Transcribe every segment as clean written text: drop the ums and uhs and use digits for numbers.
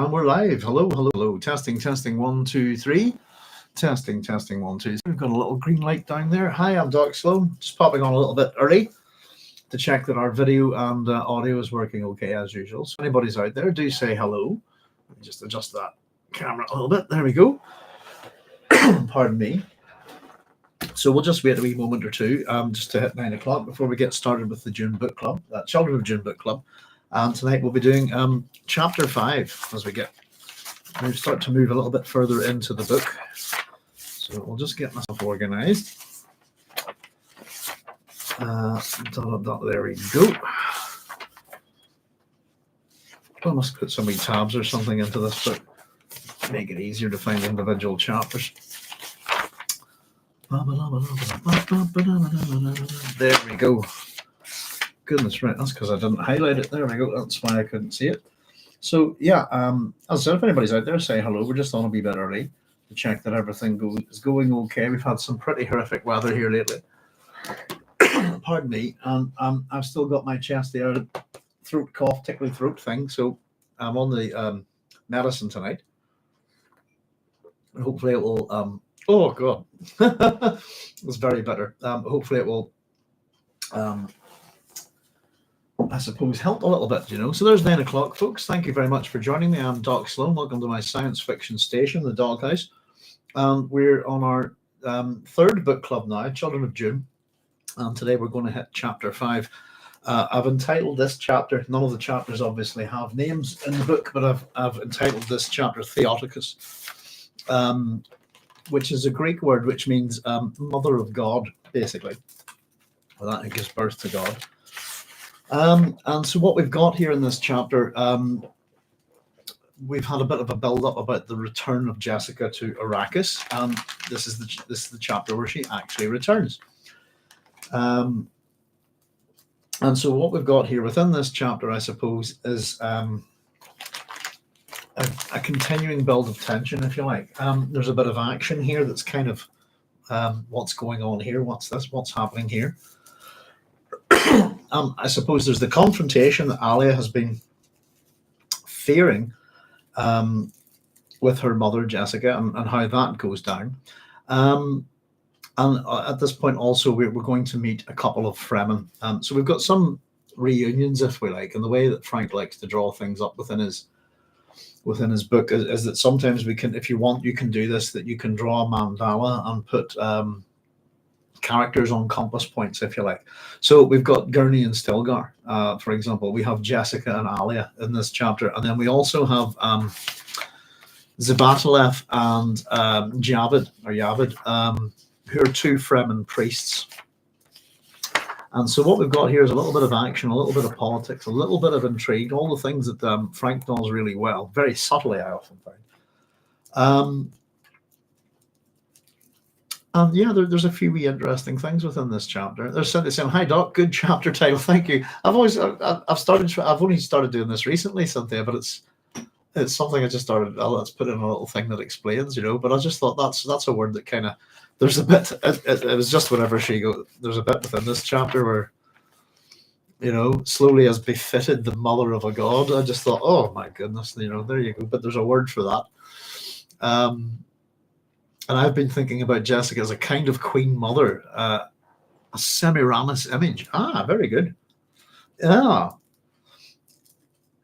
And we're live. Hello, hello, hello. Testing, testing, 1, 2, 3. Testing, testing, 1, 2. We've got a little green light down there. Hi, I'm Doc Sloan. Just popping on a little bit early to check that our video and audio is working okay as usual. So if anybody's out there, do say hello. Let me just adjust that camera a little bit. There we go. Pardon me. So we'll just wait a wee moment or two just to hit 9 o'clock before we get started with the Dune Book Club, Children of Dune Book Club. And tonight we'll be doing chapter 5 as we start to move a little bit further into the book. So we'll just get myself organized. There we go. I must put so many tabs or something into this book. Make it easier to find individual chapters. There we go. Goodness, right, that's because I didn't highlight it. There we go, that's why I couldn't see it. So yeah, as I said, if anybody's out there, say hello. We're just on a wee bit early to check that everything is going okay. We've had some pretty horrific weather here lately. Pardon me, and I've still got my chest there, throat cough, tickly throat thing, so I'm on the medicine tonight. Hopefully it will, oh god, it's very bitter. Hopefully it will I suppose help a little bit, you know. So there's 9 o'clock, folks. Thank you very much for joining me. I'm Doc Sloan. Welcome to my science fiction station, the Doghouse. We're on our third book club now, Children of Dune. And today we're going to hit chapter 5. I've entitled this chapter, none of the chapters obviously have names in the book, but I've entitled this chapter Theotokos, which is a Greek word which means mother of God, basically. Well, that gives birth to God. And so what we've got here in this chapter, we've had a bit of a build-up about the return of Jessica to Arrakis, and this is the chapter where she actually returns. And so what we've got here within this chapter, I suppose, is a continuing build of tension, if you like. There's a bit of action here that's kind of what's going on here, what's happening here. I suppose there's the confrontation that Alia has been fearing with her mother, Jessica, and how that goes down. And at this point also, we're going to meet a couple of Fremen. So we've got some reunions, if we like, and the way that Frank likes to draw things up within his book is that sometimes we can, if you want, you can do this, that you can draw a mandala and put characters on compass points, if you like. So we've got Gurney and Stilgar, for example. We have Jessica and Alia in this chapter, and then we also have Zebataleph and Javid, who are two Fremen priests. And so what we've got here is a little bit of action, a little bit of politics, a little bit of intrigue, all the things that Frank does really well, very subtly, I often find. And yeah, there's a few wee interesting things within this chapter. There's somebody saying, "Hi Doc, good chapter title, thank you." I've only started doing this recently, Cynthia, but it's something I just started. Let's put in a little thing that explains, you know. But I just thought that's a word that kind of there's a bit. It was just whenever she goes, there's a bit within this chapter where, you know, slowly as befitted the mother of a god. I just thought, oh my goodness, you know, there you go. But there's a word for that. And I've been thinking about Jessica as a kind of queen mother, a Semiramis image. Ah, very good.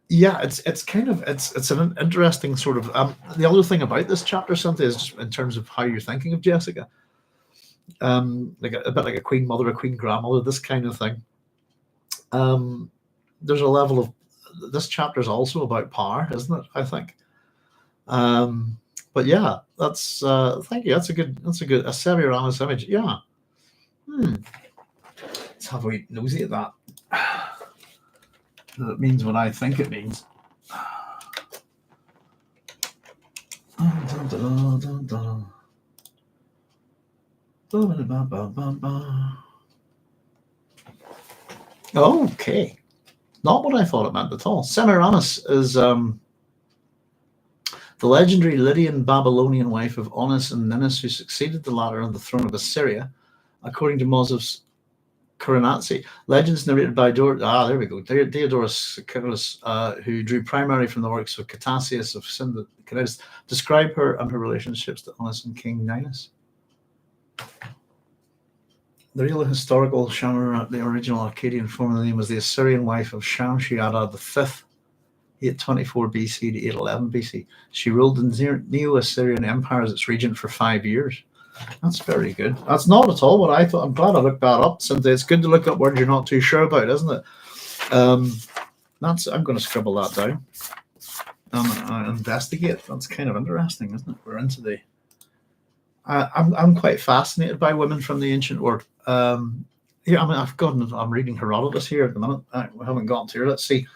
Yeah, it's kind of it's an interesting sort of. The other thing about this chapter, Cynthia, is just in terms of how you're thinking of Jessica, like a bit like a queen mother, a queen grandmother, this kind of thing. There's a level of this chapter is also about power, isn't it? I think. But yeah, that's thank you. That's a Semiramis image. Yeah. Let's have a wee nosy at that. That means what I think it means. Okay. Not what I thought it meant at all. Semiramis is the legendary Lydian Babylonian wife of Onus and Ninus, who succeeded the latter on the throne of Assyria. According to Moses, Coronazzi. Legends narrated by there we go. Diodorus Siculus, who drew primarily from the works of Ctesias of Cnidus, describe her and her relationships to Alis and King Ninus. The real historical Shamir, the original Akkadian form of the name, was the Assyrian wife of Shamshi-Adad V, 824 BC to 811 BC. She ruled the Neo-Assyrian Empire as its regent for 5 years. That's very good. That's not at all what I thought. I'm glad I looked that up, Cynthia. It's good to look up words you're not too sure about, isn't it? I'm going to scribble that down and investigate. That's kind of interesting, isn't it? We're into the. I'm quite fascinated by women from the ancient world. I'm reading Herodotus here at the minute. We haven't gotten to here. Let's see.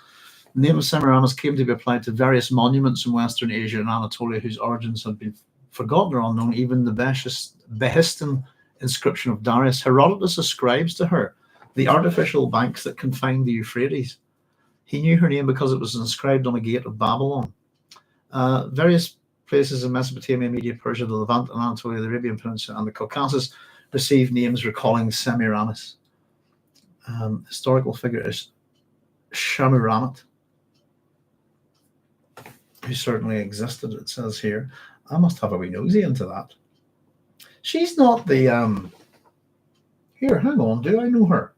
The name of Semiramis came to be applied to various monuments in Western Asia and Anatolia whose origins had been forgotten or unknown. Even the Behistun inscription of Darius, Herodotus ascribes to her the artificial banks that confined the Euphrates. He knew her name because it was inscribed on a gate of Babylon. Various places in Mesopotamia, Media, Persia, the Levant, and Anatolia, the Arabian Peninsula, and the Caucasus received names recalling Semiramis. Historical figure is Shamiramat, who certainly existed, it says here. I must have a wee nosy into that. She's not the here, hang on, do I know her?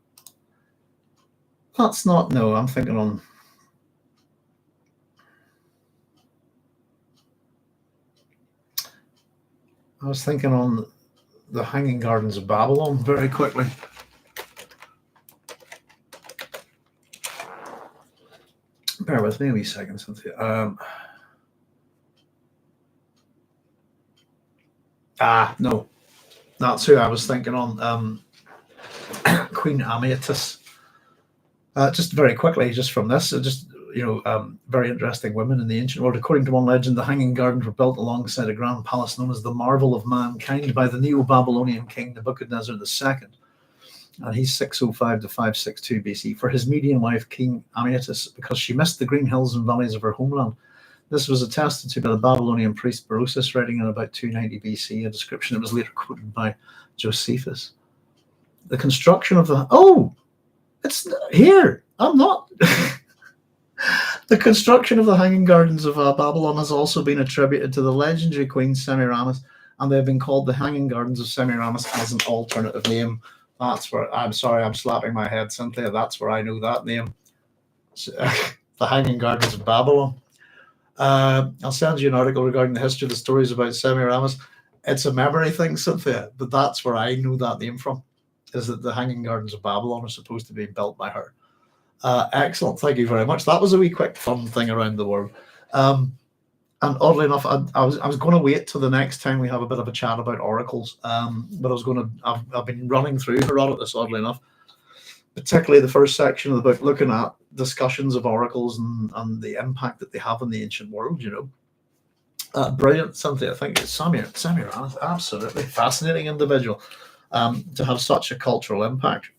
That's not, no, I'm thinking on I was thinking on the Hanging Gardens of Babylon very quickly. Bear with me a wee second, Cynthia. No, that's who I was thinking on. Queen Amyatis. Just very quickly, just from this, very interesting women in the ancient world. According to one legend, the Hanging Gardens were built alongside a grand palace known as the Marvel of Mankind by the Neo-Babylonian king Nebuchadnezzar II. And he's 605 to 562 BC for his Median wife, King Amyatis, because she missed the green hills and valleys of her homeland. This was attested to by the Babylonian priest Berosus, writing in about 290 BC, a description that was later quoted by Josephus. The construction of the... Oh! It's here! I'm not... The construction of the Hanging Gardens of Babylon has also been attributed to the legendary queen Semiramis, and they have been called the Hanging Gardens of Semiramis as an alternative name. That's where... I'm sorry, I'm slapping my head, Cynthia. That's where I know that name. The Hanging Gardens of Babylon. I'll send you an article regarding the history of the stories about Semiramis. It's a memory thing, Cynthia, but that's where I know that name from, is that the Hanging Gardens of Babylon are supposed to be built by her. Excellent, thank you very much. That was a wee quick fun thing around the world. And oddly enough, I was going to wait till the next time we have a bit of a chat about oracles, but I've been running through Herodotus, oddly enough, particularly the first section of the book, looking at discussions of oracles and the impact that they have in the ancient world, Brilliant, Cynthia. I think it's Semiramis, absolutely fascinating individual to have such a cultural impact.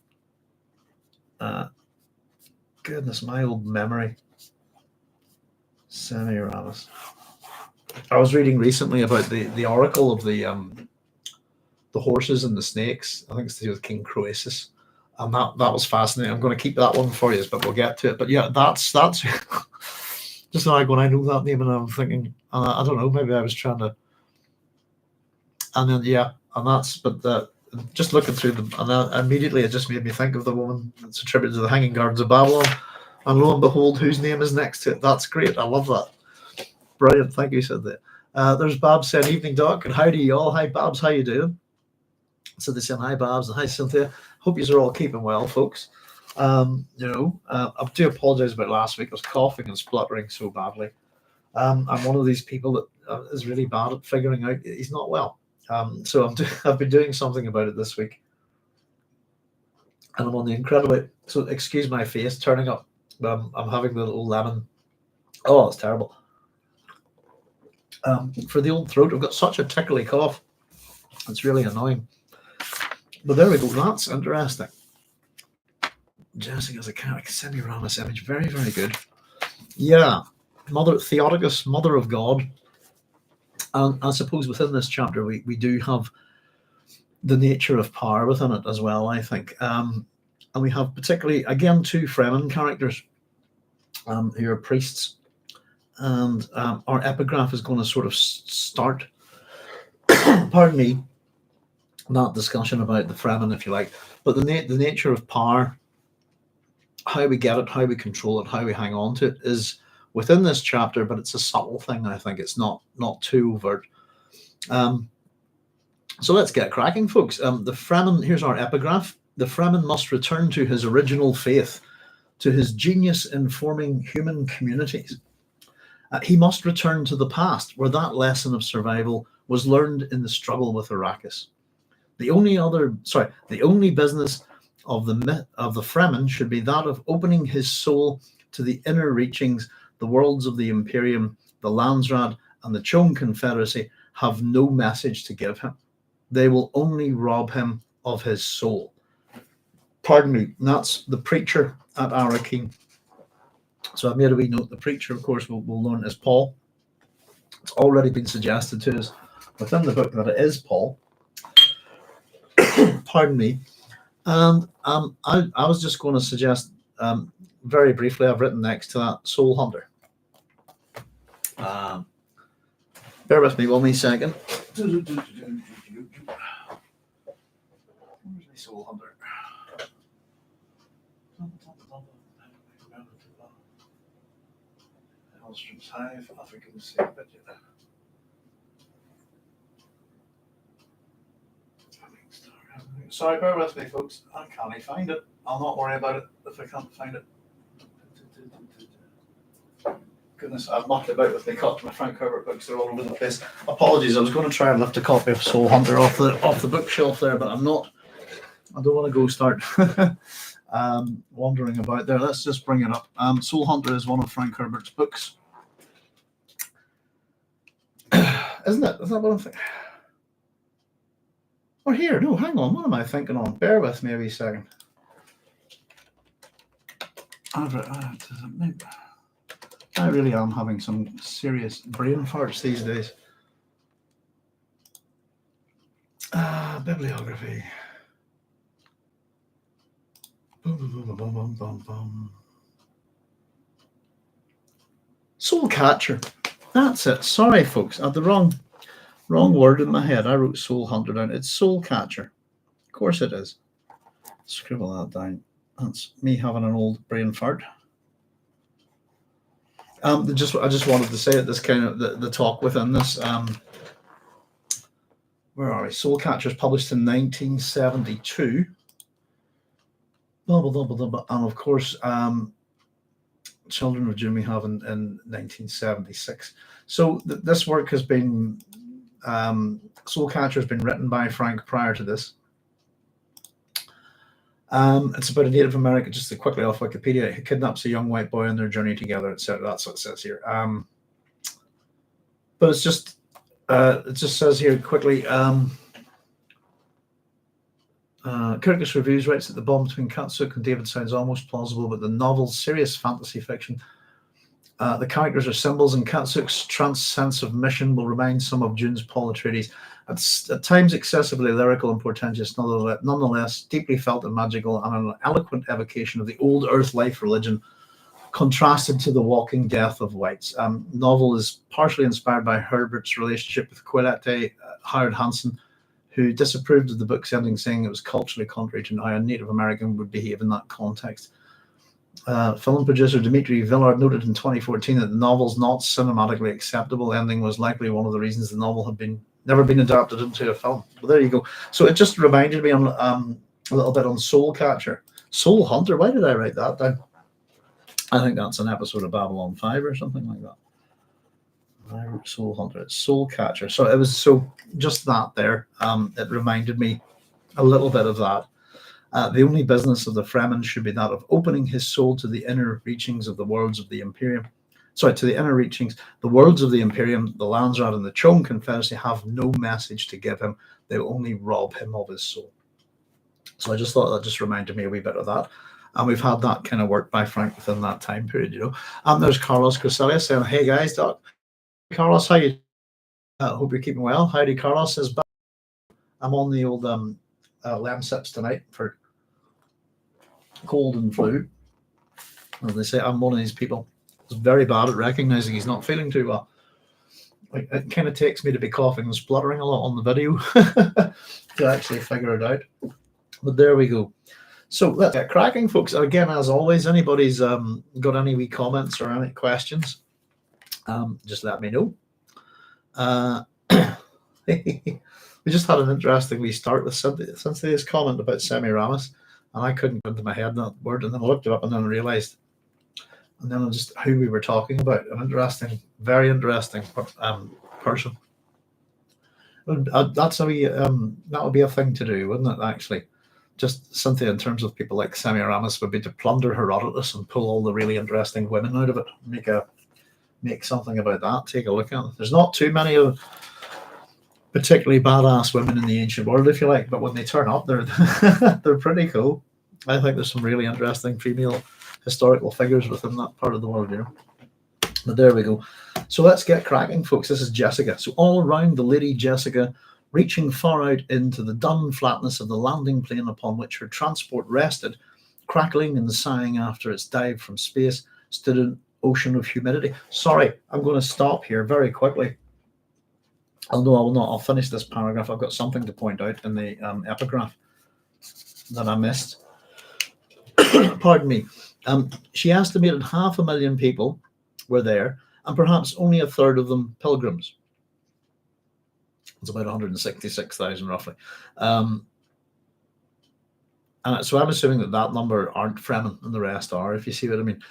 Goodness, my old memory. Semiramis. I was reading recently about the oracle of the horses and the snakes. I think it's to do with King Croesus. And that was fascinating. I'm going to keep that one for you, but we'll get to it. But yeah, that's just like when I know that name and I'm thinking, I don't know, maybe I was trying to, and then just looking through them, and then immediately it just made me think of the woman that's attributed to the Hanging Gardens of Babylon, and lo and behold, whose name is next to it. That's great. I love that. Brilliant. Thank you, Cynthia. There's Babs saying, "Evening, Doc, and howdy y'all." Hi, Babs. How you doing? So they're saying hi, Babs, and hi, Cynthia. Hope you're all keeping well, folks. I do apologize about last week. I was coughing and spluttering so badly. I'm one of these people that is really bad at figuring out he's not well. So I've been doing something about it this week, and I'm on the incredibly. So excuse my face turning up. I'm having the little lemon. Oh, it's terrible. For the old throat, I've got such a tickly cough. It's really annoying. But there we go. That's interesting. Jessica's a character, Semiramis image. Very, very good. Yeah. Mother Theotokos, Mother of God. And I suppose within this chapter, we do have the nature of power within it as well, I think. And we have particularly, again, two Fremen characters who are priests. And our epigraph is going to sort of start, pardon me, that discussion about the Fremen, if you like, but the nature of power, how we get it, how we control it, how we hang on to it is within this chapter, but it's a subtle thing. I think it's not too overt. So let's get cracking, folks. The Fremen, here's our epigraph. The Fremen must return to his original faith, to his genius in forming human communities. He must return to the past, where that lesson of survival was learned in the struggle with Arrakis. The only business of the Fremen should be that of opening his soul to the inner reachings. The worlds of the Imperium, the Landsraad, and the Chone Confederacy have no message to give him. They will only rob him of his soul. Pardon me, that's the preacher at Arrakeen. So I've made a wee note. The preacher, of course, we'll learn is Paul. It's already been suggested to us within the book that it is Paul. Pardon me. And I was just going to suggest very briefly, I've written next to that Soul Hunter. Bear with me 1 wee second. Where's my Soul Hunter? Hellstrom's Hive, African Sea. Sorry, bear with me, folks. I can't find it. I'll not worry about it if I can't find it. Goodness, I've mucked about with my Frank Herbert books. They're all over the place. Apologies. I was going to try and lift a copy of Soul Hunter off the bookshelf there, but I'm not. I don't want to go start wandering about there. Let's just bring it up. Soul Hunter is one of Frank Herbert's books, isn't it? Is that what I'm thinking? Or here, no, hang on. What am I thinking on? Bear with me a wee second. I really am having some serious brain farts these days. Bibliography. Soul Catcher. That's it. Sorry, folks. I had the wrong word in my head. I wrote Soul Hunter down. It's Soul Catcher. Of course it is. Scribble that down. That's me having an old brain fart. I just wanted to say that this kind of the talk within this. Where are we? Soul Catcher is published in 1972. And of course, Children of Dune we have in 1976. So this work has been. Soul Catcher has been written by Frank prior to this. It's about a Native American, just quickly off Wikipedia, who kidnaps a young white boy on their journey together, etc. That's what it says here. But it's just, it just says here quickly, Kirkus Reviews writes that the bond between Katsuk and David sounds almost plausible, but the novel's serious fantasy fiction. The characters are symbols, and Katsuk's trance sense of mission will remind some of Dune's Paul Atreides. At times excessively lyrical and portentous, nonetheless deeply felt and magical, and an eloquent evocation of the old Earth life religion, contrasted to the walking death of whites. Novel is partially inspired by Herbert's relationship with Quillette Howard Hansen, who disapproved of the book's ending, saying it was culturally contrary to how a Native American would behave in that context. Film producer Dimitri Villard noted in 2014 that the novel's not cinematically acceptable ending was likely one of the reasons the novel had never been adapted into a film. Well, there you go. So it just reminded me on a little bit on Soul Catcher. Soul Hunter, why did I write that down? I think that's an episode of Babylon 5 or something like that. I wrote Soul Hunter. It's Soul Catcher. So it was just that there. It reminded me a little bit of that. The only business of the Fremen should be that of opening his soul to the inner reachings of the worlds of the Imperium. To the inner reachings. The worlds of the Imperium, the Landsraad, and the Chone Confederacy have no message to give him. They only rob him of his soul. So I just thought that just reminded me a wee bit of that. And we've had that kind of work by Frank within that time period, you know. And there's Carlos Crescelia saying, "Hey guys, Doc. Carlos, how you? Hope you're keeping well." Howdy, Carlos says, "I'm on the old Lemsips tonight for cold and flu. And they say I'm one of these people who's very bad at recognizing he's not feeling too well. Like, it kind of takes me to be coughing and spluttering a lot on the video to actually figure it out. But there we go. So let's get cracking, folks. Again, as always, anybody's got any wee comments or any questions, just let me know. We just had an interesting wee start with Cynthia's comment about Semiramis, and I couldn't get into my head that word, and then I looked it up and then realized, and then just who we were talking about. An interesting, very interesting person. That's a wee, that would be a thing to do, wouldn't it? Actually, just Cynthia, in terms of people like Semiramis, would be to plunder Herodotus and pull all the really interesting women out of it. Make something about that. Take a look at it. There's not too many of particularly badass women in the ancient world, if you like, but when they turn up, they're they're pretty cool. I think there's some really interesting female historical figures within that part of the world, you know. But there we go. So let's get cracking, folks. This is Jessica. So all around the Lady Jessica, reaching far out into the dun flatness of the landing plane upon which her transport rested, crackling and sighing after its dive from space, stood an ocean of humidity. Sorry, I'm going to stop here very quickly. Although I will not, I'll finish this paragraph. I've got something to point out in the epigraph that I missed. Pardon me. She estimated 500,000 people were there, and perhaps only a third of them pilgrims. It's about 166,000 roughly. And so I'm assuming that number aren't Fremen and the rest are, if you see what I mean.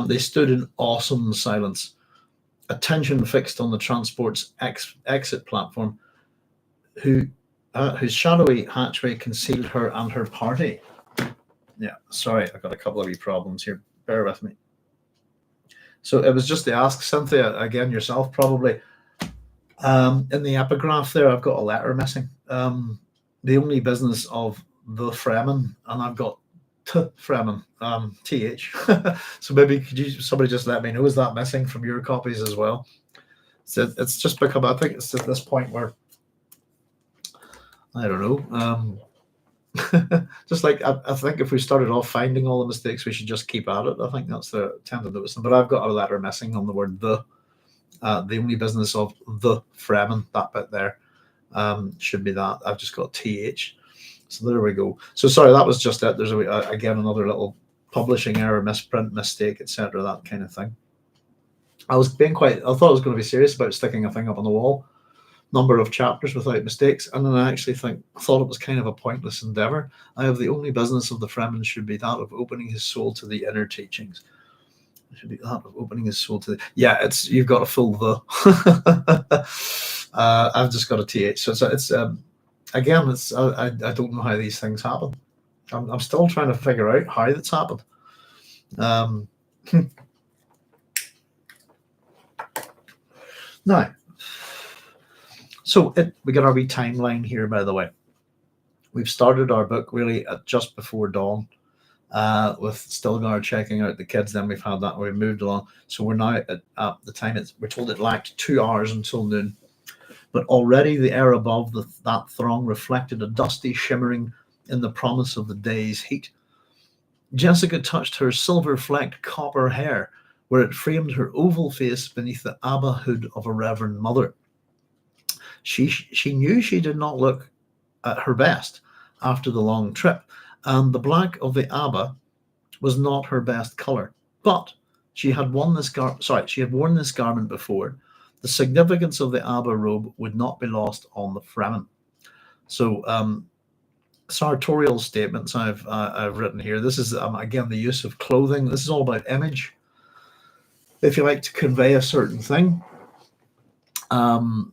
They stood in awesome silence, attention fixed on the transport's exit platform, whose shadowy hatchway concealed her and her party. Yeah, sorry, I've got a couple of wee problems here. Bear with me. So it was just to ask Cynthia, again, yourself probably, in the epigraph there, I've got a letter missing. The only business of the Fremen, and I've got Fremen, TH. So maybe somebody just let me know, is that missing from your copies as well? So it's just become, I think it's at this point where, I don't know, just like I think if we started off finding all the mistakes, we should just keep at it. I think that's the tended to listen. But I've got a letter missing on the word the only business of the Fremen, that bit there should be that. I've just got TH. So there we go. So sorry, that was just it. There's again another little publishing error, misprint, mistake, etc. That kind of thing. I thought I was going to be serious about sticking a thing up on the wall, number of chapters without mistakes, and then I actually thought it was kind of a pointless endeavor. I have the only business of the Fremen should be that of opening his soul to the inner teachings. It should be that of opening his soul to the, yeah. It's, you've got a full the. I've just got a TH. So it's again, it's I don't know how these things happen. I'm still trying to figure out how that's happened. Now, so we got our wee timeline here, by the way. We've started our book really at just before dawn, with Stilgar checking out the kids. Then we've had that, we've moved along. So we're now at the time we're told it lacked 2 hours until noon. But already the air above that throng reflected a dusty shimmering in the promise of the day's heat. Jessica touched her silver-flecked copper hair, where it framed her oval face beneath the Abba hood of a reverend mother. She knew she did not look at her best after the long trip, and the black of the Abba was not her best color. But she had worn this garment before. The significance of the Abba robe would not be lost on the Fremen. So, sartorial statements I've written here. This is again the use of clothing. This is all about image, if you like, to convey a certain thing. And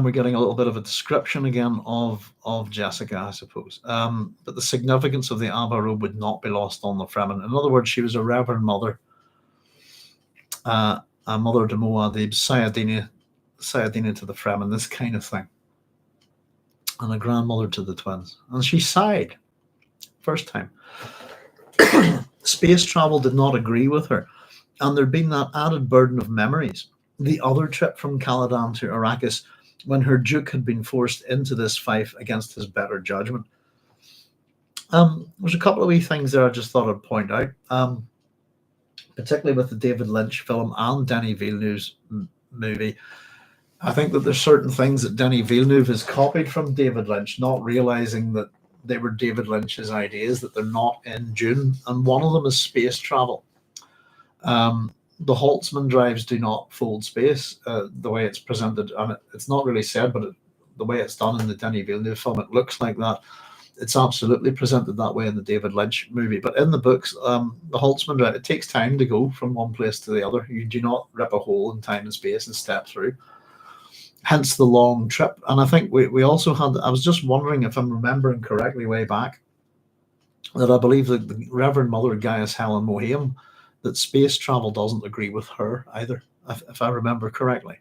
we're getting a little bit of a description again of Jessica, I suppose. But the significance of the Abba robe would not be lost on the Fremen. In other words, she was a reverend mother, a mother to Muad'Dib, Sayadina to the Fremen, this kind of thing, and a grandmother to the twins. And she sighed, first time. Space travel did not agree with her, and there'd been that added burden of memories. The other trip from Caladan to Arrakis, when her duke had been forced into this fife against his better judgment. There's a couple of wee things there I just thought I'd point out, particularly with the David Lynch film and Denis Villeneuve's movie. I think that there's certain things that Denis Villeneuve has copied from David Lynch, not realizing that they were David Lynch's ideas, that they're not in Dune. And one of them is space travel. The Holtzman drives do not fold space the way it's presented. And it's not really said, but the way it's done in the Denis Villeneuve film, it looks like that. It's absolutely presented that way in the David Lynch movie. But in the books, the Holtzman drive, it takes time to go from one place to the other. You do not rip a hole in time and space and step through. Hence the long trip. And I think we also had, I was just wondering if I'm remembering correctly way back, that I believe that the Reverend Mother Gaius Helen Mohiam, that space travel doesn't agree with her either, if I remember correctly.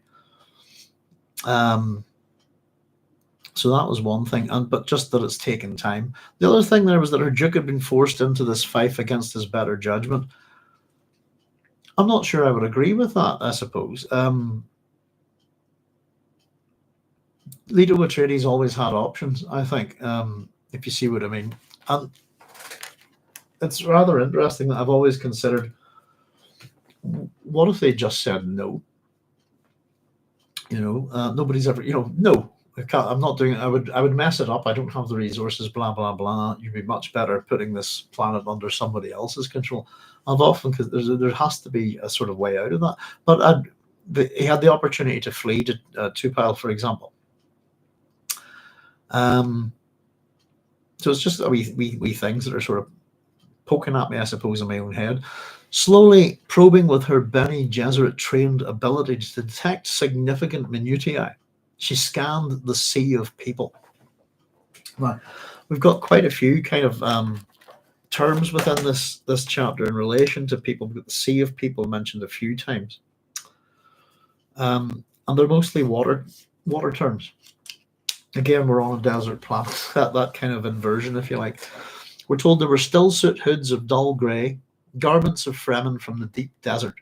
So that was one thing, but just that it's taken time. The other thing there was that her Duke had been forced into this fight against his better judgment. I'm not sure I would agree with that, I suppose. Leto Atreides always had options, I think, if you see what I mean. And it's rather interesting that I've always considered, what if they just said no? Nobody's ever, no. I'm not doing it. I would mess it up. I don't have the resources, blah, blah, blah. You'd be much better putting this planet under somebody else's control. I've often, because there has to be a sort of way out of that. But he had the opportunity to flee to Tupile, for example. So it's just wee things that are sort of poking at me, I suppose, in my own head. Slowly probing with her Bene Gesserit trained ability to detect significant minutiae, she scanned the sea of people. Now, we've got quite a few kind of terms within this chapter in relation to people. We've got the sea of people mentioned a few times. And they're mostly water terms. Again, we're on a desert planet, that kind of inversion, if you like. We're told there were still soot hoods of dull grey, garments of Fremen from the deep desert.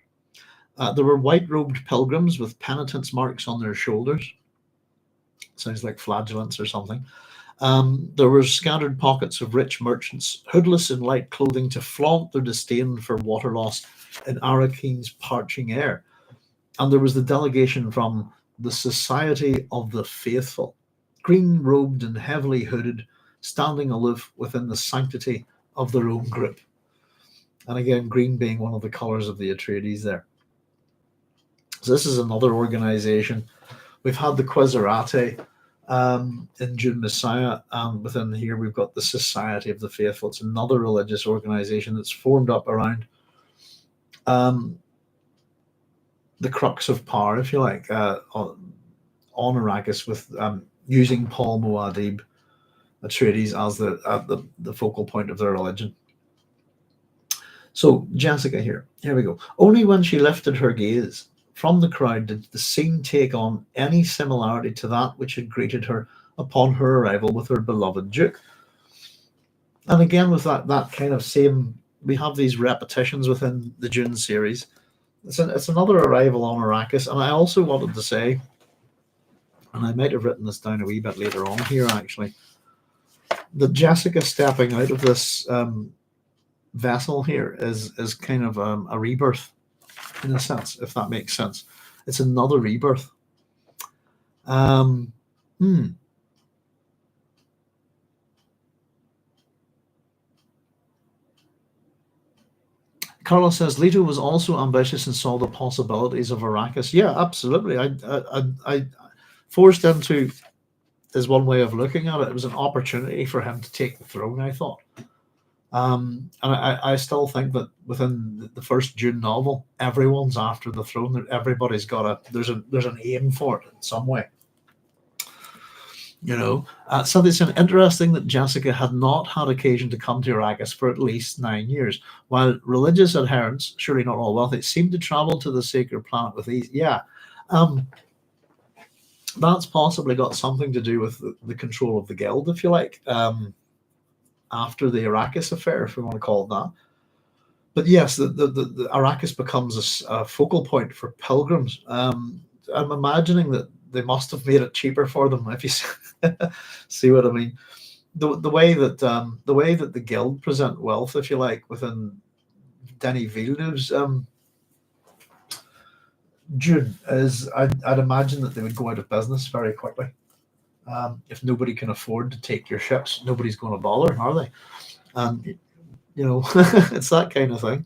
There were white-robed pilgrims with penitence marks on their shoulders. Sounds like flagellants or something. There were scattered pockets of rich merchants, hoodless in light clothing, to flaunt their disdain for water loss in Arrakeen's parching air. And there was the delegation from the Society of the Faithful, green-robed and heavily hooded, standing aloof within the sanctity of their own group. And again, green being one of the colours of the Atreides there. So this is another organisation. We've had the Qizarate in Dune Messiah, and within here we've got the Society of the Faithful. It's another religious organisation that's formed up around the crux of power, if you like, on Arrakis, with using Paul Muad'Dib Atreides as the focal point of their religion. So Jessica here we go. Only when she lifted her gaze from the crowd did the scene take on any similarity to that which had greeted her upon her arrival with her beloved Duke. And again, with that kind of same, we have these repetitions within the Dune series. It's another arrival on Arrakis. And I also wanted to say, and I might have written this down a wee bit later on here actually, that Jessica stepping out of this vessel here is kind of a rebirth, in a sense, if that makes sense. It's another rebirth. Carlos says Leto was also ambitious and saw the possibilities of Arrakis. Yeah, absolutely. I forced into is one way of looking at it. It was an opportunity for him to take the throne, I thought. And I still think that within the first Dune novel, everyone's after the throne. Everybody's got there's an aim for it in some way. So it's interesting that Jessica had not had occasion to come to Arrakis for at least 9 years, while religious adherents, surely not all wealthy, seemed to travel to the sacred planet with ease. Yeah, that's possibly got something to do with the control of the guild, if you like, after the Arrakis affair, if we want to call it that. But yes, the Arrakis becomes a focal point for pilgrims. I'm imagining that they must have made it cheaper for them, if you see what I mean. the way that the guild present wealth, if you like, within Denis Villeneuve's Dune is, I'd imagine that they would go out of business very quickly. If nobody can afford to take your ships, nobody's going to bother, are they? And you know, it's that kind of thing.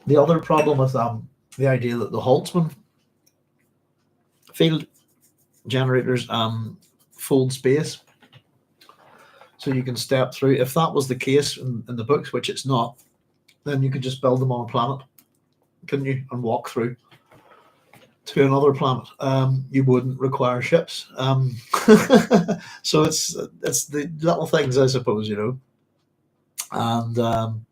The other problem with the idea that the Holtzman field generators fold space, so you can step through. If that was the case in the books, which it's not, then you could just build them on a planet, couldn't you, and walk through to another planet. You wouldn't require ships. So it's the little things, I suppose, you know. And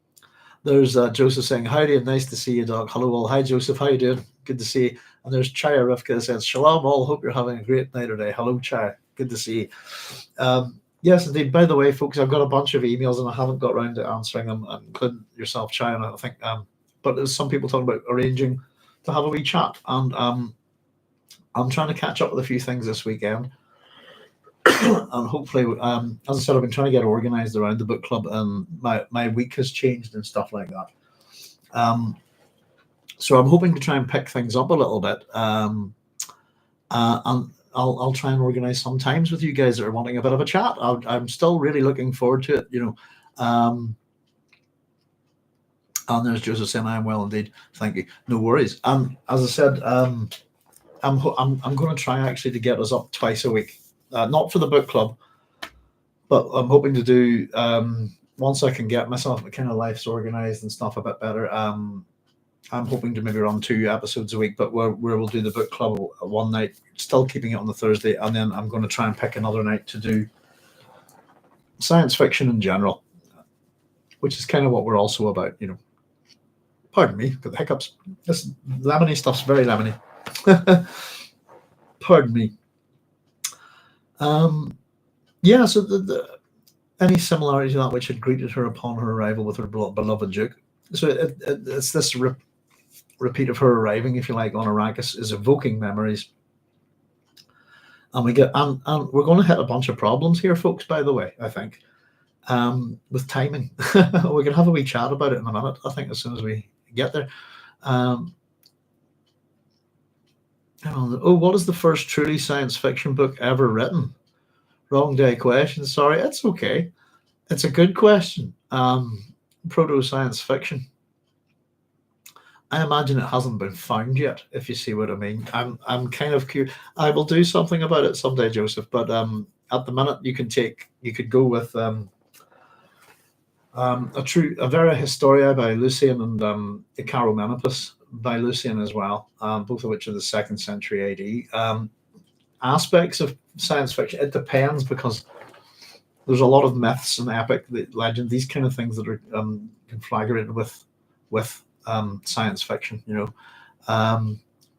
there's Joseph saying, howdy, and nice to see you, Doc. Hello all. Hi, Joseph. How you doing? Good to see you. And there's Chaya Rivka that says, shalom all. Hope you're having a great night today. Hello, Chaya. Good to see you. Yes, indeed. By the way, folks, I've got a bunch of emails and I haven't got around to answering them, including yourself, Chaya, and I think. But there's some people talking about arranging to have a wee chat, and I'm trying to catch up with a few things this weekend. And hopefully, as I said, I've been trying to get organized around the book club, and my week has changed and stuff like that. So I'm hoping to try and pick things up a little bit, and I'll try and organize some times with you guys that are wanting a bit of a chat. I'm still really looking forward to it, you know. And there's Joseph saying, "I am well indeed, thank you. No worries." As I said, I'm going to try actually to get us up twice a week. Not for the book club, but I'm hoping to do, once I can get myself kind of life's organized and stuff a bit better. I'm hoping to maybe run 2 episodes a week, but where we'll do the book club one night, still keeping it on the Thursday, and then I'm going to try and pick another night to do science fiction in general, which is kind of what we're also about, you know. Pardon me, got the hiccups. This lemony stuff's very lemony. Pardon me. Yeah, so any similarity to that which had greeted her upon her arrival with her beloved Duke. So it's this repeat of her arriving, if you like, on Arrakis is evoking memories. And we get and we're going to hit a bunch of problems here, folks, by the way, I think. With timing. We can have a wee chat about it in a minute, I think, as soon as we get there. What is the first truly science fiction book ever written? Wrong day question. Sorry, it's okay. It's a good question. Proto science fiction. I imagine it hasn't been found yet, if you see what I mean. I'm kind of curious. I will do something about it someday, Joseph. But at the minute, you could go with a Vera Historia by Lucian and Icaro Menopus by Lucian as well, both of which are the 2nd century AD. Aspects of science fiction, it depends, because there's a lot of myths and epic legend, these kind of things that are conflagrated with science fiction, you know.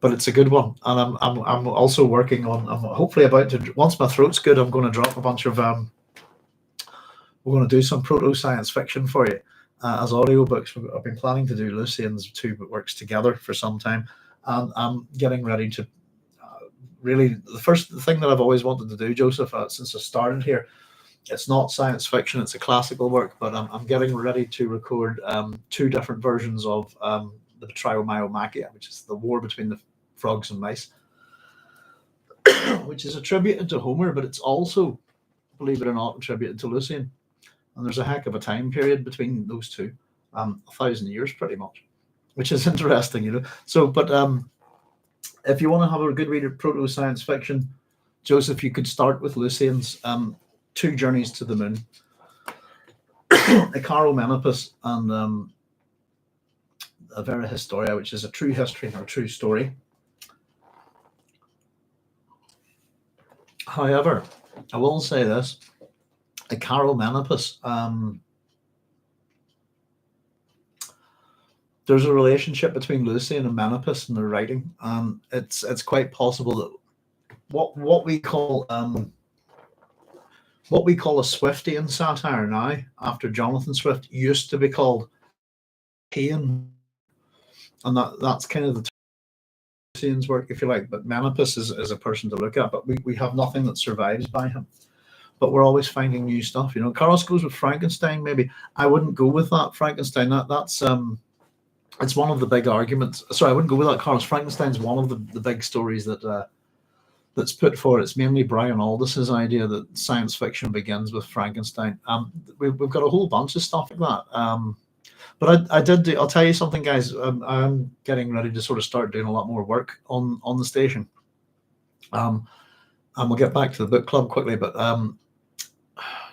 But it's a good one, and I'm also working on. I'm hopefully about to. Once my throat's good, I'm going to drop a bunch of. We're going to do some proto science fiction for you as audiobooks. I've been planning to do Lucian's 2 works together for some time, and I'm getting ready to. Really, the thing that I've always wanted to do, Joseph, since I started here, it's not science fiction, it's a classical work, but I'm getting ready to record 2 different versions of the Triomyomachia, which is the war between the frogs and mice, which is attributed to Homer, but it's also, believe it or not, attributed to Lucian. And there's a heck of a time period between those 2, 1,000 years pretty much, which is interesting, you know. So, but if you want to have a good read of proto science fiction, Joseph, you could start with Lucian's 2 Journeys to the Moon, Icaro Menopus, and a Vera Historia, which is a true history or true story. However, I will say this: Icaro Menopus, there's a relationship between Lucian and Menopus in their writing. It's quite possible that what we call a Swiftian satire now, after Jonathan Swift, used to be called Arrakeen, and that's kind of the Calrissian's work, if you like, but Menopus is a person to look at, but we have nothing that survives by him. But we're always finding new stuff. Carlos goes with Frankenstein, maybe. I wouldn't go with that. Frankenstein, that's it's one of the big arguments. Sorry, I wouldn't go with that. Carlos, Frankenstein's one of the big stories that's put forward. It's mainly Brian Aldiss's idea that science fiction begins with Frankenstein. We've got a whole bunch of stuff like that. But I'll tell you something, guys. I'm getting ready to sort of start doing a lot more work on the station. And we'll get back to the book club quickly. But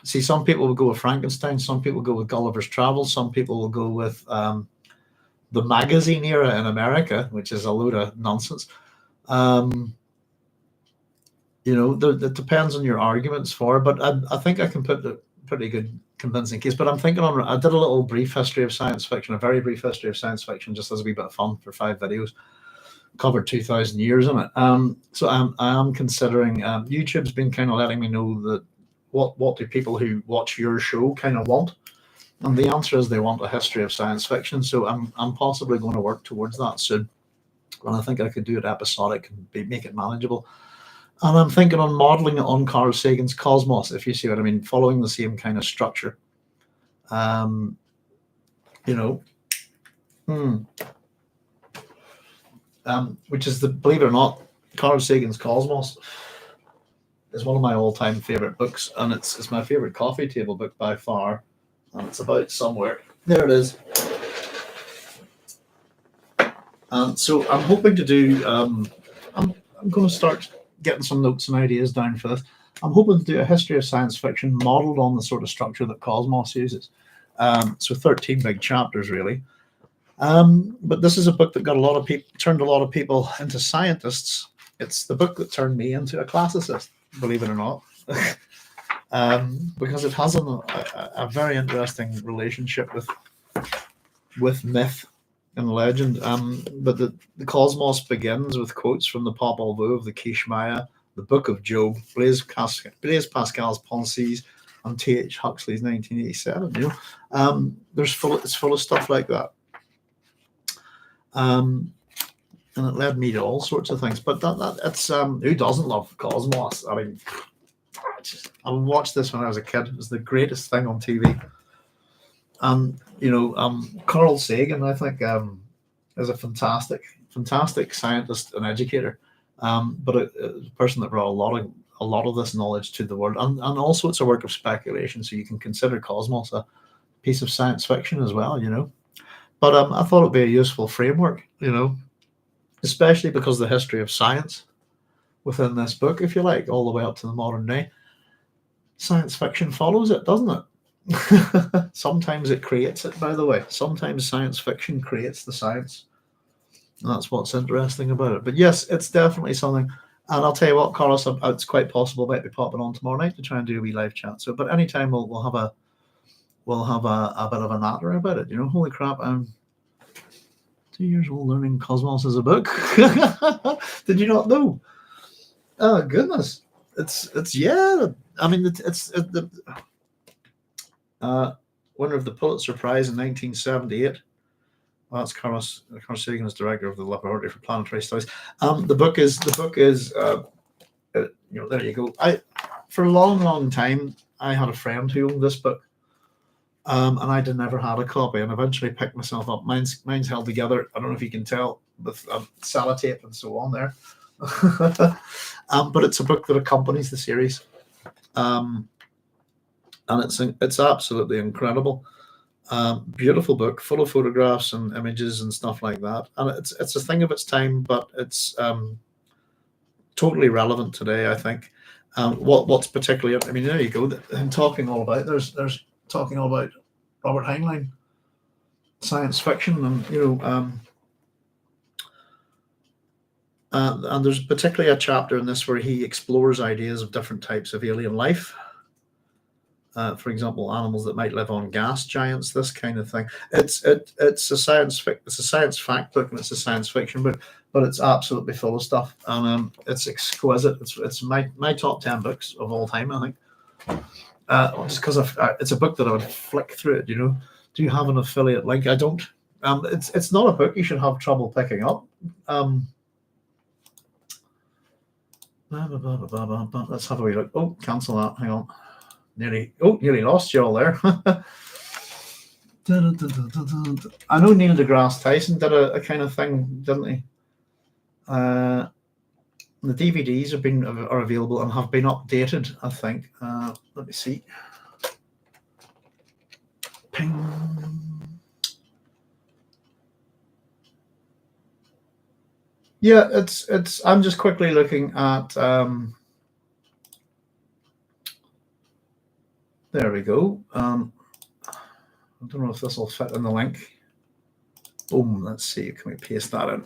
see, some people will go with Frankenstein. Some people go with Gulliver's Travels. Some people will go with the magazine era in America, which is a load of nonsense. It depends on your arguments for, but I think I can put a pretty good convincing case. But I'm thinking I did a little brief history of science fiction, a very brief history of science fiction, just as a wee bit of fun for 5 videos. Covered 2,000 years in it. So I am considering, YouTube's been kind of letting me know that what do people who watch your show kind of want? And the answer is they want a history of science fiction. So I'm possibly going to work towards that soon. And I think I could do it episodic and make it manageable. And I'm thinking on modeling it on Carl Sagan's Cosmos, if you see what I mean, following the same kind of structure. Which is believe it or not, Carl Sagan's Cosmos is one of my all-time favorite books, and it's my favorite coffee table book by far. And it's about somewhere. There it is. And so I'm hoping to do. I'm going to start getting some notes and ideas down for this. I'm hoping to do a history of science fiction modeled on the sort of structure that Cosmos uses. So 13 big chapters, really. But this is a book that turned a lot of people into scientists. It's the book that turned me into a classicist, believe it or not, because it has a very interesting relationship with myth and legend. But the Cosmos begins with quotes from the Popol Vuh of the Quiche Maya, the Book of Job, Blaise Pascal's Pensées, and T.H. Huxley's 1987. It's full of stuff like that. And it led me to all sorts of things. But it's who doesn't love Cosmos? I mean, I watched this when I was a kid. It was the greatest thing on TV. Carl Sagan, I think, is a fantastic scientist and educator, but a person that brought a lot of this knowledge to the world, and also it's a work of speculation. So you can consider Cosmos a piece of science fiction as well, But I thought it'd be a useful framework, especially because the history of science within this book, if you like, all the way up to the modern day, science fiction follows it, doesn't it? Sometimes it creates it, by the way. Sometimes science fiction creates the science. And that's what's interesting about it. But yes, it's definitely something. And I'll tell you what, Carlos, it's quite possible I might be popping on tomorrow night to try and do a wee live chat. So, but anytime we'll have a bit of a natter about it. Holy crap, I'm 2 years old learning Cosmos as a book. Did you not know? Oh goodness, it's yeah. I mean, it's the winner of the Pulitzer Prize in 1978. Well, that's Carl Sagan as director of the Laboratory for Planetary Studies. The book is there you go. For a long time I had a friend who owned this book. And I never had a copy, and eventually picked myself up. Mine's held together. I don't know if you can tell, with sellotape and so on there. But it's a book that accompanies the series, and it's absolutely incredible. Beautiful book, full of photographs and images and stuff like that. And it's a thing of its time, but it's totally relevant today, I think. What's particularly, I mean, there you go. I'm talking all about. There's talking all about Robert Heinlein, science fiction, and there's particularly a chapter in this where he explores ideas of different types of alien life. For example, animals that might live on gas giants, this kind of thing. It's a science fact book, and it's a science fiction book, but it's absolutely full of stuff, and it's exquisite. It's my top 10 books of all time, I think. Just because it's a book that I would flick through it. Do you have an affiliate link? I don't. It's not a book you should have trouble picking up. Let's have a wee look. Oh, cancel that. Hang on. Nearly lost you all there. I know Neil deGrasse Tyson did a kind of thing, didn't he? The DVDs are available and have been updated, I think. Let me see. Ping. Yeah, it's. I'm just quickly looking at. There we go. I don't know if this will fit in the link. Boom. Let's see. Can we paste that in?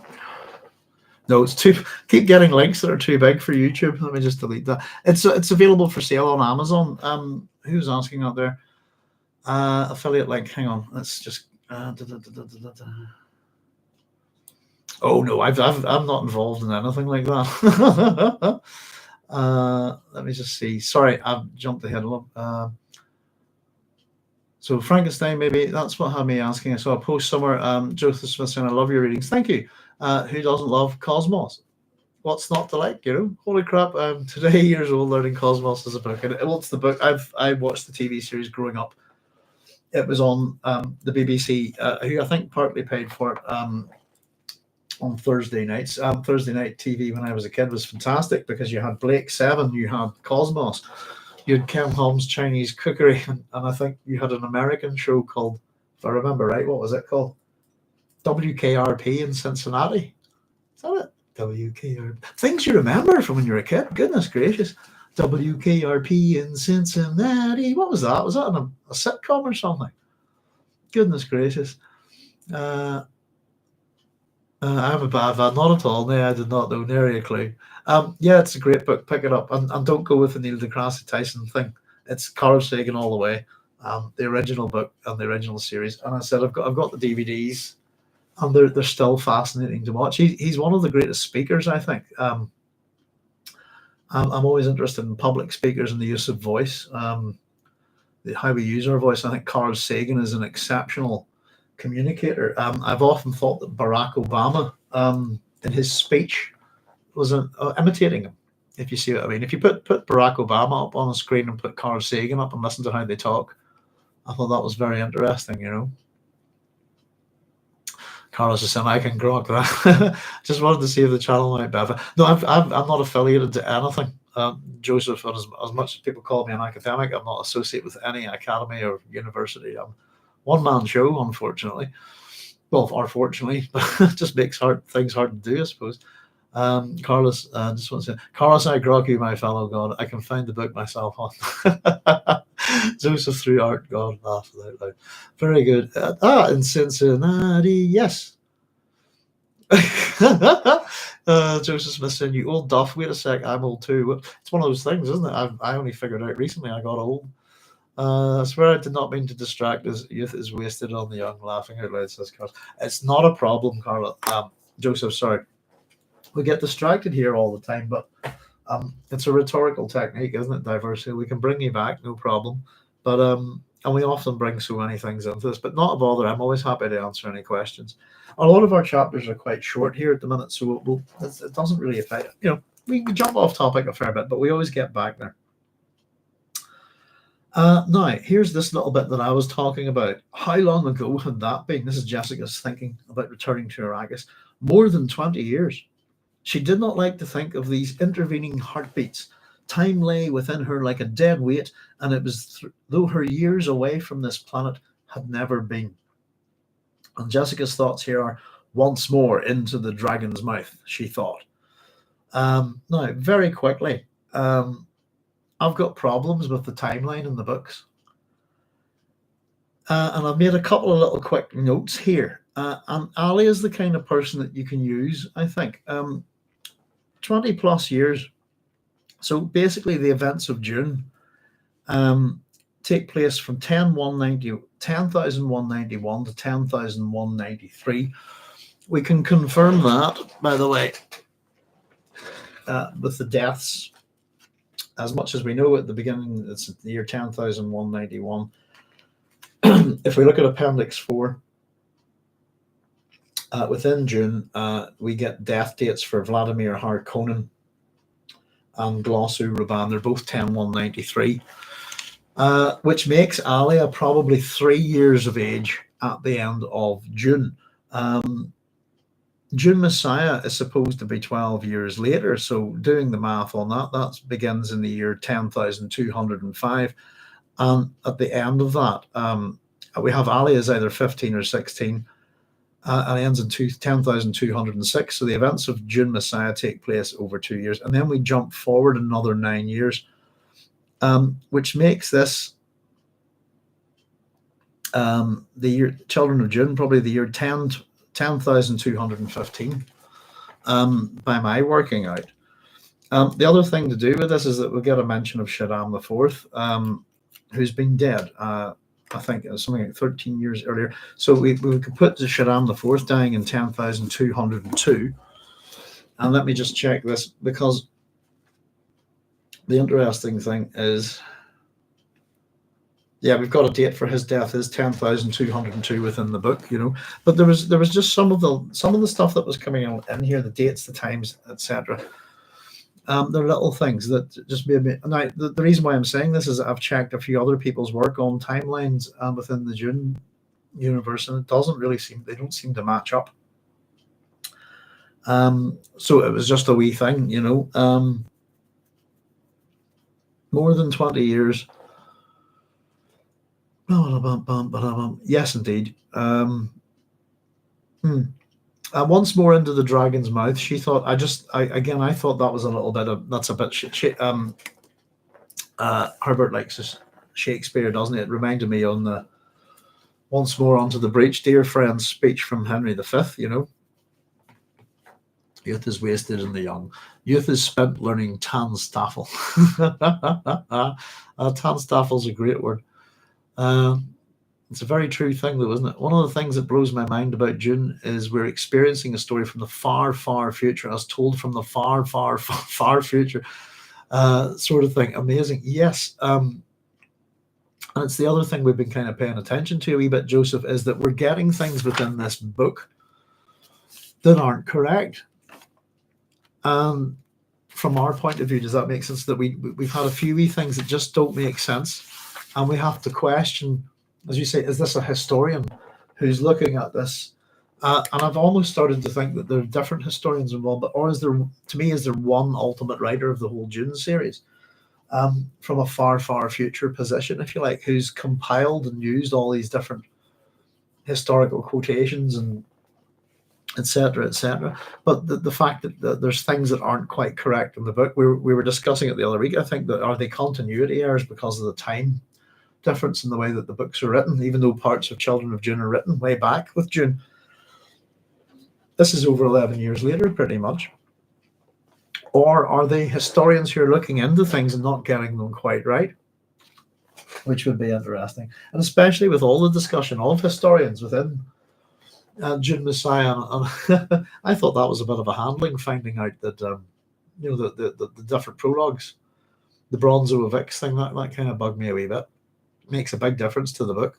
No, it's too. Keep getting links that are too big for YouTube. Let me just delete that. It's available for sale on Amazon. Who's asking out there? Affiliate link. Hang on. Let's just. Oh no, I'm not involved in anything like that. Let me just see. Sorry, I've jumped ahead a little. So Frankenstein, maybe that's what had me asking. I saw a post somewhere. Joseph Smith saying, "I love your readings." Thank you. Who doesn't love Cosmos? What's not to like? Holy crap! I'm today years old learning Cosmos as a book, and it's the book I watched the TV series growing up. It was on the BBC, who I think partly paid for it. On Thursday nights. Thursday night TV when I was a kid was fantastic because you had Blake Seven, you had Cosmos, you had Ken Holmes' Chinese Cookery, and I think you had an American show called, if I remember right, what was it called? WKRP in Cincinnati. Is that it? WKRP. Things you remember from when you were a kid. Goodness gracious. WKRP in Cincinnati. What was that? Was that a sitcom or something? Goodness gracious. I'm a bad man, not at all. No, I did not know. Nary a clue. Yeah, it's a great book. Pick it up, and don't go with the Neil deGrasse Tyson thing. It's Carl Sagan all the way. The original book and the original series. And I said I've got the DVDs, and they're still fascinating to watch. He's one of the greatest speakers, I think. I'm always interested in public speakers and the use of voice, how we use our voice. I think Carl Sagan is an exceptional communicator. I've often thought that Barack Obama, in his speech, was imitating him. If you see what I mean. If you put Barack Obama up on a screen and put Carl Sagan up and listen to how they talk, I thought that was very interesting. Carlos is saying I can grok that. Just wanted to see if the channel might benefit. No, I'm not affiliated to anything. Joseph, and as much as people call me an academic, I'm not associated with any academy or university. I'm one-man show, unfortunately. Well, or fortunately, but it just makes things hard to do, I suppose. Carlos, just want to say, Carlos, I grok you, my fellow god. I can find the book myself on. Joseph through art, God, laugh out loud. Very good. In Cincinnati, yes. Joseph Smith saying, "You old duff." Wait a sec, I'm old too. It's one of those things, isn't it? I only figured out recently I got old. I swear I did not mean to distract as youth is wasted on the young. Laughing out loud, says Carlos. It's not a problem, Carla. Joseph, sorry. We get distracted here all the time, but it's a rhetorical technique, isn't it? Diversity. We can bring you back, no problem. But and we often bring so many things into this, but not a bother. I'm always happy to answer any questions. A lot of our chapters are quite short here at the minute, so it doesn't really affect. We can jump off topic a fair bit, but we always get back there. Now, here's this little bit that I was talking about. How long ago had that been? This is Jessica's thinking about returning to Arrakis. More than 20 years. She did not like to think of these intervening heartbeats. Time lay within her like a dead weight, and it was though her years away from this planet had never been. And Jessica's thoughts here are once more into the dragon's mouth, she thought. Now, very quickly, I've got problems with the timeline in the books. And I've made a couple of little quick notes here. And Alia is the kind of person that you can use, I think. 20 plus years. So basically the events of Dune take place from 10,191 to 10,193. We can confirm that, by the way, with the deaths. As much as we know at the beginning, it's the year 10,191. If we look at Appendix 4, within Dune, we get death dates for Vladimir Harkonnen, and Glossu Raban. They're both 10-193, which makes Alia probably 3 years of age at the end of Dune. Dune Messiah is supposed to be 12 years later, so doing the math on that, that begins in the year 10,205. And at the end of that, we have Alia is either 15 or 16, and ends in 10,206. So the events of Dune Messiah take place over 2 years. And then we jump forward another 9 years, which makes this the year Children of Dune, probably the year 10,215, by my working out. The other thing to do with this is that we'll get a mention of Shaddam IV, who's been dead. I think it was something like 13 years earlier. So we could put the Shaddam IV dying in 10,202. And let me just check this, because the interesting thing is, yeah, we've got a date for his death is 10,202 within the book, But there was just some of the stuff that was coming out in here, the dates, the times, etc. There are little things that just made me. Now, the reason why I'm saying this is that I've checked a few other people's work on timelines within the Dune universe, and it doesn't really they don't seem to match up. So it was just a wee thing, more than 20 years. Yes, indeed. Once more into the dragon's mouth, she thought. I thought that was a little bit of that's a bit shit. Herbert likes Shakespeare, doesn't it? It reminded me on the once more onto the breach, dear friends speech from Henry V. Youth is wasted in the young. Youth is spent learning Tanstaffel. Tanstaffel's a great word. It's a very true thing, though, isn't it? One of the things that blows my mind about Dune is we're experiencing a story from the far, far future, as told from the far, far, far, far future, sort of thing. Amazing. Yes. And it's the other thing we've been kind of paying attention to a wee bit, Joseph, is that we're getting things within this book that aren't correct. From our point of view, does that make sense? That we've had a few wee things that just don't make sense, and we have to question, as you say, is this a historian who's looking at this? And I've almost started to think that there are different historians involved, or is there one ultimate writer of the whole Dune series, from a far, far future position, if you like, who's compiled and used all these different historical quotations and etc., etc. But the fact that there's things that aren't quite correct in the book, we were discussing it the other week. I think that are they continuity errors because of the time difference in the way that the books are written, even though parts of Children of Dune are written way back with Dune. This is over 11 years later, pretty much. Or are they historians who are looking into things and not getting them quite right? Which would be interesting. And especially with all the discussion of historians within Dune Messiah. And I thought that was a bit of a handling, finding out that, the different prologues, the Bronzo of Ix thing, that kind of bugged me a wee bit. Makes a big difference to the book.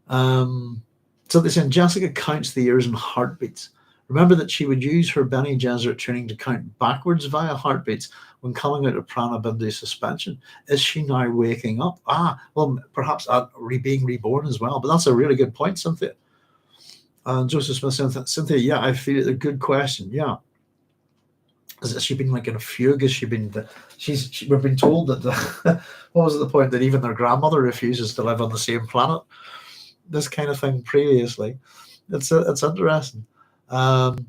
So they're saying Jessica counts the years in heartbeats. Remember that she would use her Bene Gesserit training to count backwards via heartbeats when coming out of Prana Bindu suspension. Is she now waking up? Well, perhaps being reborn as well. But that's a really good point, Cynthia. Joseph Smith said, Cynthia, yeah, I feel it. A good question. Yeah. Has she been like in a fugue? Has she been? We've been told that what was the point that even their grandmother refuses to live on the same planet? This kind of thing previously. It's interesting. Chaya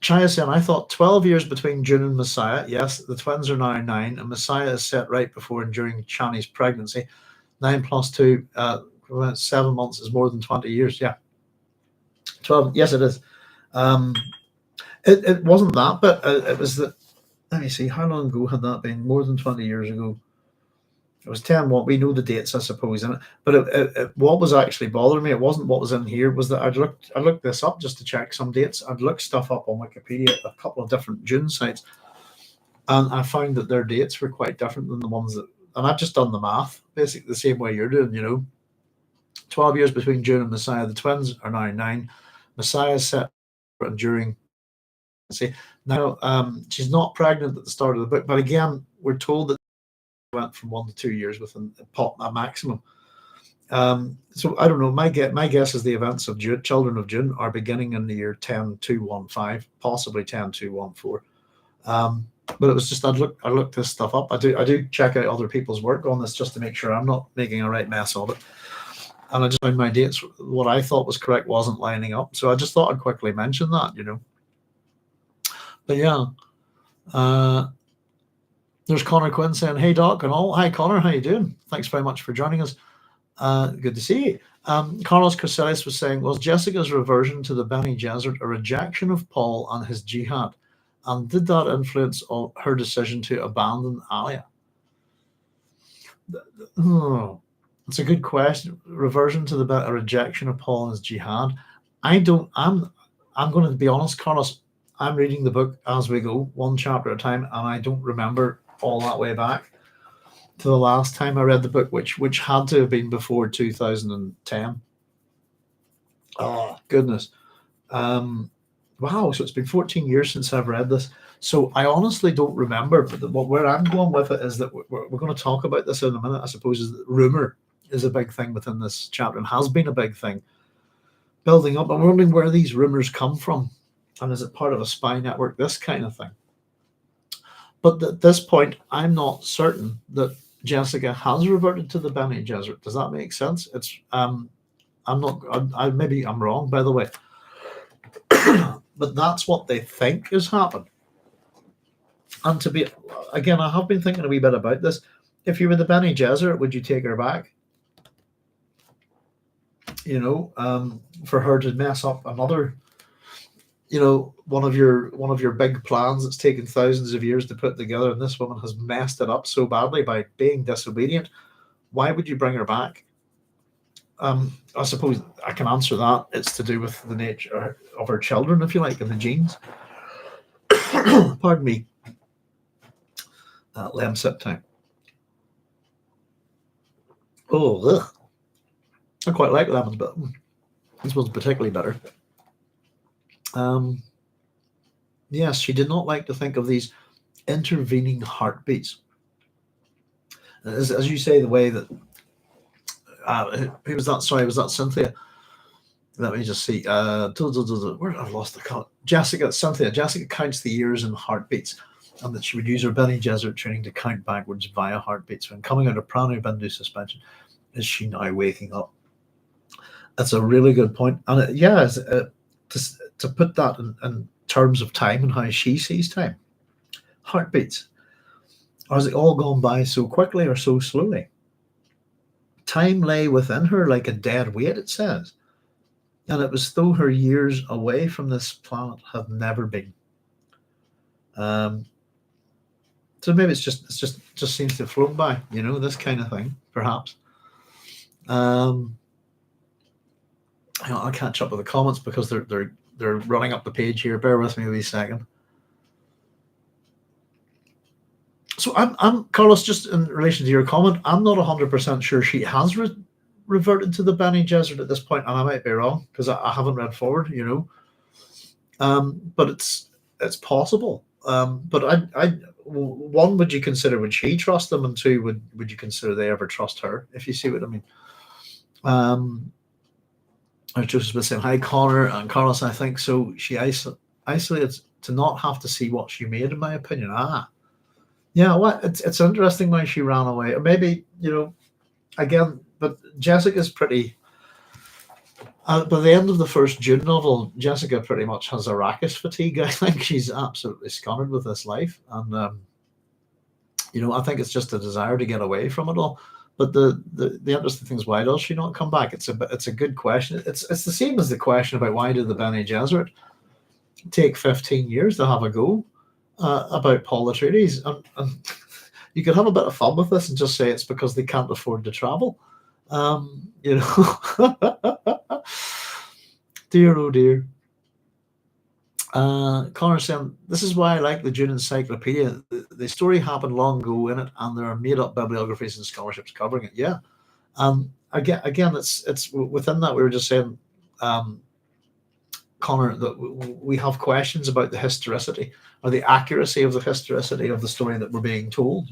saying, I thought 12 years between Dune and Messiah. Yes, the twins are now 9, and Messiah is set right before and during Chani's pregnancy. 9 plus 2, 7 months is more than 20 years. Yeah. 12. Yes, it is. It wasn't that, but it was that. Let me see, how long ago had that been? More than 20 years ago. It was 10. What we know the dates, I suppose, in it. But what was actually bothering me, it wasn't what was in here. Was that I looked this up just to check some dates. I'd looked stuff up on Wikipedia, a couple of different Dune sites, and I found that their dates were quite different than the ones that. And I've just done the math, basically the same way you're doing. 12 years between Dune and Messiah. The twins are now 9. Messiah is set during pregnancy. Now, she's not pregnant at the start of the book, but again, we're told that it went from 1 to 2 years within a maximum. So I don't know. My guess is the events of Children of Dune are beginning in the year 10215, possibly 10214. But it was just I looked this stuff up. I do check out other people's work on this just to make sure I'm not making a right mess of it. And I just found my dates, what I thought was correct, wasn't lining up. So I just thought I'd quickly mention that, But yeah, there's Connor Quinn saying, "Hey Doc and all." Hi Connor, how you doing? Thanks very much for joining us. Good to see you. Carlos Casellas was saying, was Jessica's reversion to the Bene Gesserit a rejection of Paul and his jihad? And did that influence her decision to abandon Alia? It's a good question. Reversion to a rejection of Paul and his jihad. I'm going to be honest, Carlos. I'm reading the book as we go, one chapter at a time, and I don't remember all that way back to the last time I read the book, which had to have been before 2010. Oh goodness. Wow, so it's been 14 years since I've read this. So I honestly don't remember, but where I'm going with it is that we're going to talk about this in a minute, I suppose, is that rumor is a big thing within this chapter and has been a big thing building up. I'm wondering where these rumors come from, and is it part of a spy network, this kind of thing. But at this point, I'm not certain that Jessica has reverted to the Bene Gesserit. Does that make sense? It's maybe I'm wrong, by the way. But that's what they think has happened. And again, I have been thinking a wee bit about this. If you were the Bene Gesserit, would you take her back? For her to mess up another, one of your big plans that's taken thousands of years to put together, and this woman has messed it up so badly by being disobedient. Why would you bring her back? I suppose I can answer that. It's to do with the nature of her children, if you like, and the genes. Pardon me. Lamb sip time. Oh, ugh. I quite like lemons, but this one's particularly better. Yes, she did not like to think of these intervening heartbeats. As you say, the way that who was that? Sorry, was that Cynthia? Let me just see. Where I've lost the count. Cynthia. Jessica counts the years in heartbeats, and that she would use her Bene Gesserit training to count backwards via heartbeats. When coming out of Pranu Bindu suspension, is she now waking up? That's a really good point. And to put that in terms of time and how she sees time, heartbeats. Or has it all gone by so quickly or so slowly? Time lay within her like a dead weight, it says. And it was though her years away from this planet have never been. So maybe it just seems to have flown by, this kind of thing, perhaps. I'll catch up with the comments because they're running up the page here. Bear with me a wee second. So I'm Carlos, just in relation to your comment, I'm not 100% sure she has reverted to the Bene Gesserit at this point, and I might be wrong because I haven't read forward, but it's possible. But one, would you consider, would she trust them, and two, would you consider they ever trust her? If you see what I mean. Joseph was saying, hi Connor and Carlos. I think so. She isolated to not have to see what she made, in my opinion. Yeah, well, it's interesting why she ran away. Or maybe, again, but Jessica's pretty. By the end of the first Dune novel, Jessica pretty much has Arrakis fatigue. I think she's absolutely scunnered with this life, and I think it's just a desire to get away from it all. But the interesting thing is, why does she not come back? It's a good question. It's the same as the question about why did the Bene Gesserit take 15 years to have a go about Paul Atreides, and you could have a bit of fun with this and just say it's because they can't afford to travel. Dear oh dear. Connor saying, this is why I like the Dune Encyclopedia. The story happened long ago in it, and there are made-up bibliographies and scholarships covering it. Yeah. Again, it's within that we were just saying. Connor, that we have questions about the historicity or the accuracy of the historicity of the story that we're being told,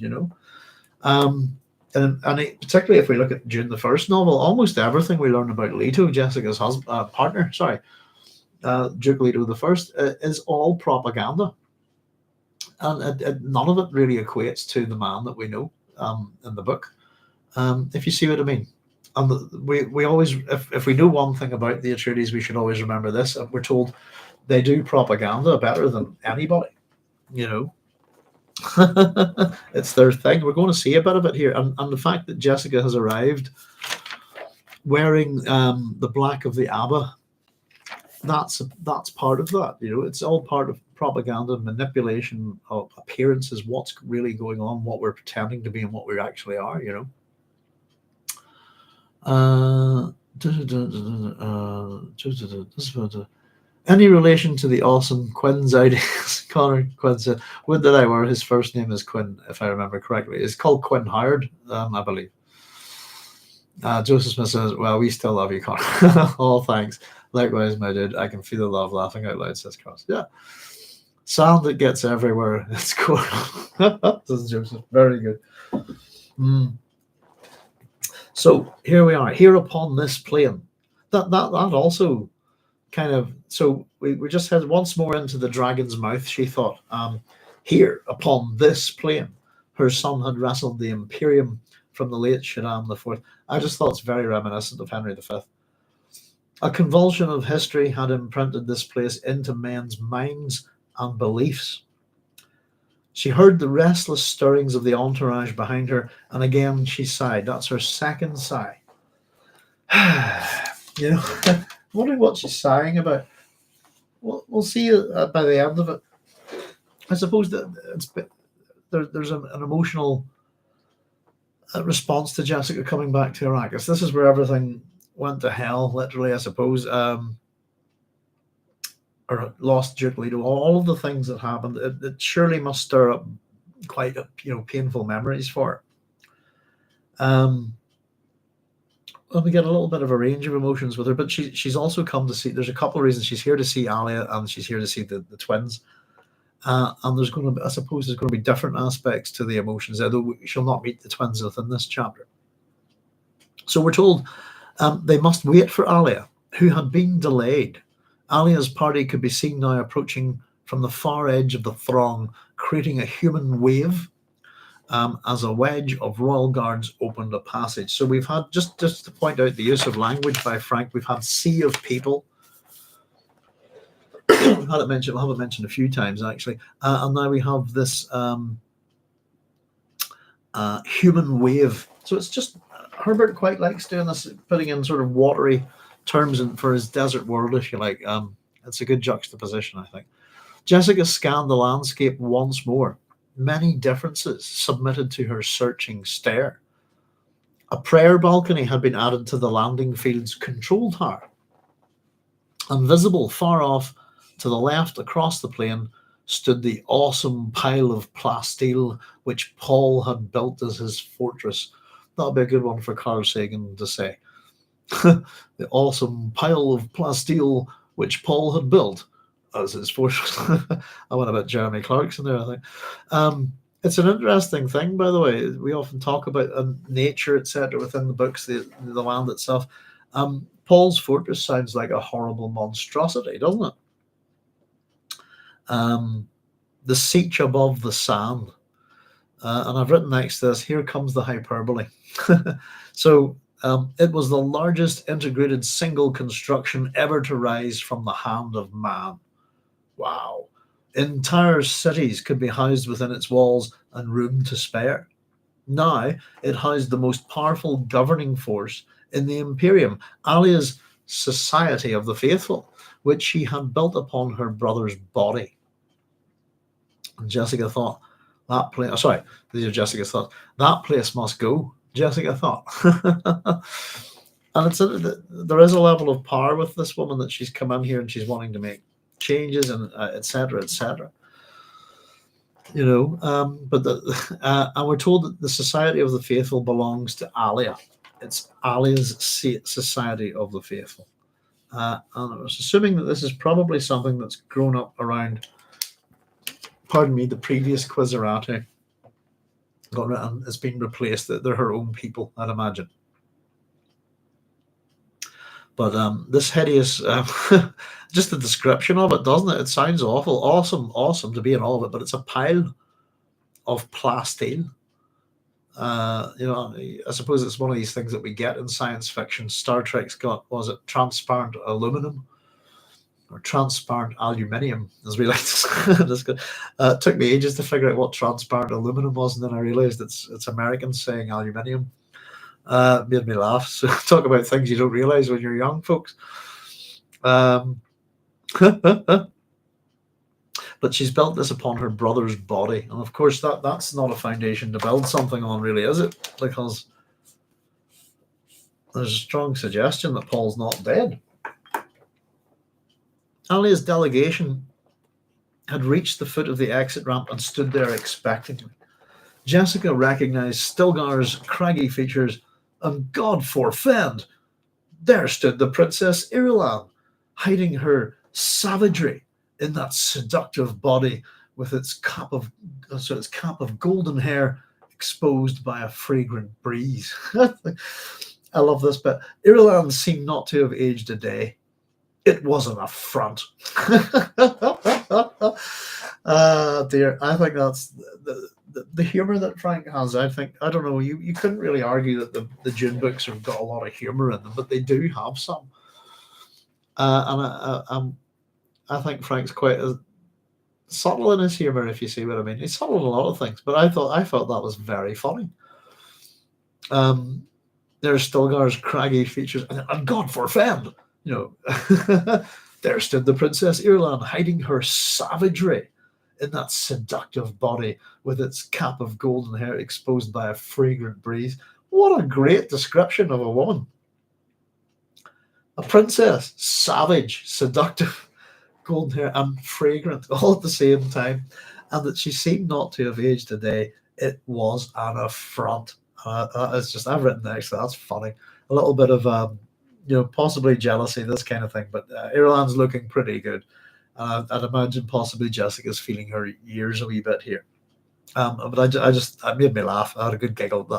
particularly if we look at Dune, the first novel, almost everything we learn about Leto, Jessica's partner, Duke Leto the First, is all propaganda, and none of it really equates to the man that we know in the book. If you see what I mean. And we always, if we know one thing about the Atreides, we should always remember this. We're told they do propaganda better than anybody. It's their thing. We're going to see a bit of it here, and the fact that Jessica has arrived wearing the black of the Abba, that's part of that. It's all part of propaganda, manipulation of appearances, what's really going on, what we're pretending to be, and what we actually are. Any relation to the awesome Quinn's ideas? Connor Quinn said, "When did I wear his first name is Quinn, if I remember correctly. It's called Quinn Howard, I believe." Joseph Smith says, "Well, we still love you, Connor." Oh, thanks. Likewise, my dude. I can feel the love laughing out loud, says Cross. Yeah. Sound that gets everywhere. It's cool. Says Joseph. Very good. So here we are, here upon this plane. That also kind of, so we just head once more into the dragon's mouth, she thought. Here upon this plane, her son had wrestled the Imperium from the late Shaddam IV. I just thought it's very reminiscent of Henry V. A convulsion of history had imprinted this place into men's minds and beliefs. She heard the restless stirrings of the entourage behind her, and again she sighed. That's her second sigh. Wondering what she's sighing about. We'll see by the end of it. I suppose that there's an emotional response to Jessica coming back to Arrakis. This is where everything went to hell, literally, I suppose. Or lost Duke Leto, all of the things that happened, it surely must stir up quite painful memories for her. Well, we get a little bit of a range of emotions with her, but she's also come to see. There's a couple of reasons she's here to see Alia, and she's here to see the twins. And there's going to be, I suppose, there's going to be different aspects to the emotions, although she'll not meet the twins within this chapter. So we're told they must wait for Alia, who had been delayed. Alia's party could be seen now approaching from the far edge of the throng, creating a human wave as a wedge of royal guards opened a passage. So we've had, just to point out the use of language by Frank, we've had sea of people. We've had it mentioned, we'll have it mentioned a few times actually. And now we have this human wave. So it's just, Herbert quite likes doing this, putting in sort of watery terms for his desert world, if you like. It's a good juxtaposition, I think. Jessica scanned the landscape once more. Many differences submitted to her searching stare. A prayer balcony had been added to the landing field's control tower. And visible far off to the left across the plain stood the awesome pile of plasteel which Paul had built as his fortress. That'll be a good one for Carl Sagan to say. The awesome pile of plasteel which Paul had built as his fortress. I went a bit Jeremy Clarkson there, I think. It's an interesting thing, by the way. We often talk about nature, etc., within the books, the land itself. Paul's fortress sounds like a horrible monstrosity, doesn't it? The seach above the sand. And I've written next to this, here comes the hyperbole. So it was the largest integrated single construction ever to rise from the hand of man. Wow. Entire cities could be housed within its walls and room to spare. Now it housed the most powerful governing force in the Imperium, Alia's Society of the Faithful, which she had built upon her brother's body. And Jessica thought, that place, sorry, these are Jessica's thoughts, that place must go, Jessica thought. And there is a level of power with this woman that she's come in here and she's wanting to make changes and etc. etc. But and we're told that the Society of the Faithful belongs to Alia. It's Alia's Society of the Faithful. And I was assuming that this is probably something that's grown up around, pardon me, the previous Quizerati. And it's been replaced. They're her own people, I'd imagine. But this hideous, just the description of it, doesn't it? It sounds awful. Awesome to be in all of it, but it's a pile of plasteel. I suppose it's one of these things that we get in science fiction. Star Trek's got, was it transparent aluminum or transparent aluminium, as we like to say. That's good. It took me ages to figure out what transparent aluminum was, and then I realized it's Americans saying aluminium. Made me laugh. So talk about things you don't realize when you're young, folks. But she's built this upon her brother's body, and of course that's not a foundation to build something on, really, is it? Because there's a strong suggestion that Paul's not dead. Alia's delegation had reached the foot of the exit ramp and stood there expectantly. Jessica recognized Stilgar's craggy features, and God forfend, there stood the Princess Irulan, hiding her savagery in that seductive body with its cap of golden hair exposed by a fragrant breeze. I love this bit. Irulan seemed not to have aged a day. It was an affront. Dear, I think that's the humor that Frank has. I don't know, you couldn't really argue that the Dune books have got a lot of humor in them, but they do have some. And I think Frank's quite subtle in his humor, if you see what I mean. He's subtle in a lot of things, but I thought that was very funny. There's Stilgar's craggy features, and God forfend, there stood the Princess Irulan, hiding her savagery in that seductive body with its cap of golden hair exposed by a fragrant breeze. What a great description of a woman. A princess, savage, seductive, golden hair, and fragrant all at the same time, and that she seemed not to have aged a day. It was an affront. It's just, I've written next, that's funny. A little bit of possibly jealousy, this kind of thing. But Irulan's looking pretty good. I'd imagine possibly Jessica's feeling her years a wee bit here. But it made me laugh. I had a good giggle at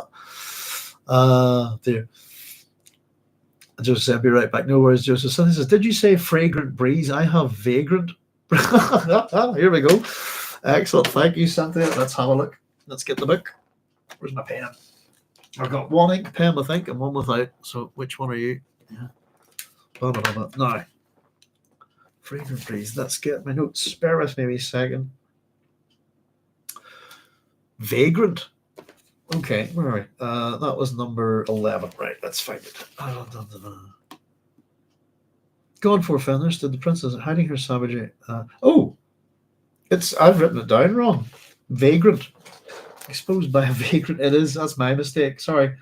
that. Dear. Joseph said, be right back. No worries, Joseph. Something says, did you say fragrant breeze? I have vagrant. Here we go. Excellent. Thank you, Cynthia. Let's have a look. Let's get the book. Where's my pen? I've got one ink pen, I think, and one without. So which one are you? Yeah. Now, fragrant breeze. Let's get my notes. Bear with me a second. Vagrant. Okay, where are we? That was number 11. Right, let's find it. God forfend, there stood the princess hiding her savagery. I've written it down wrong. Vagrant. Exposed by a vagrant. It is. That's my mistake. Sorry.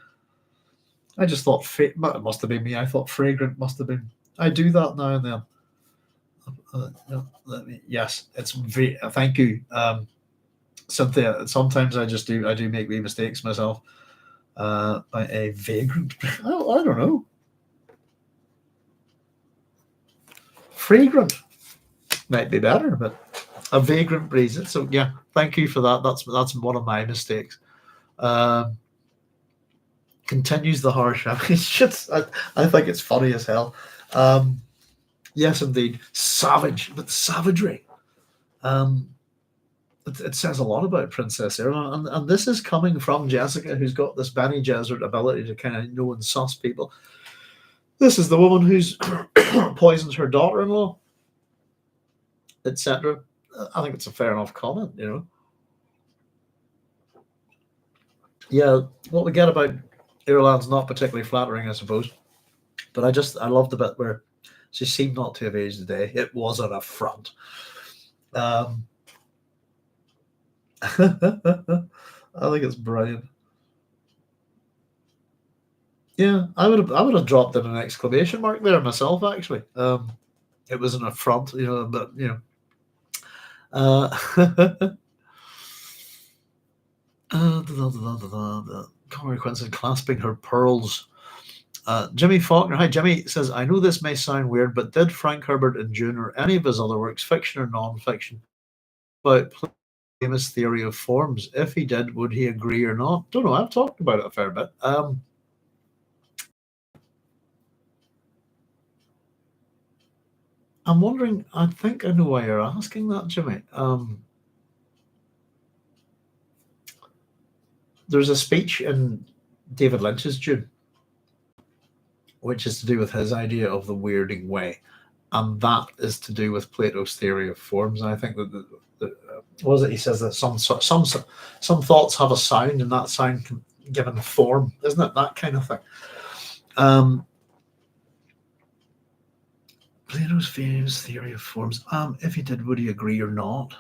I just thought it must have been me. I thought fragrant must have been. I do that now and then. Yes, it's thank you, Cynthia. Sometimes I do make wee mistakes myself. A vagrant. I don't know. Fragrant might be better, but a vagrant breeze. So yeah, thank you for that. That's one of my mistakes. Continues the harsh. I think it's funny as hell. Yes, indeed, savage, but savagery. It says a lot about Princess Irulan, and this is coming from Jessica, who's got this Bene Gesserit ability to kind of know and suss people. This is the woman who's poisons her daughter-in-law, etc. I think it's a fair enough comment, Yeah, what we get about Irulan's not particularly flattering, I suppose. But I love the bit where she seemed not to have aged a day. It was an affront. I think it's brilliant. Yeah, I would have dropped in an exclamation mark there myself. Actually, it was an affront, but Conrad Quincy clasping her pearls Jimmy Faulkner, hi Jimmy, says, I know this may sound weird, but did Frank Herbert in Dune or any of his other works, fiction or non-fiction, about famous theory of forms? If he did, would he agree or not? Don't know. I've talked about it a fair bit. I'm wondering. I think I know why you're asking that, Jimmy. There's a speech in David Lynch's Dune, which is to do with his idea of the weirding way, and that is to do with Plato's theory of forms. And I think that what is it? He says that some thoughts have a sound, and that sound can give a form, isn't it? That kind of thing. Plato's famous theory of forms. If he did, would he agree or not?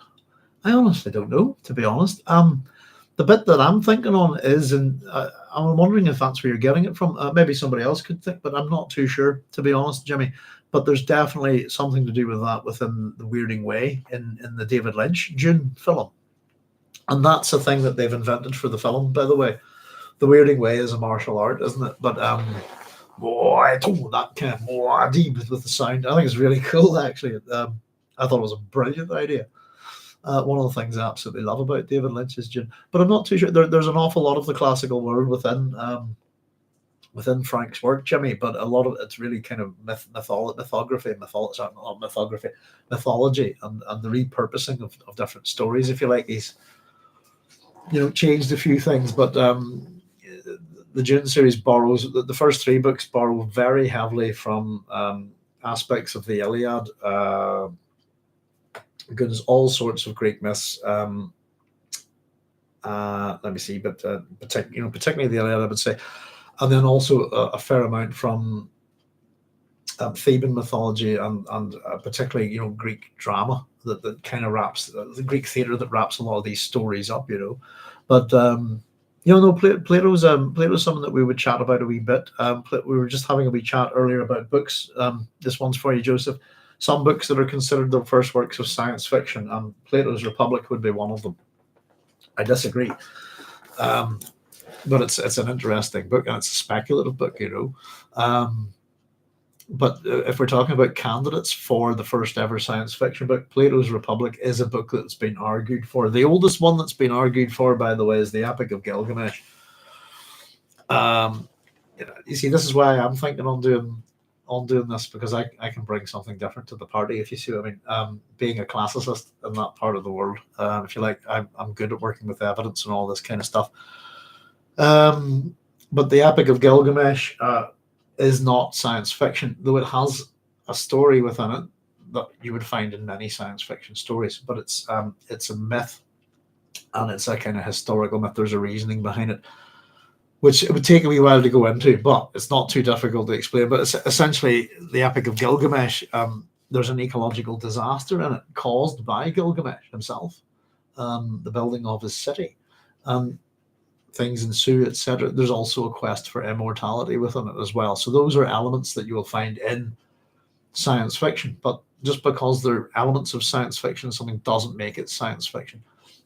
I honestly don't know, to be honest. The bit that I'm thinking on is, and I'm wondering if that's where you're getting it from. Maybe somebody else could think, but I'm not too sure, to be honest, Jimmy. But there's definitely something to do with that within the weirding way in the David Lynch Dune film. And that's a thing that they've invented for the film, by the way. The weirding way is a martial art, isn't it? But boy, that kind of Muad'Dib with the sound, I think it's really cool, actually. I thought it was a brilliant idea. One of the things I absolutely love about David Lynch's Dune, but I'm not too sure. There's an awful lot of the classical world within Frank's work, Jimmy, but a lot of it's really kind of mythology, and the repurposing of different stories, if you like. He's changed a few things, but the Dune series borrows the first three books borrow very heavily from aspects of the Iliad. There's all sorts of Greek myths. Let me see, but particularly the Iliad, I would say, and then also a fair amount from Theban mythology and particularly Greek drama that kind of wraps the Greek theater that wraps a lot of these stories up. But Plato's something that we would chat about a wee bit. We were just having a wee chat earlier about books. This one's for you, Joseph. Some books that are considered the first works of science fiction, and Plato's Republic would be one of them. I disagree, but it's an interesting book, and it's a speculative book, But if we're talking about candidates for the first ever science fiction book, Plato's Republic is a book that's been argued for. The oldest one that's been argued for, by the way, is the Epic of Gilgamesh. You see, this is why I'm thinking on doing this, because I can bring something different to the party, if you see what I mean. Being a classicist in that part of the world, if you like, I'm good at working with evidence and all this kind of stuff. But the Epic of Gilgamesh is not science fiction, though it has a story within it that you would find in many science fiction stories. But it's a myth, and it's a kind of historical myth. There's a reasoning behind it, which it would take a wee while to go into, but it's not too difficult to explain. But it's essentially the Epic of Gilgamesh. There's an ecological disaster in it caused by Gilgamesh himself, the building of his city. Things ensue, etc. There's also a quest for immortality within it as well. So those are elements that you will find in science fiction. But just because they're elements of science fiction, something doesn't make it science fiction.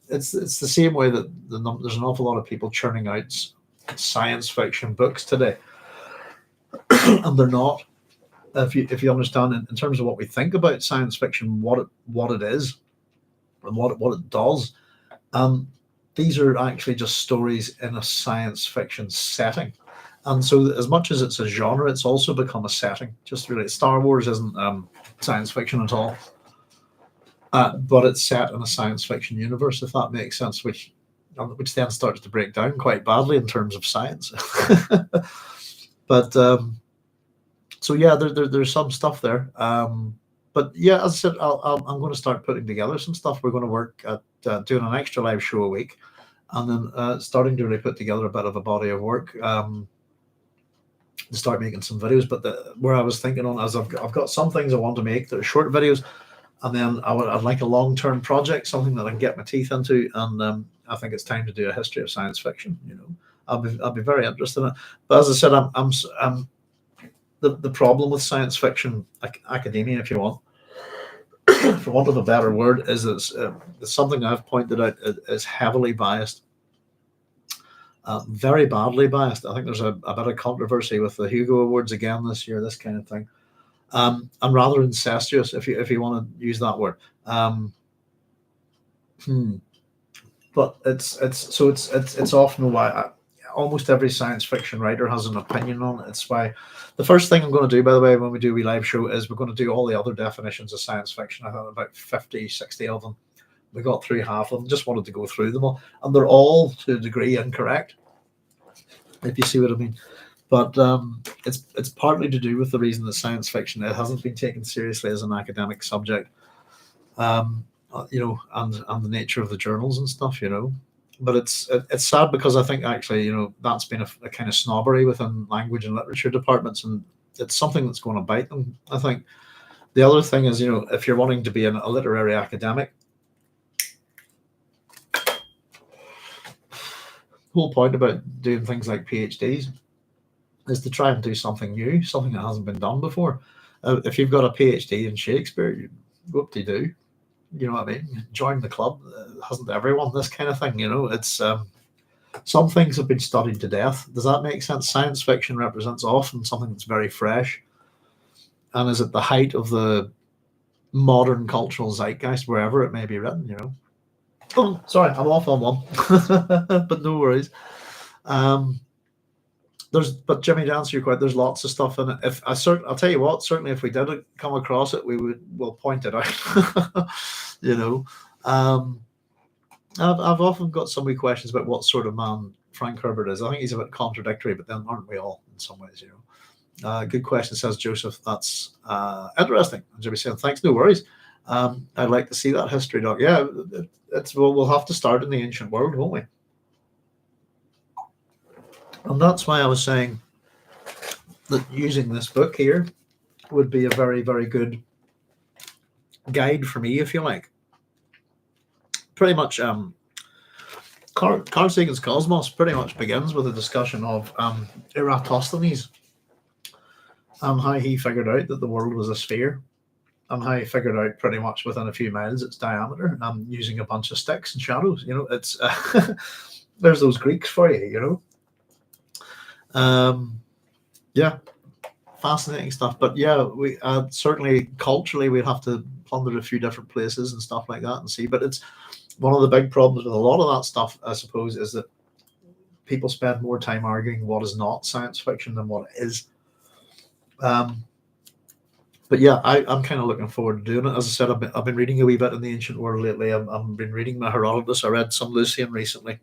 It's the same way that there's an awful lot of people churning out science fiction books today, and they're not. If you understand in terms of what we think about science fiction, what it is, and what it does. These are actually just stories in a science fiction setting. And so as much as it's a genre, it's also become a setting. Just really, Star Wars isn't science fiction at all. But it's set in a science fiction universe, if that makes sense, which then starts to break down quite badly in terms of science. But so yeah, there's some stuff there. But yeah, as I said, I'm going to start putting together some stuff. We're going to work at doing an extra live show a week, and then starting to really put together a bit of a body of work to start making some videos. But where I was thinking on is I've got some things I want to make that are short videos, and then I'd like a long-term project, something that I can get my teeth into. And I think it's time to do a history of science fiction. I'll be very interested in it. But as I said, I'm the problem with science fiction academia, if you want, for want of a better word, is it's something I've pointed out is heavily biased. very badly biased. I think there's a bit of controversy with the Hugo Awards again this year, this kind of thing, and rather incestuous, if you want to use that word. Hmm. But it's often why almost every science fiction writer has an opinion on it. It's why the first thing I'm going to do, by the way, when we do a live show, is we're going to do all the other definitions of science fiction. I have about 50, 60 of them. We got through half of them, just wanted to go through them all, and they're all to a degree incorrect, if you see what I mean. But it's partly to do with the reason that science fiction, it hasn't been taken seriously as an academic subject, and the nature of the journals and stuff, But it's sad because I think actually, that's been a kind of snobbery within language and literature departments, and it's something that's going to bite them. I think the other thing is, if you're wanting to be a literary academic, whole point about doing things like PhDs is to try and do something new, something that hasn't been done before. If you've got a PhD in Shakespeare, whoop-de-doo, you know what I mean? Join the club. Hasn't everyone? This kind of thing, It's some things have been studied to death. Does that make sense? Science fiction represents often something that's very fresh and is at the height of the modern cultural zeitgeist, wherever it may be written, Oh, sorry, I'm off on one, but no worries. But Jimmy, to answer your question, there's lots of stuff in it. I'll tell you what, certainly if we did come across it, we'll point it out. I've often got so many questions about what sort of man Frank Herbert is. I think he's a bit contradictory, but then aren't we all in some ways? Good question, says Joseph. That's interesting. Jimmy saying thanks. No worries. I'd like to see that history doc. Yeah, we'll have to start in the ancient world, won't we? And that's why I was saying that using this book here would be a very, very good guide for me, if you like. Pretty much, Carl Sagan's Cosmos pretty much begins with a discussion of Eratosthenes and how he figured out that the world was a sphere, and how he figured out pretty much within a few miles its diameter, using a bunch of sticks and shadows. It's there's those Greeks for you. Yeah, fascinating stuff. But yeah, we certainly culturally we'd have to plunder a few different places and stuff like that and see. But it's one of the big problems with a lot of that stuff, I suppose, is that people spend more time arguing what is not science fiction than what it is. But yeah, I'm kind of looking forward to doing it. As I said, I've been reading a wee bit in the ancient world lately. I've been reading my Herodotus. I read some Lucian recently.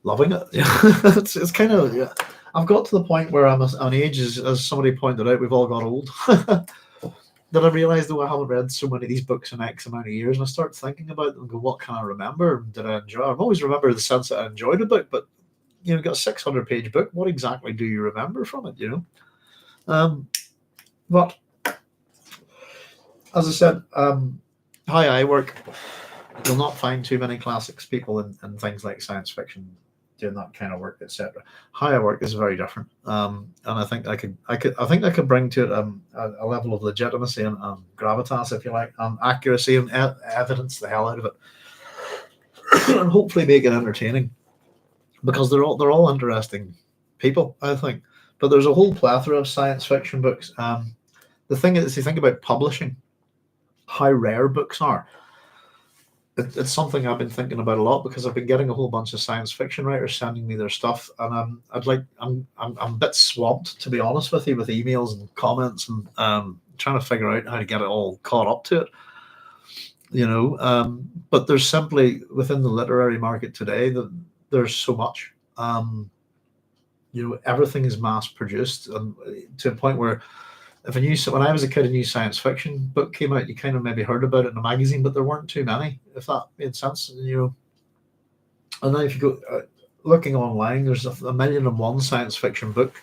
Loving it. It's kind of, yeah. I've got to the point where I'm an age, as somebody pointed out, we've all got old. That I realised, though, I haven't read so many of these books in X amount of years, and I start thinking about them and go, what can I remember? Did I enjoy? I've always remembered the sense that I enjoyed a book, but you've got a 600-page book. What exactly do you remember from it? But as I said, how I work, you'll not find too many classics people in things like science fiction doing that kind of work, etc. How I work is very different, and I think I could bring to it a level of legitimacy and gravitas, if you like, and accuracy and evidence the hell out of it, and hopefully make it entertaining, because they're all interesting people, I think. But there's a whole plethora of science fiction books. The thing is, you think about publishing, how rare books are. It's something I've been thinking about a lot, because I've been getting a whole bunch of science fiction writers sending me their stuff, and I'm a bit swamped, to be honest with you, with emails and comments, and trying to figure out how to get it all caught up to it. But there's simply, within the literary market today, that there's so much. Everything is mass produced, and to a point where when I was a kid, a new science fiction book came out, you kind of maybe heard about it in a magazine, but there weren't too many, if that made sense. And now if you go looking online, there's a million and one science fiction books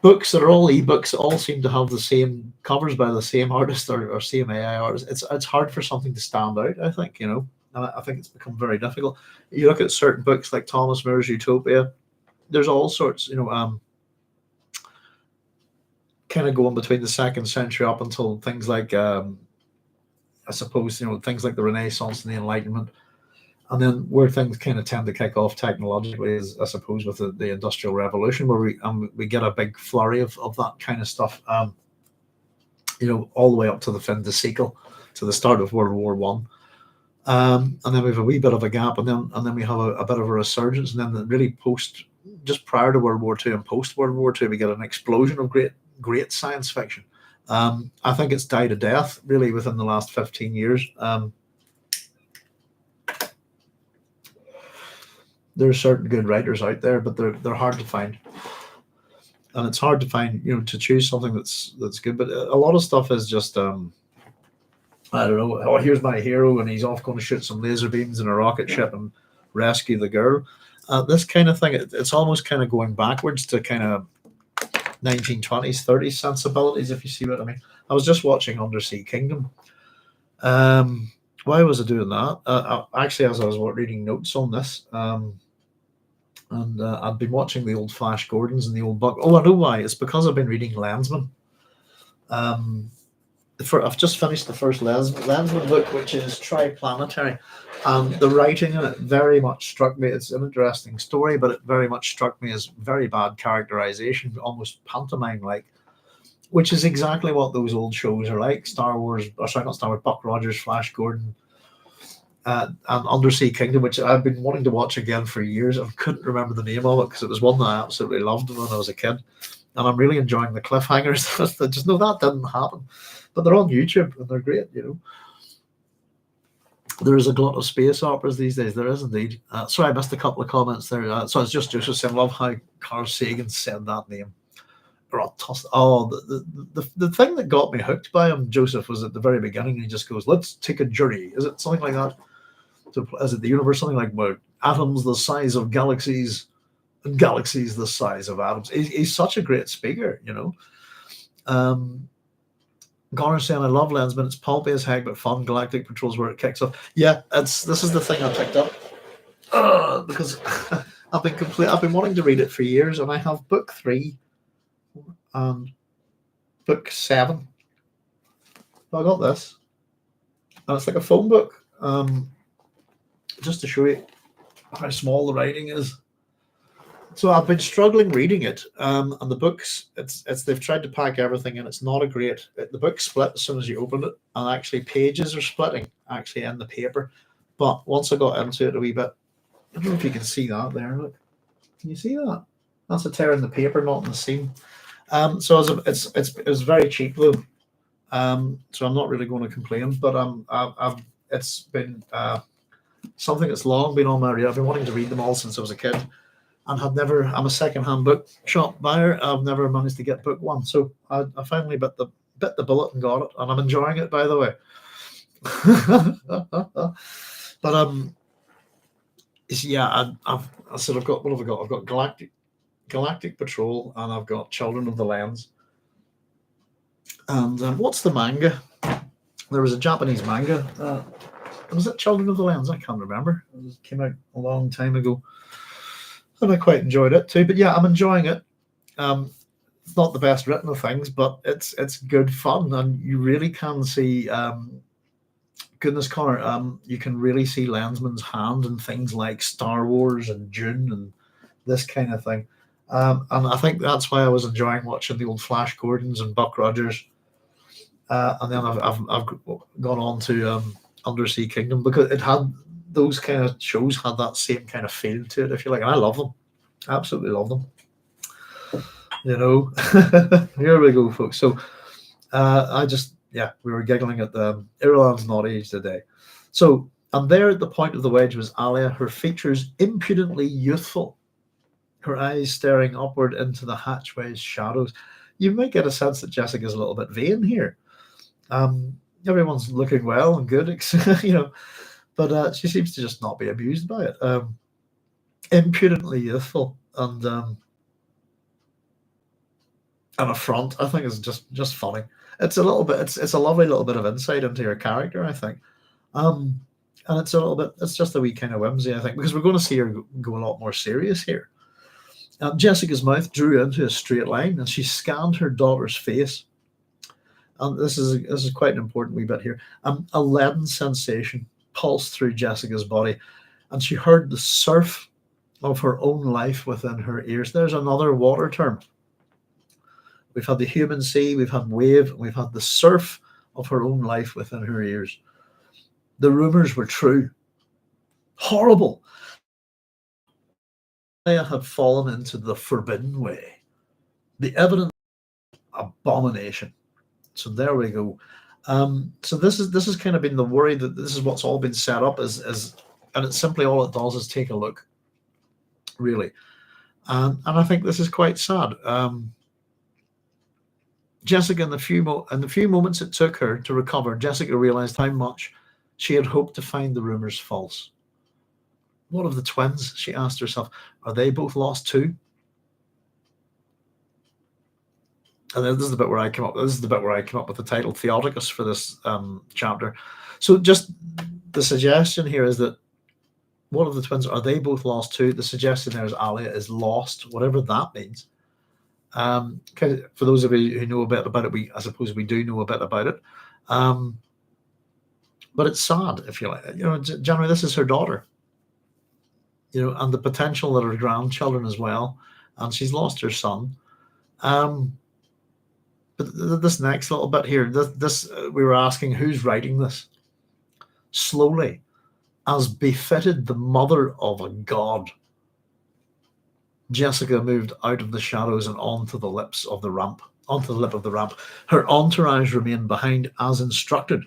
that are all ebooks, that all seem to have the same covers by the same artist or same AI artist. It's hard for something to stand out, I think, and I think it's become very difficult. You look at certain books like Thomas More's Utopia, there's all sorts, kind of going between the 2nd century up until things like, I suppose, things like the Renaissance and the Enlightenment. And then where things kind of tend to kick off technologically is, I suppose, with the Industrial Revolution, where we get a big flurry of that kind of stuff, all the way up to the fin de siècle, to the start of World War One. And then we have a wee bit of a gap, and then we have a bit of a resurgence, and then really just prior to World War Two and post World War Two, we get an explosion of great science fiction. I think it's died a death really within the last 15 years. There are certain good writers out there, but they're hard to find, and it's hard to find, to choose something that's good. But a lot of stuff is just I don't know. Oh, here's my hero, and he's off going to shoot some laser beams in a rocket ship and rescue the girl. This kind of thing, it's almost kind of going backwards to kind of 1920s, 30s sensibilities, if you see what I mean. I was just watching Undersea Kingdom. Why was I doing that? Actually, as I was reading notes on this, and I've been watching the old Flash Gordons and the old book. Oh, I know why. It's because I've been reading Landsman. I've just finished the first Landsman book, which is Triplanetary, and the writing in it very much struck me. It's an interesting story, but it very much struck me as very bad characterization, almost pantomime-like, which is exactly what those old shows are like. Star Wars, not Star Wars, Buck Rogers, Flash Gordon, and Undersea Kingdom, which I've been wanting to watch again for years. I couldn't remember the name of it because it was one that I absolutely loved when I was a kid. And I'm really enjoying the cliffhangers. I just know that didn't happen. But they're on YouTube and they're great, There is a glut of space operas these days. There is indeed. Sorry, I missed a couple of comments there. So it's just Joseph saying, love how Carl Sagan said that name. The thing that got me hooked by him, Joseph, was at the very beginning. He just goes, let's take a journey. Is it something like that? Is it the universe? Something like, well, atoms the size of galaxies and galaxies the size of atoms. He's such a great speaker, Garner saying, I love Lensman. It's pulpy as heck, but fun. Galactic Patrol's where it kicks off. Yeah, this is the thing I picked up because I've been wanting to read it for years, and I have book 3 and book 7. I got this, and it's like a phone book. Just to show you how small the writing is. So I've been struggling reading it, and the books, they've tried to pack everything in. It's not a great. The book split as soon as you open it, and actually pages are splitting actually in the paper. But once I got into it a wee bit, I don't know if you can see that there. Look, can you see that? That's a tear in the paper, not in the seam. So it was very cheap though. So I'm not really going to complain. But it's been something that's long been on my radar. I've been wanting to read them all since I was a kid. And I'm a second-hand book shop buyer. I've never managed to get book 1, so I finally bit the bullet and got it, and I'm enjoying it, by the way. But yeah, I've got, what have I got? I've got Galactic Patrol, and I've got Children of the Lens. And what's the manga? There was a Japanese manga. Was it Children of the Lens? I can't remember. It came out a long time ago. And I quite enjoyed it too. But yeah, I'm enjoying it. It's not the best written of things, but it's good fun, and you really can see. Goodness, Connor, you can really see Lensman's hand in things like Star Wars and Dune and this kind of thing. And I think that's why I was enjoying watching the old Flash Gordons and Buck Rogers. And then I've gone on to Undersea Kingdom, because it had those kind of shows had that same kind of feel to it, if you like. And I love them. Absolutely love them. Here we go, folks. So we were giggling at the Irulan's not aged a day. So, and there at the point of the wedge was Alia, her features impudently youthful, her eyes staring upward into the hatchway's shadows. You might get a sense that Jessica's a little bit vain here. Everyone's looking well and good, but she seems to just not be amused by it. Impudently youthful and a front, I think, is just funny. It's a little bit. It's a lovely little bit of insight into your character, I think. And it's a little bit. It's just a wee kind of whimsy, I think, because we're going to see her go a lot more serious here. Jessica's mouth drew into a straight line, and she scanned her daughter's face. And this is quite an important wee bit here. A leaden sensation pulsed through Jessica's body. and she heard the surf of her own life within her ears. There's another water term. We've had the human sea, we've had wave, we've had the surf of her own life within her ears. The rumors were true. Horrible. Alia had fallen into the forbidden way. The evidence of abomination. So there we go. So this has kind of been the worry that this is what's all been set up as and it's simply all it does is take a look, really. And I think this is quite sad. Jessica, in the few moments it took her to recover, Jessica realized how much she had hoped to find the rumors false. What of the twins? She asked herself. Are they both lost too? And this is the bit where I came up. This is the bit where I came up with the title Theotokos for this chapter. So just the suggestion here is that one of the twins, are they both lost too? The suggestion there is Alia is lost, whatever that means. For those of you who know a bit about it, I suppose we do know a bit about it. But it's sad, if you like. Generally, this is her daughter. And the potential that her grandchildren as well. And she's lost her son. But this next little bit here, this we were asking who's writing this. Slowly, as befitted the mother of a god, Jessica moved out of the shadows and onto the lip of the ramp. Her entourage remained behind as instructed.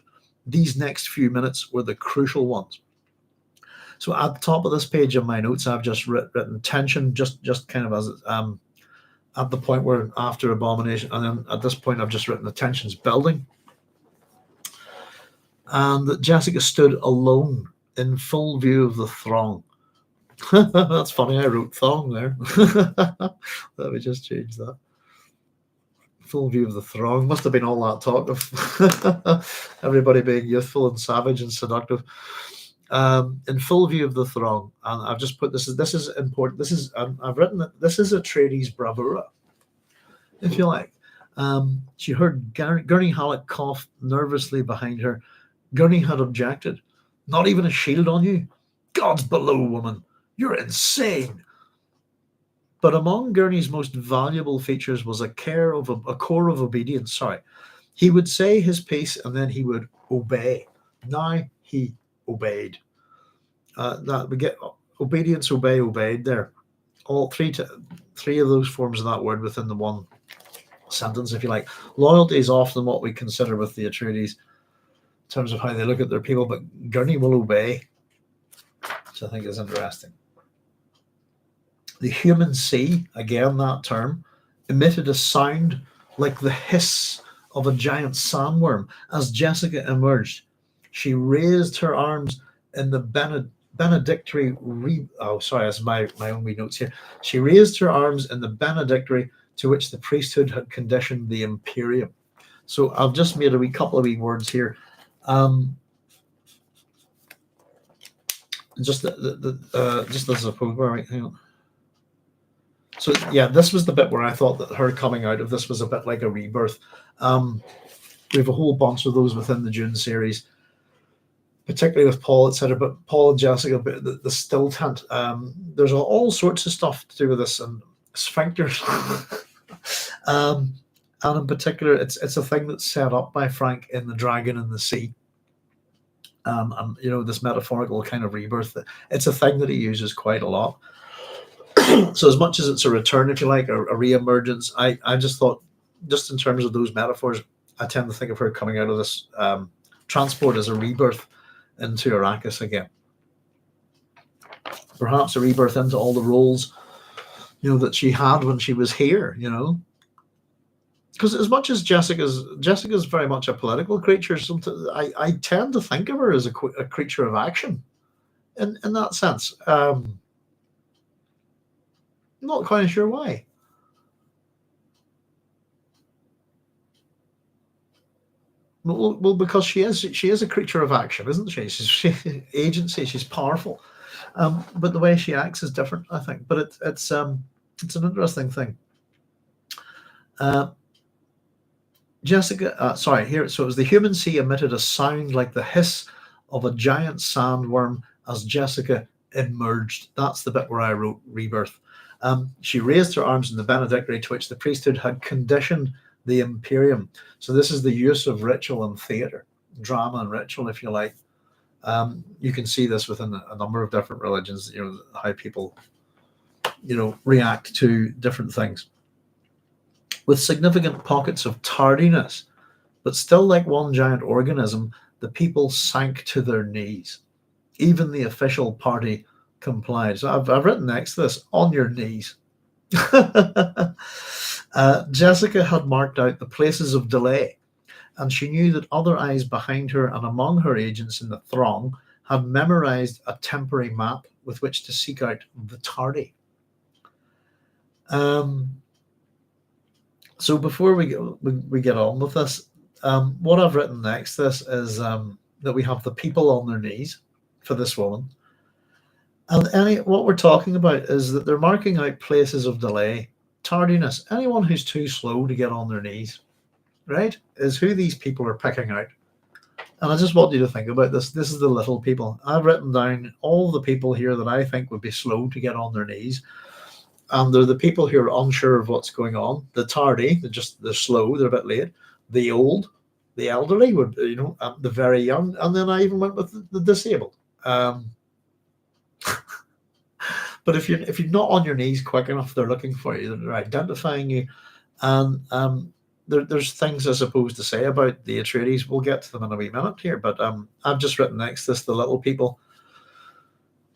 These next few minutes were the crucial ones. So at the top of this page of my notes, I've just written tension, just kind of as at the point where after Abomination, and then at this point I've just written the tension's building. And that Jessica stood alone in full view of the throng. That's funny, I wrote thong there. Let me just change that. Full view of the throng. Must have been all that talk of everybody being youthful and savage and seductive. In full view of the throng, and I've just put this is important. This is I've written that this is Atreides' bravura, if you like. She heard Gurney Halleck cough nervously behind her. Gurney had objected. Not even a shield on you? Gods below, woman. You're insane. But among Gurney's most valuable features was a core of obedience. Sorry. He would say his piece and then he would obey. Now he obeyed. That we get obedience, obey, obeyed there. All three of those forms of that word within the one sentence, if you like. Loyalty is often what we consider with the Atreides in terms of how they look at their people, but Gurney will obey, which I think is interesting. The human sea, again that term, emitted a sound like the hiss of a giant sandworm as Jessica emerged. She raised her arms in the benedictory. That's my own wee notes here. She raised her arms in the benedictory to which the priesthood had conditioned the Imperium. So I've just made a couple of wee words here. Just as a poem. Hang on. So yeah, this was the bit where I thought that her coming out of this was a bit like a rebirth. We have a whole bunch of those within the Dune series, particularly with Paul, etc. But Paul and Jessica, the still tent. There's all sorts of stuff to do with this and sphincters. And in particular, it's a thing that's set up by Frank in The Dragon in the Sea. And this metaphorical kind of rebirth. It's a thing that he uses quite a lot. So as much as it's a return, if you like, or a re-emergence, I just thought, just in terms of those metaphors, I tend to think of her coming out of this transport as a rebirth into Arrakis again. Perhaps a rebirth into all the roles, that she had when she was here, Because as much as Jessica's very much a political creature, sometimes I tend to think of her as a creature of action in that sense. Not quite sure why. Well, because she is a creature of action, isn't she? She's agency. She's powerful, but the way she acts is different, I think. But it's an interesting thing. Jessica, here. So it was the human sea emitted a sound like the hiss of a giant sandworm as Jessica emerged. That's the bit where I wrote rebirth. She raised her arms in the benedictory to which the priesthood had conditioned the Imperium. So this is the use of ritual and theatre, drama and ritual, if you like. You can see this within a number of different religions, how people, react to different things. With significant pockets of tardiness, but still like one giant organism, the people sank to their knees. Even the official party complied. So I've written next to this, on your knees. Jessica had marked out the places of delay, and she knew that other eyes behind her and among her agents in the throng had memorized a temporary map with which to seek out the tardy. So before we get on with this, what I've written next to this is that we have the people on their knees for this woman. And what we're talking about is that they're marking out places of delay, tardiness. Anyone who's too slow to get on their knees, right, is who these people are picking out. And I just want you to think about this. This is the little people. I've written down all the people here that I think would be slow to get on their knees. And they're the people who are unsure of what's going on. The tardy, they're slow, they're a bit late. The old, the elderly, the very young. And then I even went with the disabled. But if you're not on your knees quick enough, they're looking for you. They're identifying you. And there's things I suppose to say about the Atreides. We'll get to them in a wee minute here. But I've just written next to this, the little people.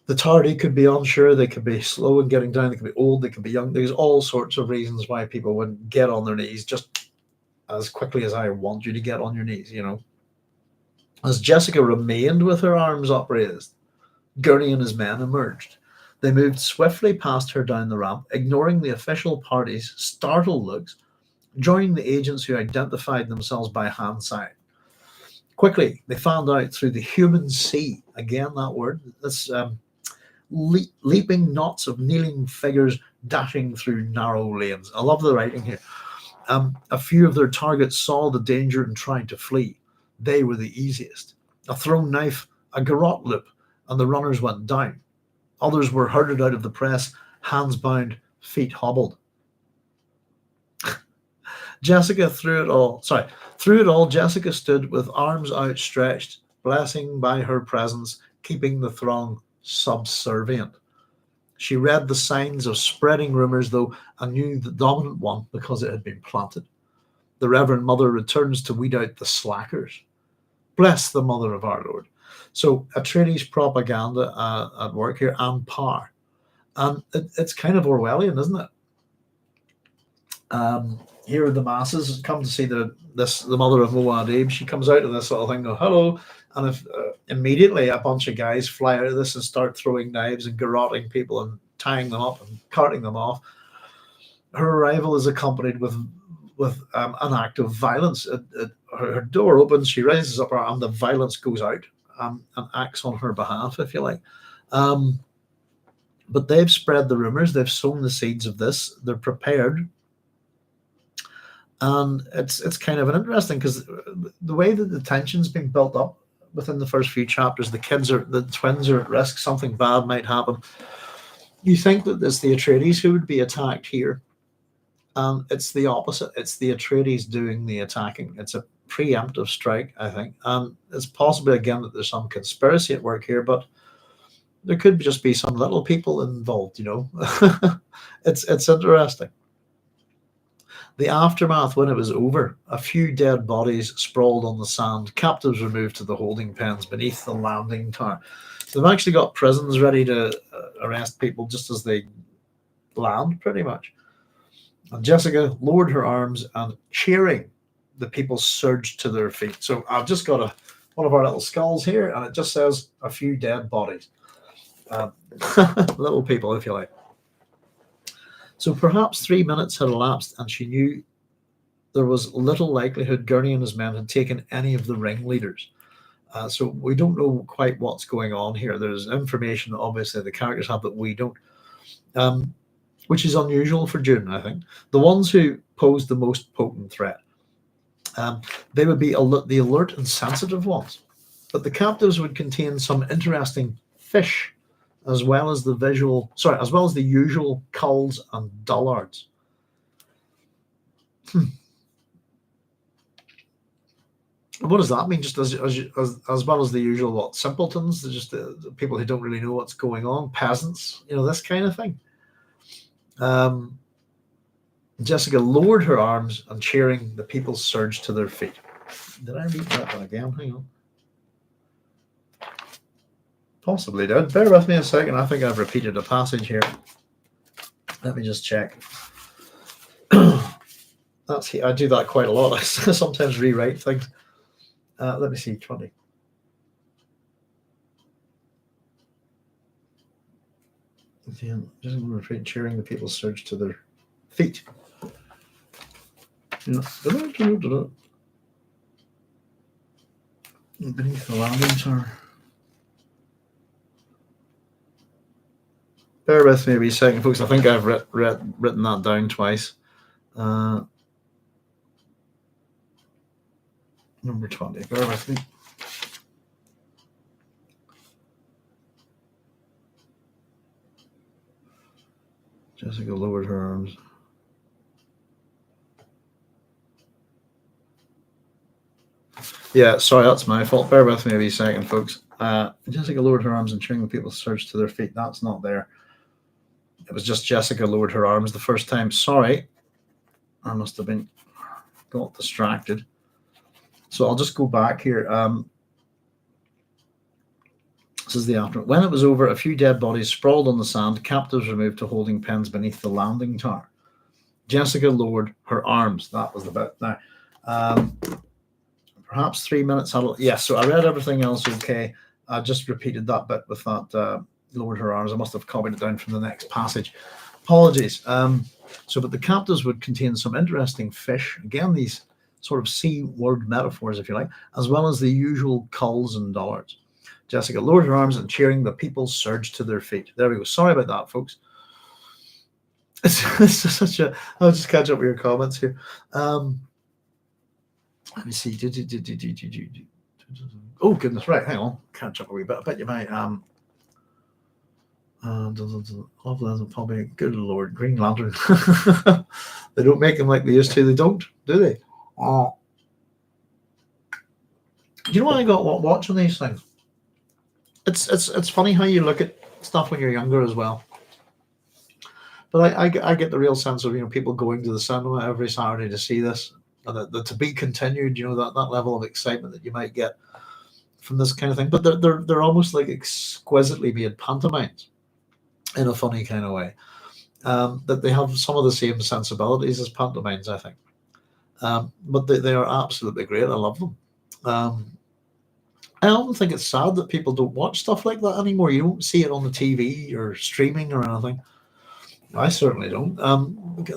The tardy could be unsure, they could be slow in getting down, they could be old, they could be young. There's all sorts of reasons why people wouldn't get on their knees just as quickly as I want you to get on your knees, As Jessica remained with her arms upraised, Gurney and his men emerged. They moved swiftly past her down the ramp, ignoring the official party's startled looks, joining the agents who identified themselves by hand sign. Quickly, they found out through the human sea, again that word, this leaping knots of kneeling figures dashing through narrow lanes. I love the writing here. A few of their targets saw the danger and tried to flee. They were the easiest. A thrown knife, a garrote loop, and the runners went down. Others were herded out of the press, hands bound, feet hobbled. Through it all, Jessica stood with arms outstretched, blessing by her presence, keeping the throng subservient. She read the signs of spreading rumors, though, and knew the dominant one because it had been planted. The Reverend Mother returns to weed out the slackers. Bless the Mother of our Lord. So Atreides propaganda at work here, and power. And it's kind of Orwellian, isn't it? Here the masses come to see the mother of Muad'Dib. She comes out of this little thing, go, hello. And if immediately a bunch of guys fly out of this and start throwing knives and garroting people and tying them up and carting them off, her arrival is accompanied with an act of violence. Her door opens, she raises up her arm, the violence goes out and acts on her behalf, if you like. But they've spread the rumors, they've sown the seeds of this, they're prepared. And it's kind of an interesting, because the way that the tension's been built up within the first few chapters, the twins are at risk, something bad might happen. You think that it's the Atreides who would be attacked here. It's the opposite. It's the Atreides doing the attacking. It's a preemptive strike, I think. And it's possible, again, that there's some conspiracy at work here, but there could just be some little people involved, It's interesting. The aftermath, when it was over, a few dead bodies sprawled on the sand, captives were moved to the holding pens beneath the landing tower. So they've actually got prisons ready to arrest people just as they land, pretty much. And Jessica lowered her arms, and cheering, the people surged to their feet. So I've just got one of our little skulls here, and it just says a few dead bodies. Little people, if you like. So perhaps 3 minutes had elapsed, and she knew there was little likelihood Gurney and his men had taken any of the ringleaders. So we don't know quite what's going on here. There's information that obviously the characters have that we don't, which is unusual for Dune, I think. The ones who posed the most potent threat, they would be the alert and sensitive ones. But the captives would contain some interesting fish as well as the usual culls and dullards. What does that mean? Just as well as the usual, what, simpletons, just the people who don't really know what's going on, peasants, this kind of thing. Jessica lowered her arms and cheering, the people surged to their feet. Did I read that one again? Hang on. Possibly did. Bear with me a second. I think I've repeated a passage here. Let me just check. I do that quite a lot. I sometimes rewrite things. Let me see. 20. Just repeat, cheering, the people surged to their feet. Beneath the landing tower. Bear with me a wee second, folks. I think I've written that down twice. Number 20. Bear with me. Jessica lowered her arms. Yeah, sorry, that's my fault. Bear with me a wee second, folks. Jessica lowered her arms and cheering the people surged to their feet. That's not there. It was just Jessica lowered her arms the first time. Sorry. I must have got distracted. So I'll just go back here. This is the afternoon. When it was over, a few dead bodies sprawled on the sand, captives removed to holding pens beneath the landing tower. Jessica lowered her arms. That was the bit. Now, perhaps 3 minutes. Yes, so I read everything else okay. I just repeated that bit with that lowered her arms. I must have copied it down from the next passage. Apologies. But the captives would contain some interesting fish. Again, these sort of sea word metaphors, if you like, as well as the usual culls and dullards. Jessica lowered her arms and cheering, the people surged to their feet. There we go. Sorry about that, folks. It's such a... I'll just catch up with your comments here. Let me see. Oh, goodness. Right. Hang on. Catch up a wee bit. I bet you might... Probably, good Lord, Green Lantern. They don't make them like they used to. They don't, do they? Do you know what I got watching these things? It's funny how you look at stuff when you're younger as well. But I get the real sense of people going to the cinema every Saturday to see this, and the to be continued. That level of excitement that you might get from this kind of thing. But they're almost like exquisitely made pantomimes in a funny kind of way. That they have some of the same sensibilities as pantomimes, I think. But they are absolutely great. I love them. I often think it's sad that people don't watch stuff like that anymore. You don't see it on the TV or streaming or anything. I certainly don't.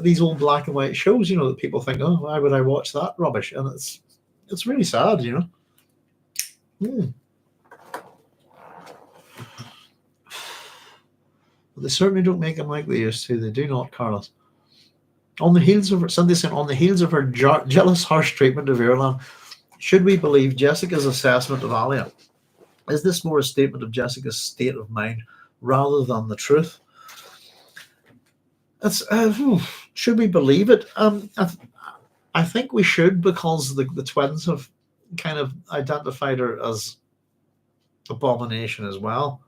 These old black and white shows, that people think, oh, why would I watch that rubbish? And it's really sad, But they certainly don't make them like they used to. They do not, Carlos. On the heels of her jealous, harsh treatment of Irulan, should we believe Jessica's assessment of Alia? Is this more a statement of Jessica's state of mind rather than the truth? Should we believe it? I think we should, because the twins have kind of identified her as Abomination as well.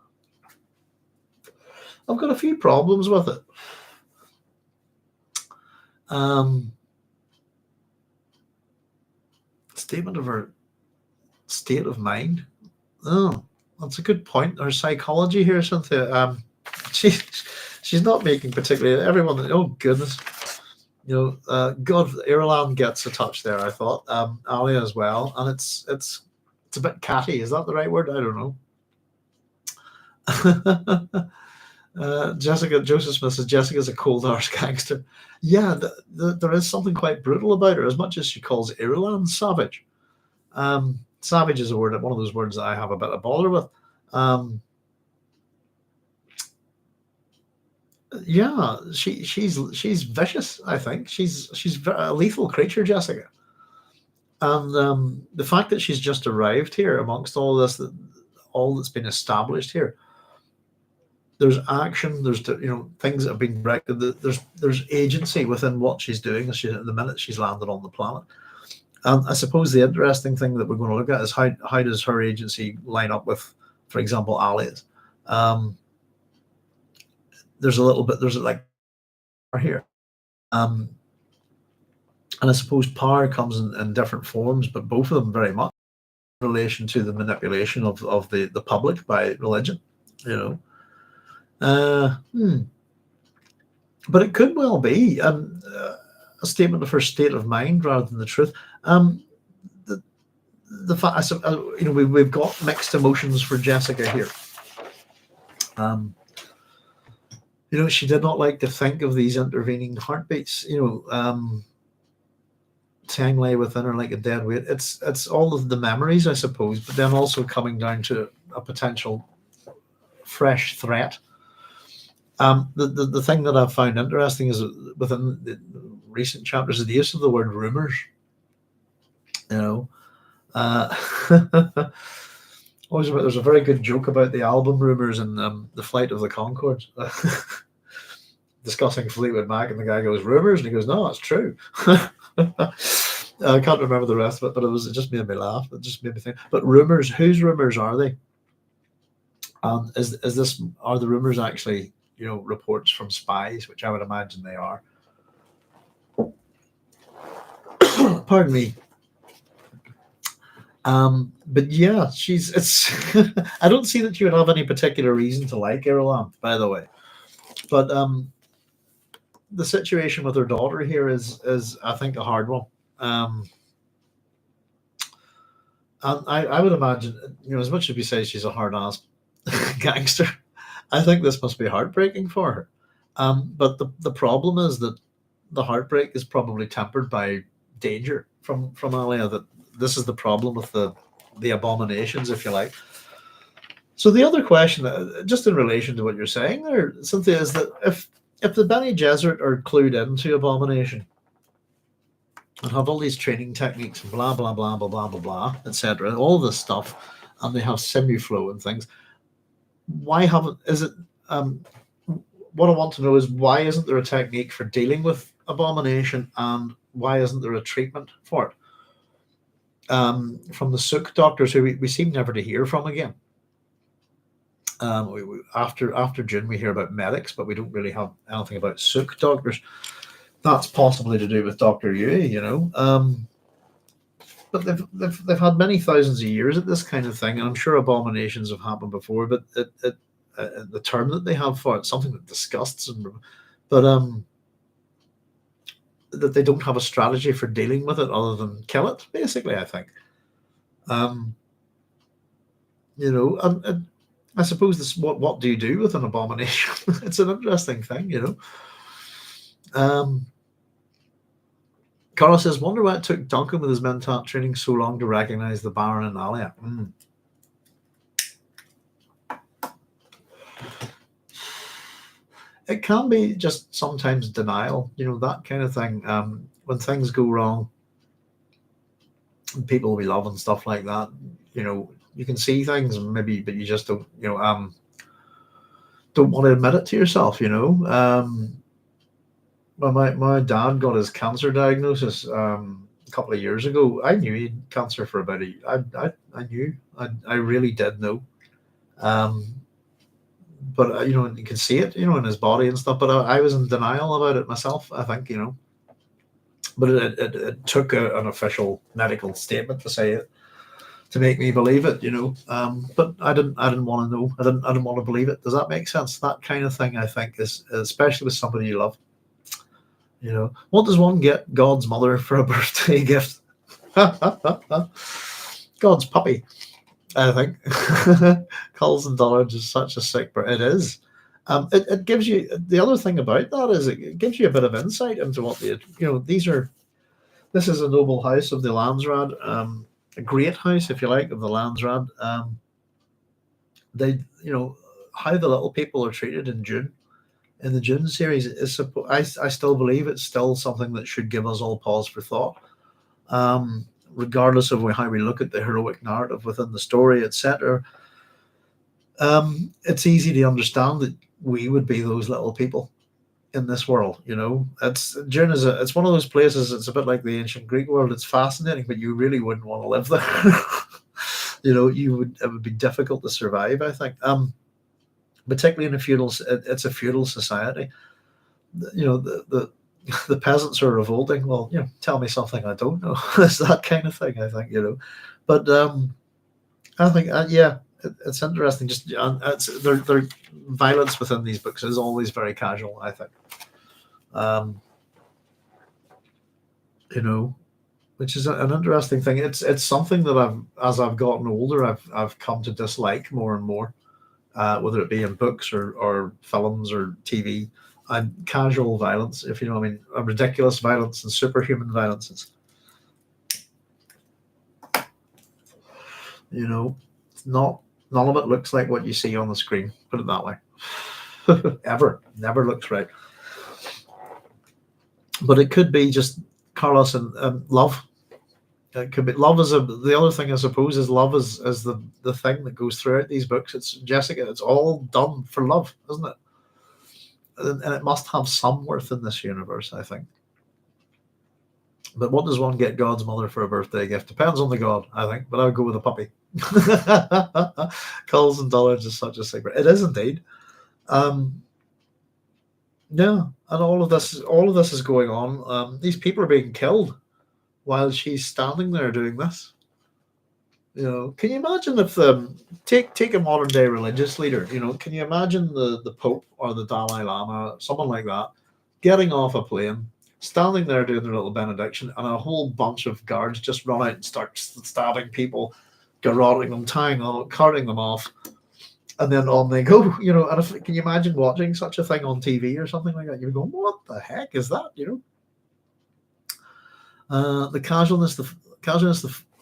I've got a few problems with it. Statement of her state of mind. Oh, that's a good point. Her psychology here, Cynthia. She's not making particularly everyone. Oh goodness, God, Irulan gets a touch there. I thought Alia as well, and it's a bit catty. Is that the right word? I don't know. Joseph Smith says Jessica's a cold, harsh gangster. Yeah, there is something quite brutal about her, as much as she calls Irulan savage. Savage is one of those words that I have a bit of bother with. Yeah, she's vicious. I think she's a lethal creature, Jessica. And the fact that she's just arrived here amongst all this, all that's been established here, there's action, there's things that have been directed. There's agency within what she's doing the minute she's landed on the planet. And I suppose the interesting thing that we're going to look at is how does her agency line up with, for example, Alia's. There's like here, and I suppose power comes in different forms, but both of them very much in relation to the manipulation of the public by religion, But it could well be a statement of her state of mind rather than the truth. The fact, we've got mixed emotions for Jessica here. She did not like to think of these intervening heartbeats. Tang lay within her like a dead weight. It's all of the memories, I suppose, but then also coming down to a potential fresh threat. The thing that I've found interesting is within the recent chapters is the use of the word rumors. There's a very good joke about the album rumors and the Flight of the Conchords, discussing Fleetwood Mac, and the guy goes, rumors, and he goes, no, it's true. I can't remember the rest of it, but it just made me laugh. It just made me think. But rumors, whose rumors are they? Are the rumors actually reports from spies, which I would imagine they are? Pardon me. But yeah, I don't see that you would have any particular reason to like Irulan, by the way. But the situation with her daughter here is I think a hard one. And I would imagine, as much as we say she's a hard ass gangster, I think this must be heartbreaking for her. But the problem is that the heartbreak is probably tempered by danger from Alia. That this is the problem with the abominations, if you like. So the other question, just in relation to what you're saying there, Cynthia, is that if the Bene Gesserit are clued into abomination and have all these training techniques and blah blah blah blah blah blah blah, etc., all this stuff, and they have simuflow and things, what I want to know is why isn't there a technique for dealing with abomination, and why isn't there a treatment for it? From the Sook doctors, who we seem never to hear from again. After June, we hear about medics, but we don't really have anything about Sook doctors. That's possibly to do with Dr. Yui, but they've had many thousands of years at this kind of thing, and I'm sure abominations have happened before. But the term that they have for it, something that disgusts them, but that they don't have a strategy for dealing with it other than kill it, basically, I think. And I suppose this, what do you do with an abomination? It's an interesting thing, Carl says, wonder why it took Duncan with his mentat training so long to recognize the Baron and Alia. It can be just sometimes denial, that kind of thing. When things go wrong, people we love and stuff like that, you can see things maybe, but you just don't want to admit it to yourself. Well, my dad got his cancer diagnosis a couple of years ago. I knew he had cancer for about I really did know. But you can see it, in his body and stuff. But I was in denial about it myself, I think, But it took an official medical statement to say it, to make me believe it, But I didn't want to know. I didn't want to believe it. Does that make sense? That kind of thing, I think, is especially with somebody you love. What does one get God's mother for a birthday gift? God's puppy, I think. Culls and Dullards is such a sick bird. It is. It gives you, the other thing about that is it gives you a bit of insight into what this is a noble house of the Landsraad, a great house, if you like, of the Landsraad. They, how the little people are treated in Dune. In the Dune series, I still believe it's still something that should give us all pause for thought, regardless of how we look at the heroic narrative within the story, etc. It's easy to understand that we would be those little people in this world. Dune it's one of those places. It's a bit like the ancient Greek world. It's fascinating, but you really wouldn't want to live there. It would be difficult to survive, I think. Particularly in it's a feudal society. The peasants are revolting. Well, tell me something I don't know. It's that kind of thing, I think. But I think it's interesting. Just their violence within these books is always very casual, I think. Which is an interesting thing. It's something that as I've gotten older, I've come to dislike more and more, whether it be in books or films or TV, and casual violence, if you know what I mean, ridiculous violence and superhuman violences. None of it looks like what you see on the screen. Put it that way. Never looks right. But it could be just Carlos and love. It could be love the other thing, I suppose, is love is the thing that goes throughout these books. It's Jessica. It's all done for love, isn't it? And it must have some worth in this universe, I think. But what does one get God's mother for a birthday gift? Depends on the god, I think. But I would go with a puppy. Culls and dollars is such a secret. It is indeed. Yeah, and all of this is going on. These people are being killed while she's standing there doing this. Can you imagine if take a modern day religious leader? Can you imagine the Pope or the Dalai Lama, someone like that, getting off a plane, standing there doing their little benediction, and a whole bunch of guards just run out and start stabbing people, garroting them, carting them off, and then on they go. And can you imagine watching such a thing on TV or something like that? You're going, what the heck is that? The casualness, the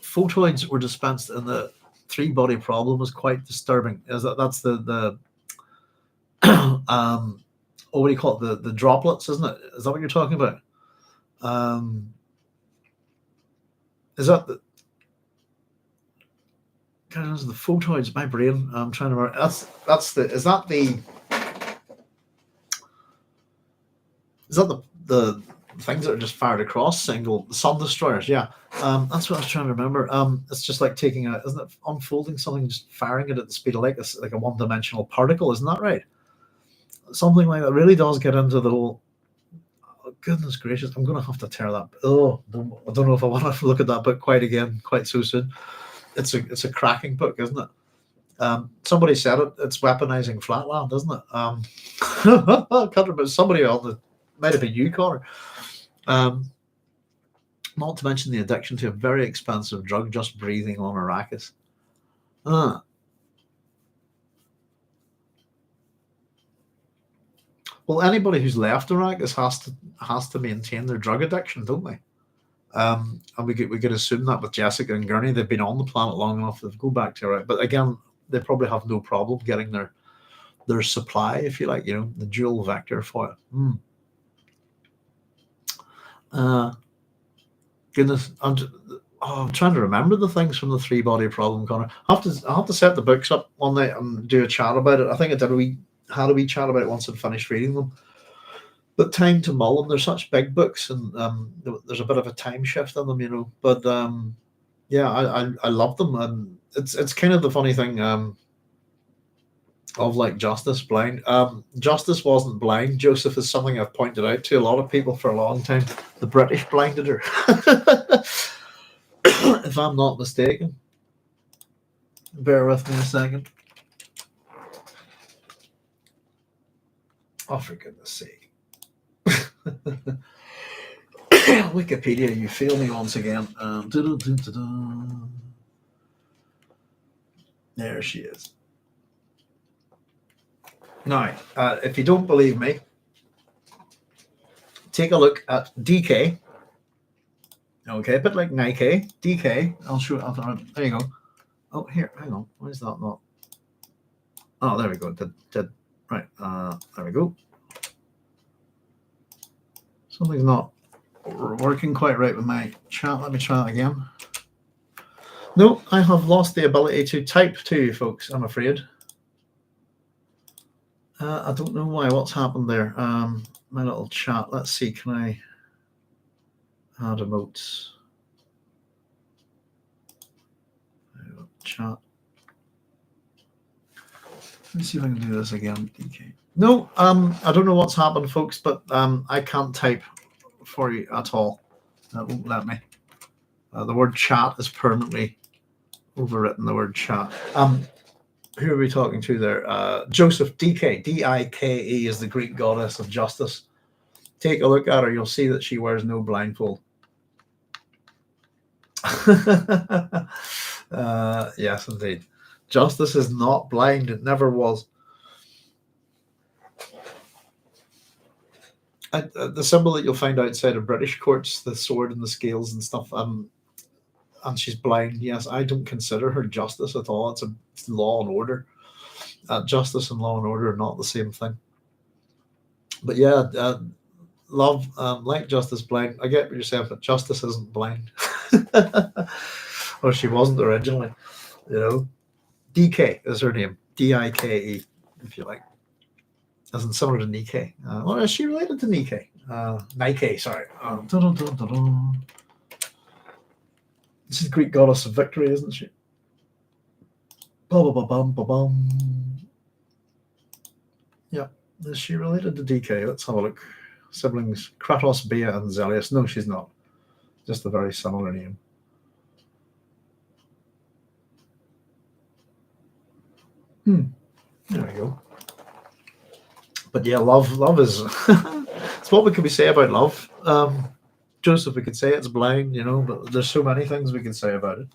photoids were dispensed in the three-body problem was quite disturbing. That's the what do you call it? The droplets, isn't it? Is that what you're talking about? Is that the photoids? My brain. I'm trying to remember. Is that the things that are just fired across single sun destroyers? Yeah. That's what I was trying to remember. It's just like isn't it unfolding something and just firing it at the speed of light? It's like a one-dimensional particle, isn't that right? Something like that really does get into the whole. Oh, goodness gracious, I'm going to have to tear that. I don't know if I want to look at that book quite so soon. It's a cracking book, isn't it? Somebody said it. It's weaponizing Flatland, isn't it? I can't remember. Somebody might have been you, Connor. Not to mention the addiction to a very expensive drug, just breathing on Arrakis. Well, anybody who's left Arrakis has to maintain their drug addiction, don't they? And we could assume that with Jessica and Gurney, they've been on the planet long enough to go back to Arrakis. But again, they probably have no problem getting their supply, if you like, the dual vector for it. Goodness, I'm trying to remember the things from the three-body problem, Connor. I have to set the books up one night and do a chat about it. I think I had a wee chat about it once I'd finished reading them. But time to mull them. They're such big books, and there's a bit of a time shift in them, But I love them, and it's kind of the funny thing of like Justice blind. Justice wasn't blind. Joseph is something I've pointed out to a lot of people for a long time. The British blinded her, if I'm not mistaken. Bear with me a second. Oh, for goodness sake. Wikipedia, you fail me once again. There she is. Now, if you don't believe me, take a look at DK. Okay, a bit like Nike. DK. I'll show it. There you go. Oh, here, hang on. Why is that not? Oh, there we go. Right. There we go. Something's not working quite right with my chat. Let me try that again. No, I have lost the ability to type to you folks, I'm afraid. I don't know why. What's happened there? My little chat. Let's see. Can I add emotes? Chat. Let me see if I can do this again. DK. No, I don't know what's happened, folks, but I can't type for you at all. That won't let me. The word chat is permanently overwritten. The word chat. Who are we talking to there? Joseph, DK, Dike is the Greek goddess of justice. Take a look at her. You'll see that she wears no blindfold. Yes, indeed. Justice is not blind. It never was. The symbol that you'll find outside of British courts, the sword and the scales and stuff, and she's blind. Yes, I don't consider her justice at all. It's law and order. Justice and law and order are not the same thing. But yeah, love, like justice, blind. I get what you're saying, but justice isn't blind. Or she wasn't originally. You know, DK is her name. Dike, if you like. As in similar to Nike. Well, is she related to Nike? Nike, sorry. This is the Greek goddess of victory, isn't she? Yeah, is she related to DK? Let's have a look. Siblings Kratos, Bea, and Zelius. No, she's not. Just a very similar name. There we go. But yeah, love is it's what we could say about love. Joseph, we could say it's blind, but there's so many things we could say about it.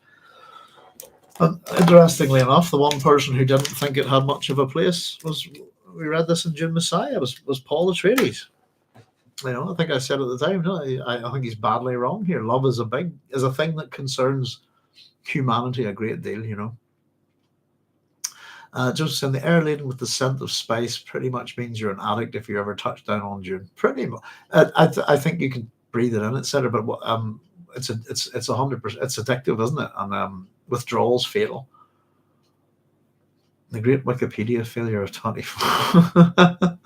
And interestingly enough, the one person who didn't think it had much of a place we read this in Dune Messiah was Paul Atreides. I think I said at the time, no, I think he's badly wrong here. Love is a thing that concerns humanity a great deal, Joseph saying the air laden with the scent of spice pretty much means you're an addict if you ever touch down on Dune. Pretty much, I think you can breathe it in, etc. But it's 100%. It's addictive, isn't it? And withdrawal's fatal. The great Wikipedia failure of 24.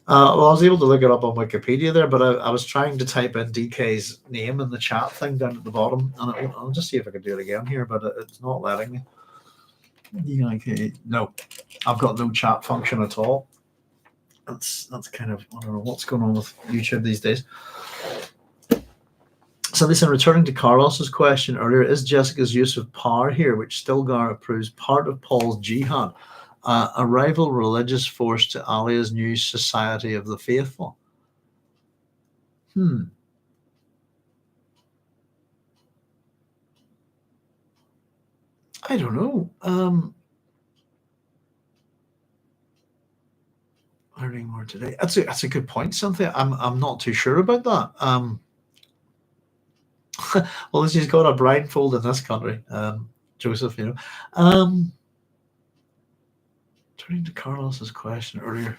Well, I was able to look it up on Wikipedia there, but I was trying to type in DK's name in the chat thing down at the bottom, and I'll just see if I can do it again here, but it's not letting me. No, I've got no chat function at all. That's kind of, I don't know what's going on with YouTube these days. So listen, returning to Carlos's question earlier, is Jessica's use of power here, which Stilgar approves, part of Paul's jihad, a rival religious force to Alia's new Society of the Faithful? I don't know. Learning more today. That's a good point, Cynthia. I'm not too sure about that. Well, she's got a blindfold in this country, Joseph. Turning to Carlos's question earlier,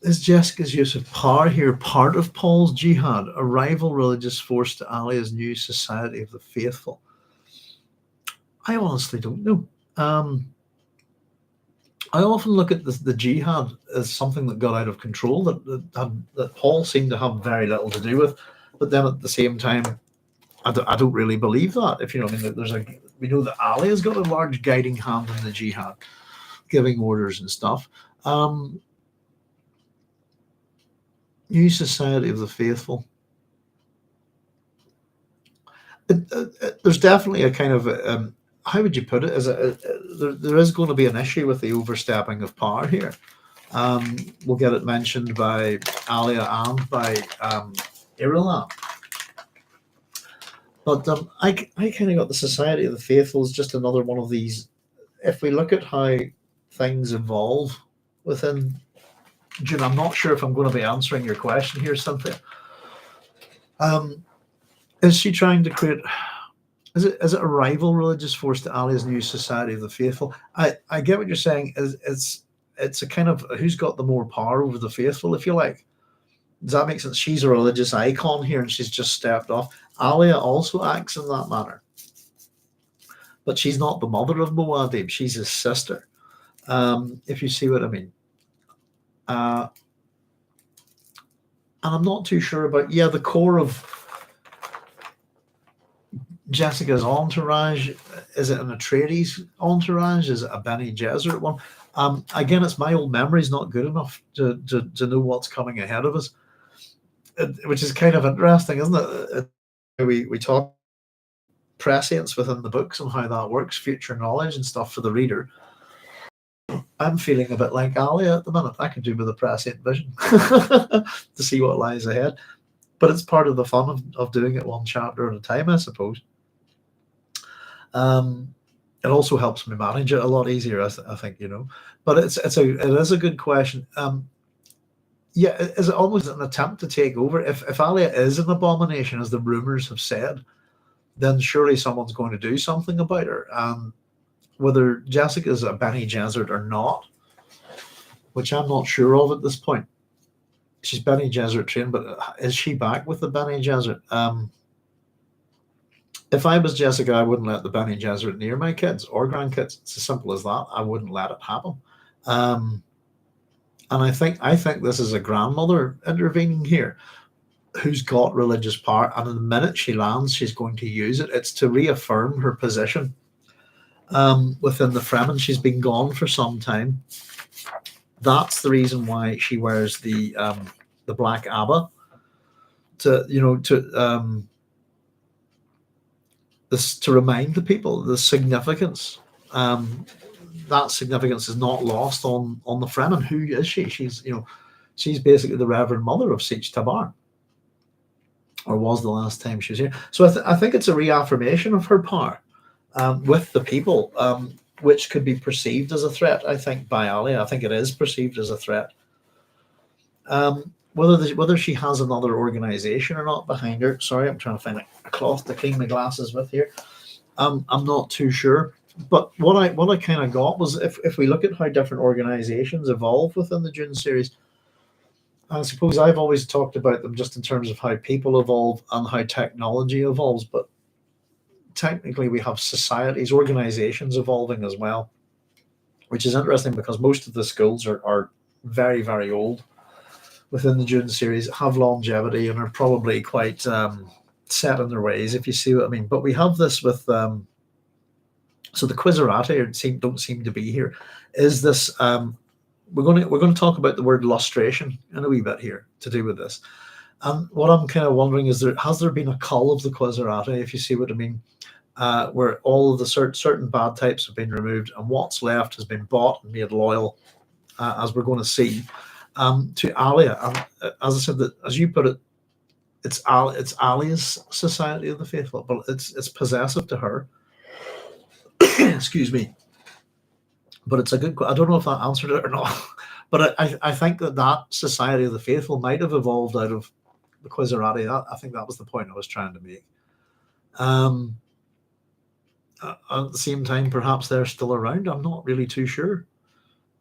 is Jessica's use of power here part of Paul's jihad, a rival religious force to Alia's new Society of the Faithful? I honestly don't know. I often look at the jihad as something that got out of control that Paul seemed to have very little to do with, but then at the same time, I don't really believe that. If you know, I mean, we know that Alia's got a large guiding hand in the jihad, giving orders and stuff. New Society of the Faithful. There's definitely a kind of how would you put it? There is going to be an issue with the overstepping of power here. We'll get it mentioned by Alia and by Irulan. But I kind of got the Society of the Faithful as just another one of these. If we look at how things evolve within Dune, I'm not sure if I'm going to be answering your question here, Cynthia. Is she trying to create? Is it a rival religious force to Alia's new Society of the Faithful? I get what you're saying. It's a kind of who's got the more power over the faithful, if you like. Does that make sense? She's a religious icon here, and she's just stepped off. Alia also acts in that manner, but she's not the mother of Muad'Dib. She's his sister. If you see what I mean. And I'm not too sure about, the core of Jessica's entourage. Is it an Atreides entourage? Is it a Bene Gesserit one? Again, it's my old memory's not good enough to know what's coming ahead of us, which is kind of interesting, isn't it? We talk prescience within the books and how that works, future knowledge and stuff for the reader. I'm feeling a bit like Alia at the minute. I could do with a prescient vision to see what lies ahead. But it's part of the fun of doing it one chapter at a time, I suppose. It also helps me manage it a lot easier, I think, But it is a good question. Is it almost an attempt to take over? If Alia is an abomination, as the rumors have said, then surely someone's going to do something about her. Whether Jessica's a Bene Gesserit or not, which I'm not sure of at this point. She's Bene Gesserit trained, but is she back with the Bene Gesserit? If I was Jessica, I wouldn't let the Bene Gesserit near my kids or grandkids. It's as simple as that. I wouldn't let it happen. And I think this is a grandmother intervening here, who's got religious power, and in the minute she lands, she's going to use it. It's to reaffirm her position within the Fremen. She's been gone for some time. That's the reason why she wears the black abba to remind the people the significance. That significance is not lost on the Fremen. Who is she? She's basically the Reverend Mother of Sietch Tabr, or was the last time she was here. So I think it's a reaffirmation of her power with the people, which could be perceived as a threat, I think, by Alia. I think it is perceived as a threat. Whether she has another organization or not behind her. Sorry, I'm trying to find a cloth to clean my glasses with here. I'm not too sure. But what I kind of got was, if we look at how different organizations evolve within the Dune series, I suppose I've always talked about them just in terms of how people evolve and how technology evolves, but technically we have societies, organizations evolving as well, which is interesting because most of the schools are very, very old within the Dune series, have longevity, and are probably quite set in their ways, if you see what I mean. But we have this with so the Quizerati don't seem to be here. Is this we're going to talk about the word lustration in a wee bit here to do with this. And what I'm kind of wondering is, has there been a cull of the Quizerati, if you see what I mean, where all of the certain bad types have been removed, and what's left has been bought and made loyal, as we're going to see, to Alia. And as I said, as you put it, it's Alia's Society of the Faithful, but it's possessive to her. Excuse me. But it's a good. I don't know if that answered it or not. But I think that Society of the Faithful might have evolved out of the Quizerati. I think that was the point I was trying to make. At the same time, perhaps they're still around. I'm not really too sure.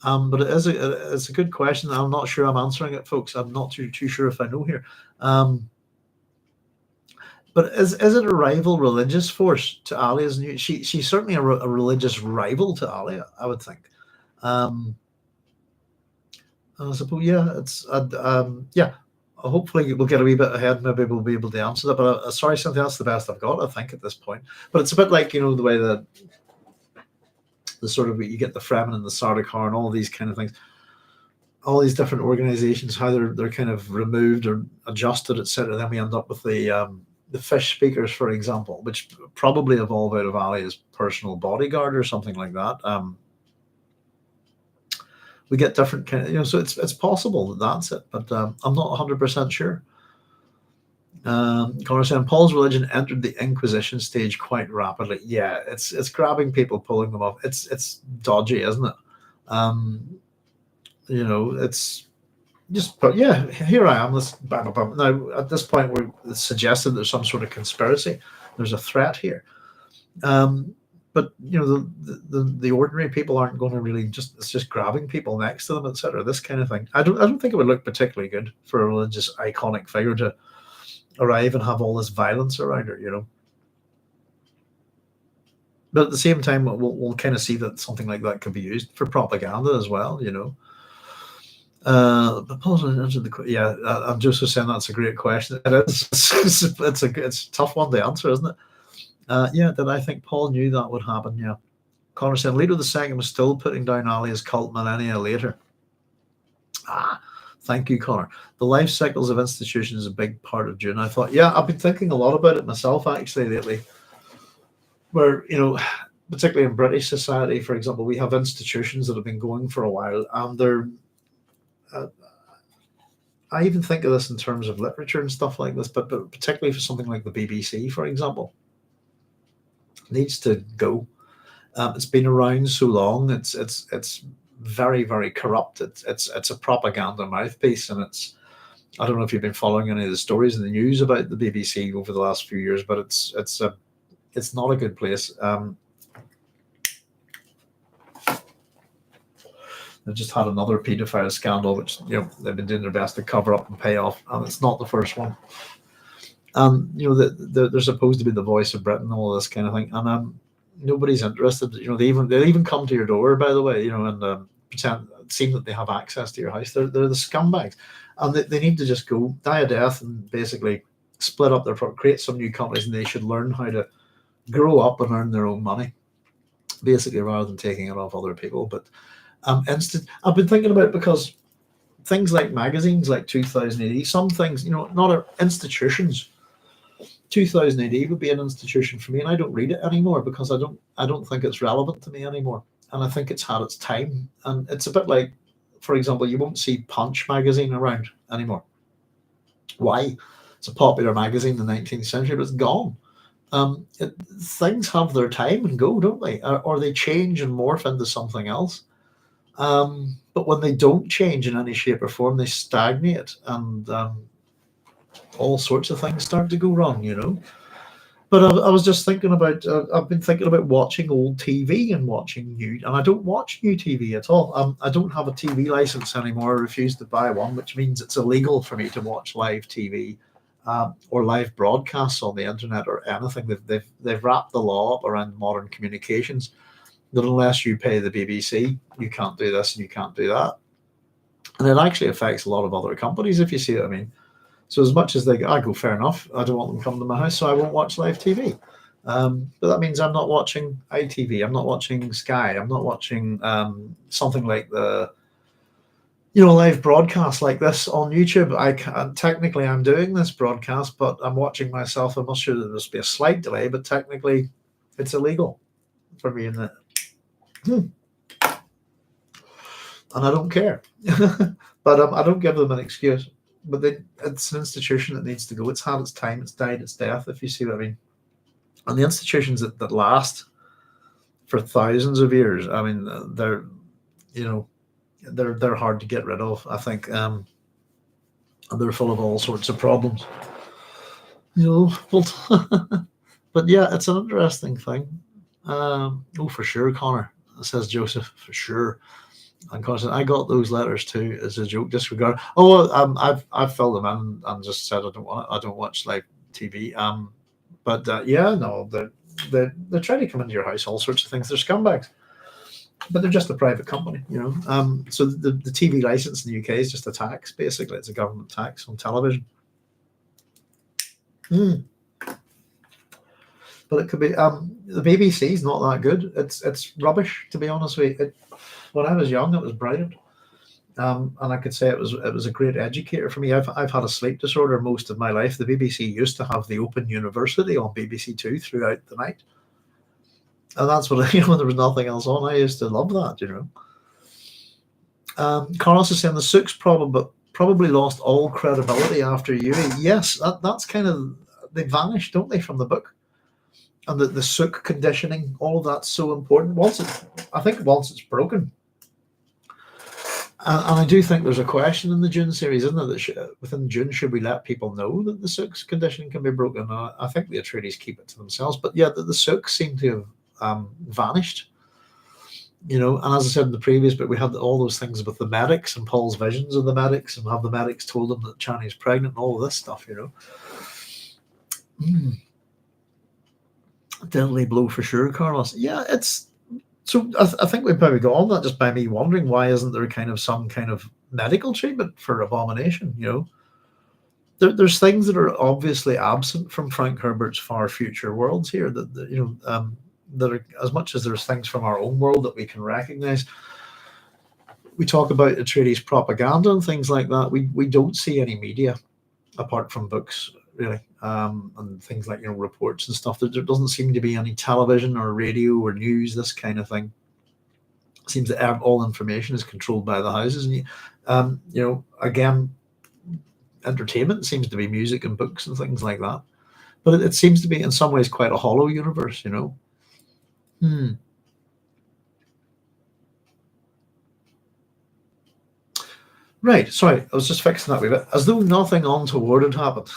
But it's a good question. I'm not sure I'm answering it, folks. I'm not too sure if I know here. But is it a rival religious force to Alia's new? She's certainly a religious rival to Alia, I would think. I suppose, it's hopefully we'll get a wee bit ahead. Maybe we'll be able to answer that. But sorry, Cynthia, that's the best I've got, I think, at this point. But it's a bit like, the way that the sort of, you get the Fremen and the Sardaukar and all these kind of things, all these different organizations, how they're kind of removed or adjusted, etc. Then we end up with the fish speakers, for example, which probably evolve out of Alia's personal bodyguard or something like that. We get different kind of, so it's possible that's it, but I'm not 100% sure. Connor saying Paul's religion entered the Inquisition stage quite rapidly. Yeah, it's grabbing people, pulling them off. It's dodgy, isn't it? It's just, but yeah, here I am. Now at this point, we're suggested there's some sort of conspiracy. There's a threat here. But the ordinary people aren't going to really it's just grabbing people next to them, etc. This kind of thing. I don't think it would look particularly good for a religious iconic figure to arrive and have all this violence around her, But at the same time, we'll kind of see that something like that could be used for propaganda as well, But Paul's answered the question. Yeah, I'm just saying that's a great question. It is. It's a tough one to answer, isn't it? Yeah, did I think Paul knew that would happen? Yeah. Connor said Leto II was still putting down Alia's cult millennia later. Thank you, Connor. The life cycles of institutions is a big part of Dune. I thought, yeah, I've been thinking a lot about it myself actually lately. Where, particularly in British society, for example, we have institutions that have been going for a while, and they're. I even think of this in terms of literature and stuff like this, but particularly for something like the BBC, for example, needs to go. It's been around so long. It's very, very corrupt. It's a propaganda mouthpiece, and I don't know if you've been following any of the stories in the news about the BBC over the last few years, but it's not a good place. They've just had another paedophile scandal, which they've been doing their best to cover up and pay off, and it's not the first one. They're supposed to be the voice of Britain, all this kind of thing, and nobody's interested. They'll even come to your door, by the way, and pretend seem that they have access to your house. They're the scumbags, and they need to just go die a death and basically split up create some new companies, and they should learn how to grow up and earn their own money, basically, rather than taking it off other people. But I've been thinking about it because things like magazines like 2000 AD, some things, not institutions. 2000 AD would be an institution for me, and I don't read it anymore because I don't think it's relevant to me anymore, and I think it's had its time. And it's a bit like, for example, you won't see Punch magazine around anymore. Why? It's a popular magazine in the 19th century, but it's gone. Things have their time and go, don't they? Or they change and morph into something else. But when they don't change in any shape or form, they stagnate, and all sorts of things start to go wrong. But I was just thinking about, I've been thinking about watching old TV and watching new, and I don't watch new TV at all. I don't have a TV license anymore. I refuse to buy one, which means it's illegal for me to watch live TV or live broadcasts on the internet or anything. They've wrapped the law up around modern communications that unless you pay the BBC, you can't do this and you can't do that. And it actually affects a lot of other companies, if you see what I mean. So as much as I go, fair enough, I don't want them coming to my house, so I won't watch live TV. But that means I'm not watching ITV, I'm not watching Sky, I'm not watching something like the live broadcast like this on YouTube. Technically I'm doing this broadcast, but I'm watching myself. I'm not sure that there must be a slight delay, but technically it's illegal for me in that. And I don't care. But I don't give them an excuse. But it's an institution that needs to go. It's had its time, it's died its death, if you see what I mean. And the institutions that last for thousands of years, I mean, they're hard to get rid of, I think. And they're full of all sorts of problems. But yeah, it's an interesting thing. For sure, Connor, says Joseph, for sure. And Connor said, I got those letters too as a joke. Disregard. I've filled them in and just said I don't watch live TV. They're trying to come into your house, all sorts of things. They're scumbags, but they're just a private company, So the TV license in the UK is just a tax. Basically, it's a government tax on television. But it could be the BBC is not that good. It's rubbish, to be honest with you. When I was young, it was brilliant, and I could say it was a great educator for me. I've had a sleep disorder most of my life. The BBC used to have the Open University on BBC Two throughout the night, and that's what when there was nothing else on. I used to love that, Carlos is saying the Sooks probably lost all credibility after Yui. Yes, that's kind of, they vanish, don't they, from the book. And the Sook conditioning, all of that's so important. Once it's broken, and I do think there's a question in the Dune series, isn't there? That within Dune, should we let people know that the Sook's conditioning can be broken? I think the Atreides keep it to themselves, but yeah, the Sooks seem to have vanished. And as I said in the previous bit, we had all those things with the medics and Paul's visions of the medics, and have the medics told him that Chani's pregnant and all of this stuff. Deadly blow for sure, Carlos. Yeah, it's So I think we probably got on that just by me wondering why isn't there kind of some kind of medical treatment for Abomination? There's things that are obviously absent from Frank Herbert's far future worlds here that are, as much as there's things from our own world that we can recognize. We talk about Atreides propaganda and things like that. We don't see any media apart from books, really, and things like reports and stuff. There doesn't seem to be any television or radio or news, this kind of thing. It seems that all information is controlled by the houses, and again, entertainment seems to be music and books and things like that. But it seems to be in some ways quite a hollow universe, Right, sorry, I was just fixing that wee bit. As though nothing untoward had happened,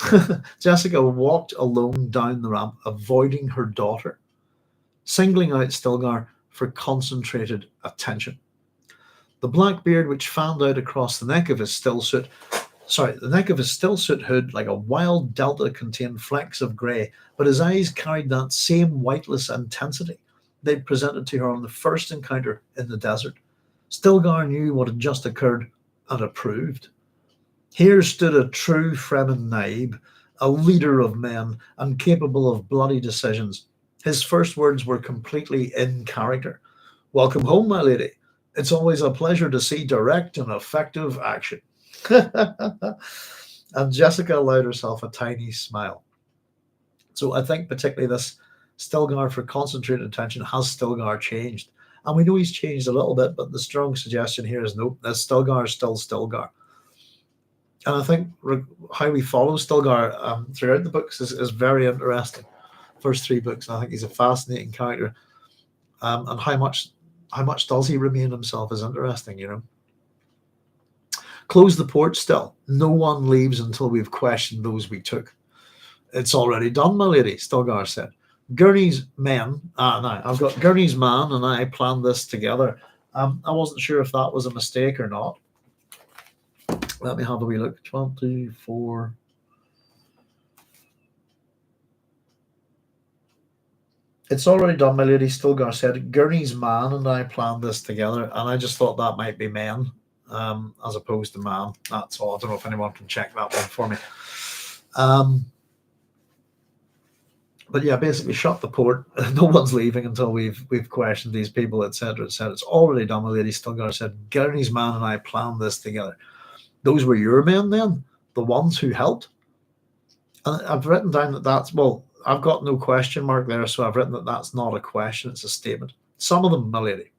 Jessica walked alone down the ramp, avoiding her daughter, singling out Stilgar for concentrated attention. The black beard which fanned out across the neck of his stillsuit hood like a wild delta contained flecks of grey, but his eyes carried that same whiteless intensity they'd presented to her on the first encounter in the desert. Stilgar knew what had just occurred and approved. Here stood a true Fremen Naib, a leader of men and capable of bloody decisions. His first words were completely in character. "Welcome home, my lady. It's always a pleasure to see direct and effective action." And Jessica allowed herself a tiny smile. So I think particularly this Stilgar for concentrated attention, has Stilgar changed? And we know he's changed a little bit, but the strong suggestion here is nope, that Stilgar is still Stilgar. And I think how we follow Stilgar throughout the books is very interesting. First three books, I think he's a fascinating character. And how much does he remain himself is interesting, Close the port still. No one leaves until we've questioned those we took. It's already done, my lady, Stilgar said. Gurney's men, no, I've got Gurney's man and I planned this together. I wasn't sure if that was a mistake or not. Let me have a wee look. 24. It's already done, my lady, Stilgar said. Gurney's man and I planned this together, and I just thought that might be men as opposed to man. That's all. I don't know if anyone can check that one for me. But yeah, basically shut the port. No one's leaving until we've questioned these people, etc., etc. It's already done, my lady, Stilgar said. Gurney's man and I planned this together. Those were your men then? The ones who helped? And I've written down that's, well, I've got no question mark there, so I've written that that's not a question, it's a statement. Some of them, my lady.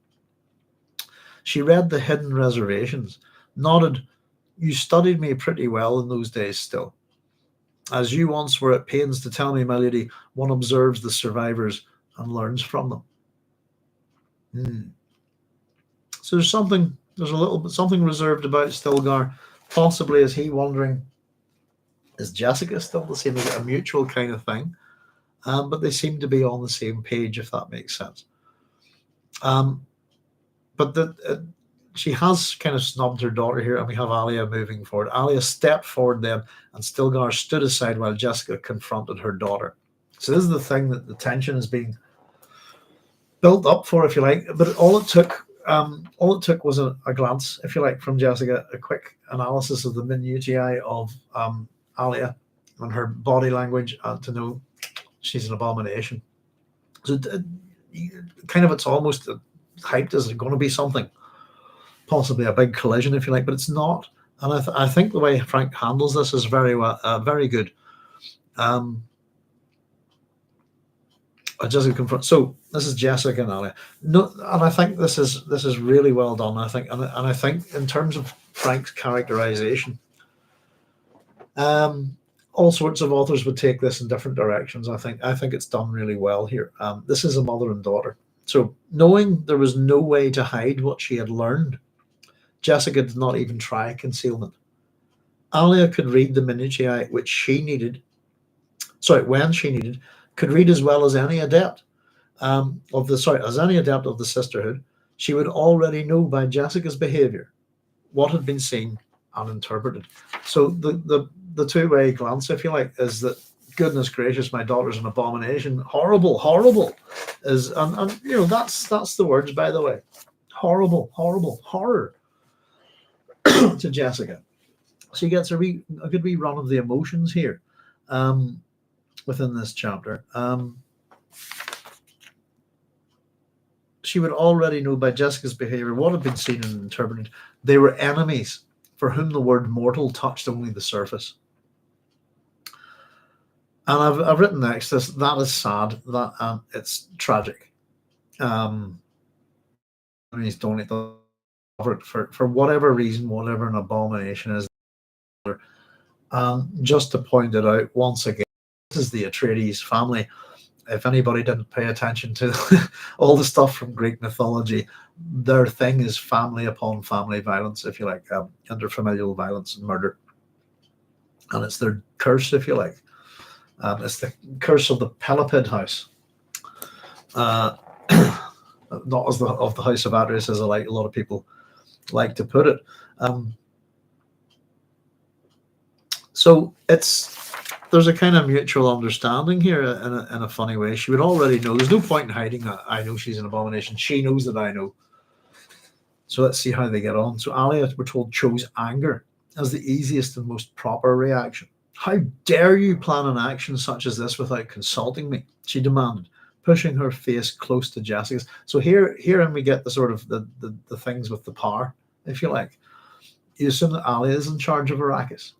She read the hidden reservations, nodded. You studied me pretty well in those days still. As you once were at pains to tell me, my lady, one observes the survivors and learns from them. So there's a little bit something reserved about Stilgar. Possibly is he wondering, is Jessica still the same? Is it a mutual kind of thing? But they seem to be on the same page, if that makes sense. But she has kind of snubbed her daughter here, and we have Alia moving forward. Alia stepped forward then, and Stilgar stood aside while Jessica confronted her daughter. So this is the thing that the tension is being built up for, if you like. But all it took was a glance, if you like, from Jessica, a quick analysis of the minutiae of Alia and her body language, to know she's an abomination. So kind of it's almost hyped as going to be something. Possibly a big collision, if you like, but it's not. And I think the way Frank handles this is very good. Jessica confront. So this is Jessica and Alia. No, and I think this is really well done. I think, and I think in terms of Frank's characterization, all sorts of authors would take this in different directions. I think it's done really well here. This is a mother and daughter. So knowing there was no way to hide what she had learned, Jessica did not even try concealment. Alia could read the minutiae when she needed, could read as well as any adept of the sisterhood. She would already know by Jessica's behavior what had been seen and interpreted. So the two-way glance, if you like, is that goodness gracious, my daughter's an abomination. Horrible, horrible. And you know, that's the words, by the way. Horrible, horrible, horror to Jessica. She gets a good wee run of the emotions here within this chapter. She would already know by Jessica's behavior what had been seen and interpreted. They were enemies for whom the word mortal touched only the surface. And I've written next this, that is sad, that it's tragic. He's doing it for whatever reason, whatever an abomination is. Just to point it out once again, this is the Atreides family. If anybody didn't pay attention to all the stuff from Greek mythology, their thing is family upon family violence, if you like, interfamilial violence and murder. And it's their curse, if you like. It's the curse of the Pelopid house. Not as of the House of Atreides, as a lot of people like to put it. So there's a kind of mutual understanding here in a funny way. She would already know. There's no point in hiding that I know she's an abomination. She knows that I know. So let's see how they get on. So Alia, we're told, chose anger as the easiest and most proper reaction. How dare you plan an action such as this without consulting me? She demanded, pushing her face close to Jessica's. So herein we get the sort of the things with the power, if you like. You assume that Alia is in charge of Arrakis.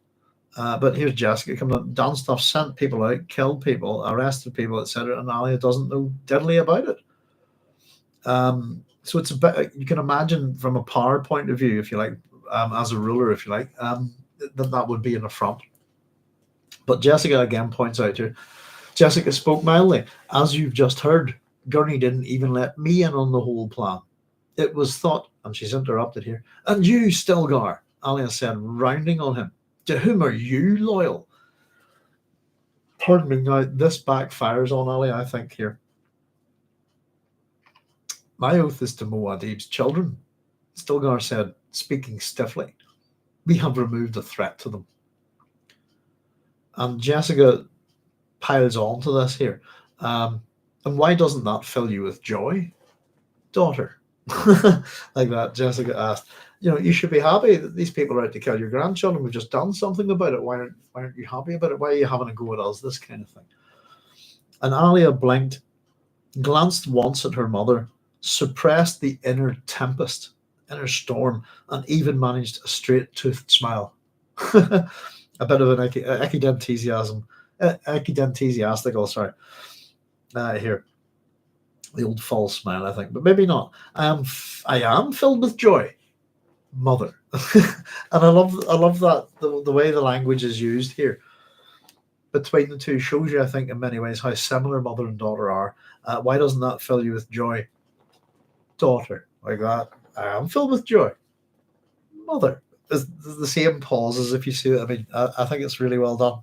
But here's Jessica coming up, done stuff, sent people out, killed people, arrested people, etc. And Alia doesn't know diddly about it. So it's a bit, you can imagine from a power point of view, if you like, as a ruler, if you like, that would be an affront. But Jessica again points out here, Jessica spoke mildly. As you've just heard, Gurney didn't even let me in on the whole plan. It was thought, and she's interrupted here, and you, Stilgar, Alia said, rounding on him. To whom are you loyal? Pardon me, now this backfires on Alia, I think, here. My oath is to Muad'Dib's children, Stilgar said, speaking stiffly. We have removed a threat to them. And Jessica piles on to this here. And why doesn't that fill you with joy, daughter? Like that, Jessica asked. You know, you should be happy that these people are out to kill your grandchildren. We've just done something about it. Why aren't you happy about it? Why are you having a go at us? This kind of thing. And Alia blinked, glanced once at her mother, suppressed the inner tempest, inner storm, and even managed a straight-toothed smile. A bit of an eccidentesiastical, sorry. Here. The old false smile, I think, but maybe not. I am filled with joy, mother. And I love that the way the language is used here between the two shows you, I think, in many ways how similar mother and daughter are. Why doesn't that fill you with joy, daughter? Like that. I am filled with joy, mother. There's the same pauses, if you see it. I mean, I think it's really well done.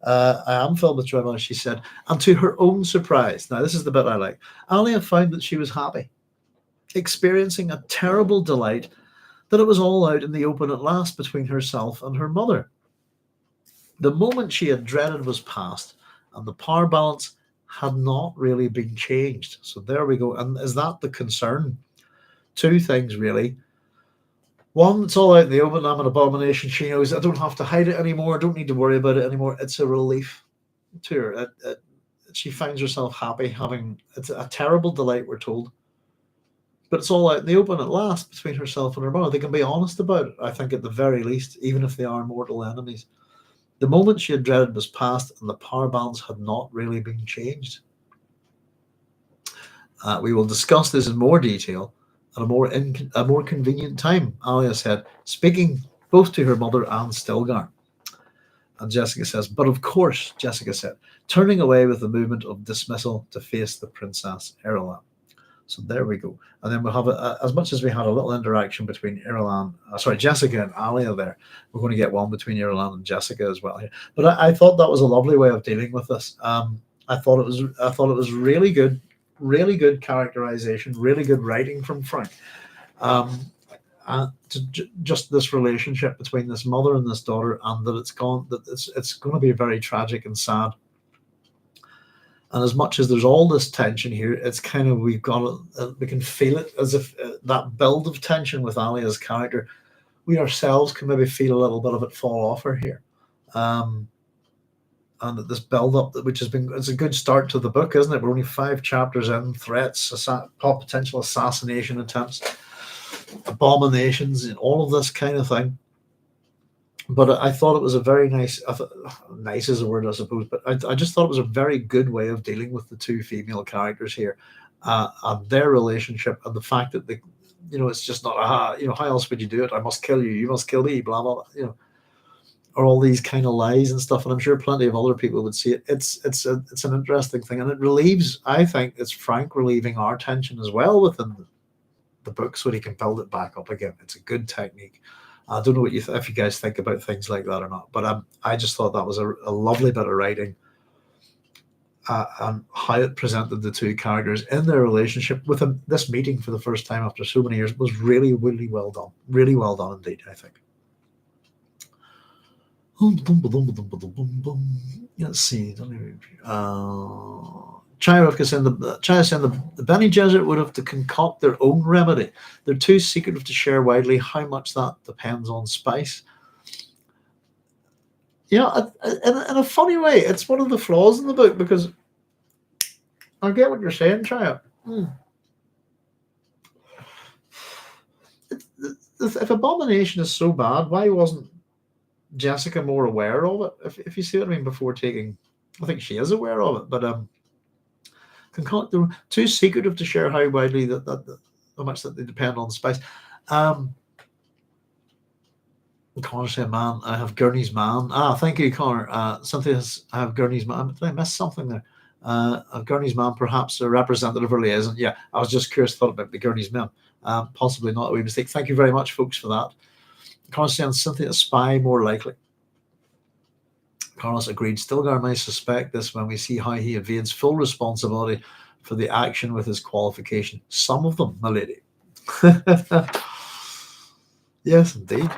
I am filled with joy, she said, and to her own surprise, now this is the bit I like, Alia found that she was happy, experiencing a terrible delight that it was all out in the open at last between herself and her mother. The moment she had dreaded was past, and the power balance had not really been changed. So there we go. And is that the concern? Two things, really. One, it's all out in the open. I'm an abomination. She knows I don't have to hide it anymore. I don't need to worry about it anymore. It's a relief to her. She finds herself happy having, it's a terrible delight, we're told. But it's all out in the open at last between herself and her mother. They can be honest about it, I think, at the very least, even if they are mortal enemies. The moment she had dreaded was past, and the power balance had not really been changed. We will discuss this in more detail at a more convenient time, Alia said, speaking both to her mother and Stilgar. And Jessica says, but of course, Jessica said, turning away with a movement of dismissal to face the Princess Irulan. So there we go. And then we'll have, as much as we had a little interaction between Jessica and Alia there, we're going to get one between Irulan and Jessica as well here. But I thought that was a lovely way of dealing with this. I thought it was really good characterization, really good writing from Frank. just this relationship between this mother and this daughter, and that it's going to be very tragic and sad. And as much as there's all this tension here, it's kind of, we can feel it, as if that build of tension with Alia's character, we ourselves can maybe feel a little bit of it fall off her here. And that this build up, which has been, it's a good start to the book, isn't it? We're only 5 chapters in, threats, potential assassination attempts, abominations, and all of this kind of thing. But I thought it was a very nice, nice is a word, I suppose, but I just thought it was a very good way of dealing with the 2 female characters here, and their relationship, and the fact that it's just not, how else would you do it? I must kill you, you must kill me, blah, blah, blah, or all these kind of lies and stuff. And I'm sure plenty of other people would see it. It's an interesting thing, and it relieves, I think it's Frank relieving our tension as well within the book, so he can build it back up again. It's a good technique. I don't know what if you guys think about things like that or not, but I just thought that was a lovely bit of writing, and how it presented the 2 characters in their relationship with this meeting for the first time after so many years was really, really well done. Really well done indeed, I think. Let's see. Chiruk is saying the Bene Gesserit would have to concoct their own remedy. They're too secretive to share widely. How much that depends on spice. Yeah, in a funny way, it's one of the flaws in the book, because I get what you're saying, Chiruk. If Abomination is so bad, why wasn't Jessica more aware of it? If you see what I mean, before taking, I think she is aware of it, but concoct, they're too secretive to share how widely how much that they depend on spice. Connor said, "Man, I have Gurney's man." Thank you, Connor. Cynthia, I have Gurney's man. Did I miss something there? Gurney's man, perhaps a representative or liaison. Yeah, I was just curious. Thought about the Gurney's man. Possibly not a wee mistake. Thank you very much, folks, for that. Connor saying, Cynthia, spy more likely. Carlos agreed. Stilgar may suspect this when we see how he evades full responsibility for the action with his qualification. Some of them, my lady. Yes, indeed.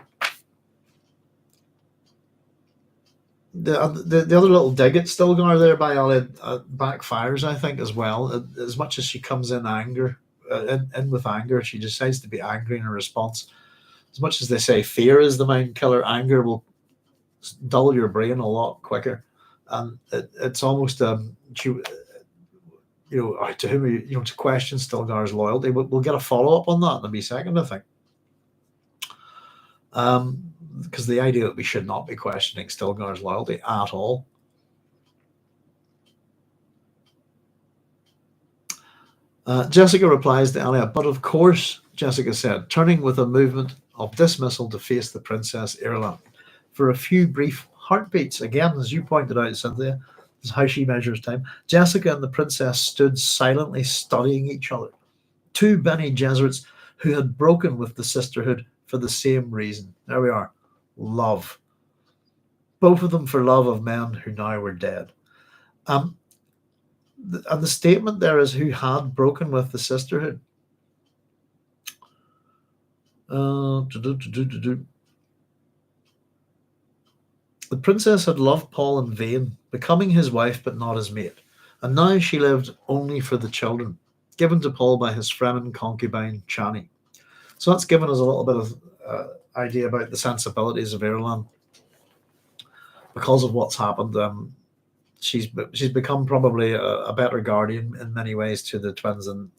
The other little dig at Stilgar there by Alia backfires, I think, as well. As much as she comes in anger, in with anger, she decides to be angry in her response. As much as they say fear is the mind killer, anger will dull your brain a lot quicker, and it's almost to whom to question Stilgar's loyalty. We'll get a follow up on that in a wee second, I think, because the idea that we should not be questioning Stilgar's loyalty at all. Jessica replies to Alia, but of course, Jessica said, turning with a movement of dismissal to face the Princess Irulan. For a few brief heartbeats, again, as you pointed out, Cynthia, this is how she measures time. Jessica and the princess stood silently studying each other. 2 Bene Gesserits who had broken with the sisterhood for the same reason. There we are. Love. Both of them for love of men who now were dead. And the statement there is who had broken with the sisterhood. The princess had loved Paul in vain, becoming his wife but not his mate, and now she lived only for the children, given to Paul by his Fremen concubine Chani. So that's given us a little bit of idea about the sensibilities of Irulan. Because of what's happened, she's become probably a better guardian in many ways to the twins than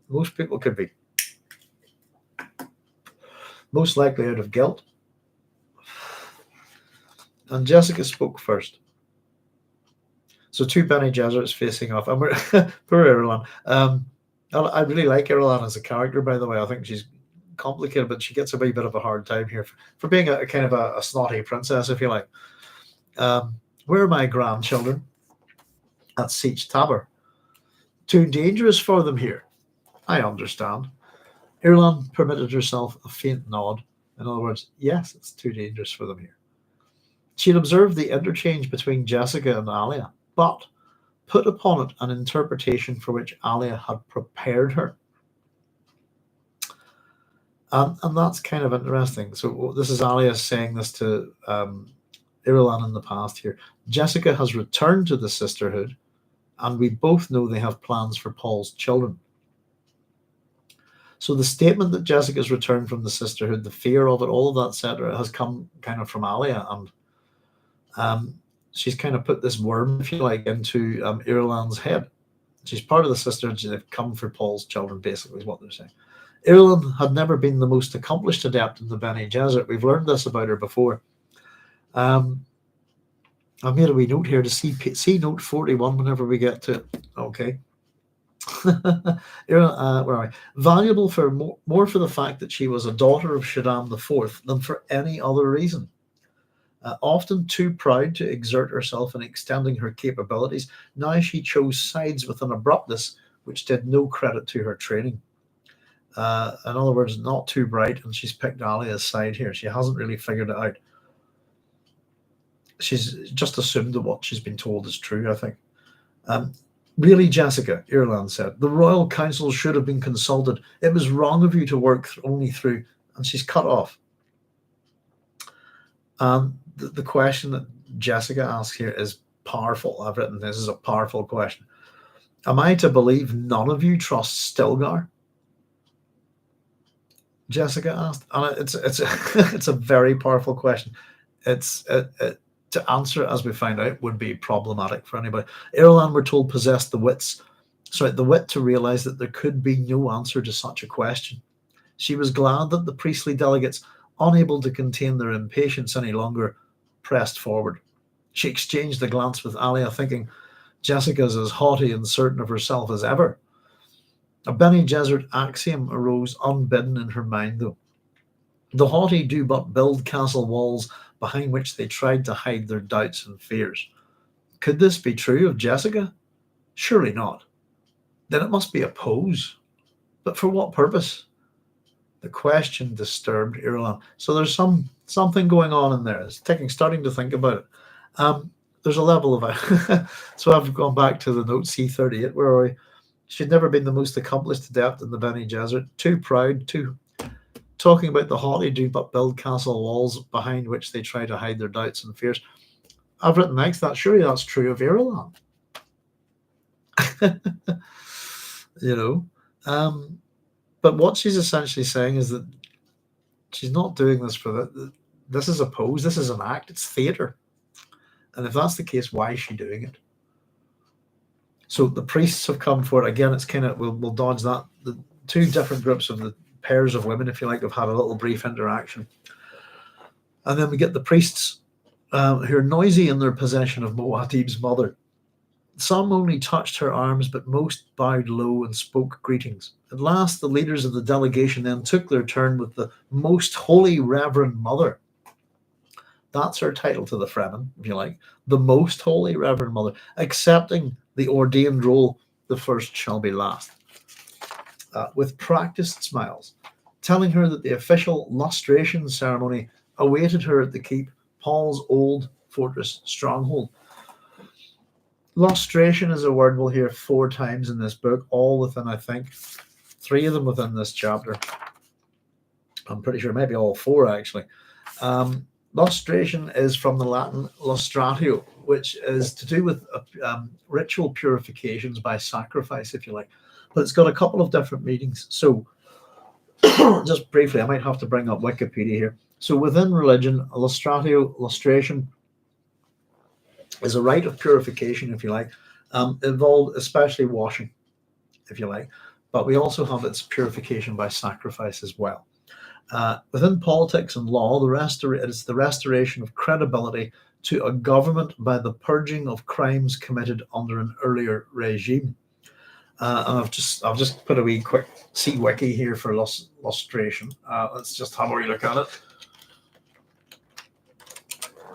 most people could be. Most likely out of guilt. And Jessica spoke first. So 2 Bene Gesserits facing off. And we're poor Irulan. I really like Irulan as a character, by the way. I think she's complicated, but she gets a wee bit of a hard time here for being a kind of a snotty princess, if you like. Where are my grandchildren? At Siege Tabor. Too dangerous for them here. I understand. Irulan permitted herself a faint nod. In other words, yes, it's too dangerous for them here. She had observed the interchange between Jessica and Alia, but put upon it an interpretation for which Alia had prepared her. And that's kind of interesting. So this is Alia saying this to Irulan in the past here. Jessica has returned to the Sisterhood, and we both know they have plans for Paul's children. So the statement that Jessica's returned from the Sisterhood, the fear of it, all of that, etc., has come kind of from Alia, and she's kind of put this worm, if you like, into Irulan's head. She's part of the Sisterhood. They've come for Paul's children, basically, is what they're saying. Irulan had never been the most accomplished adept in the Bene Gesserit. We've learned this about her before. I've made a wee note here to see note 41 whenever we get to it. Okay. Where are we? Valuable for more for the fact that she was a daughter of Shaddam IV than for any other reason. Often too proud to exert herself in extending her capabilities, now she chose sides with an abruptness which did no credit to her training. In other words, not too bright, and she's picked Alia's side here. She hasn't really figured it out. She's just assumed that what she's been told is true, I think. Really, Jessica, Irulan said, the Royal Council should have been consulted. It was wrong of you to work only through, and she's cut off. The question that Jessica asks here is powerful. I've written this is a powerful question. Am I to believe none of you trust Stilgar? Jessica asked, and it's a very powerful question. To answer it, as we find out, would be problematic for anybody. Irulan, we're told, possessed the wit to realize that there could be no answer to such a question. She was glad that the priestly delegates, unable to contain their impatience any longer, pressed forward. She exchanged a glance with Alia, thinking Jessica's as haughty and certain of herself as ever. A Bene Gesserit axiom arose unbidden in her mind, though. The haughty do but build castle walls behind which they tried to hide their doubts and fears. Could this be true of Jessica? Surely not. Then it must be a pose. But for what purpose? The question disturbed Irulan. So there's something going on in there. It's starting to think about it. There's a level of so I've gone back to the note C38 where she'd never been the most accomplished adept in the Bene Gesserit, too proud, talking about the haughty do but build castle walls behind which they try to hide their doubts and fears. I've written next that surely that's true of Irulan. But what she's essentially saying is that she's not doing this for that. This is a pose. This is an act. It's theater. And if that's the case, why is she doing it? So the priests have come for it. Again, it's kind of, we'll dodge that. The two different groups of the pairs of women, if you like, have had a little brief interaction. And then we get the priests who are noisy in their possession of Muad'Dib's mother. Some only touched her arms, but most bowed low and spoke greetings. At last, the leaders of the delegation then took their turn with the Most Holy Reverend Mother. That's her title to the Fremen, if you like. The Most Holy Reverend Mother, accepting the ordained role, the first shall be last. With practiced smiles, telling her that the official lustration ceremony awaited her at the keep, Paul's old fortress stronghold. Lustration is a word we'll hear 4 times in this book, all within, I think, 3 of them within this chapter. I'm pretty sure maybe all 4, actually. Lustration is from the Latin lustratio, which is to do with ritual purifications by sacrifice, if you like. But it's got a couple of different meanings. So, just briefly, I might have to bring up Wikipedia here. So, within religion, lustration is a rite of purification, if you like, involved especially washing, if you like. But we also have its purification by sacrifice as well. Within politics and law, it's the restoration of credibility to a government by the purging of crimes committed under an earlier regime. And I've just put a wee quick see wiki here for lustration. Let's just have a wee look at it.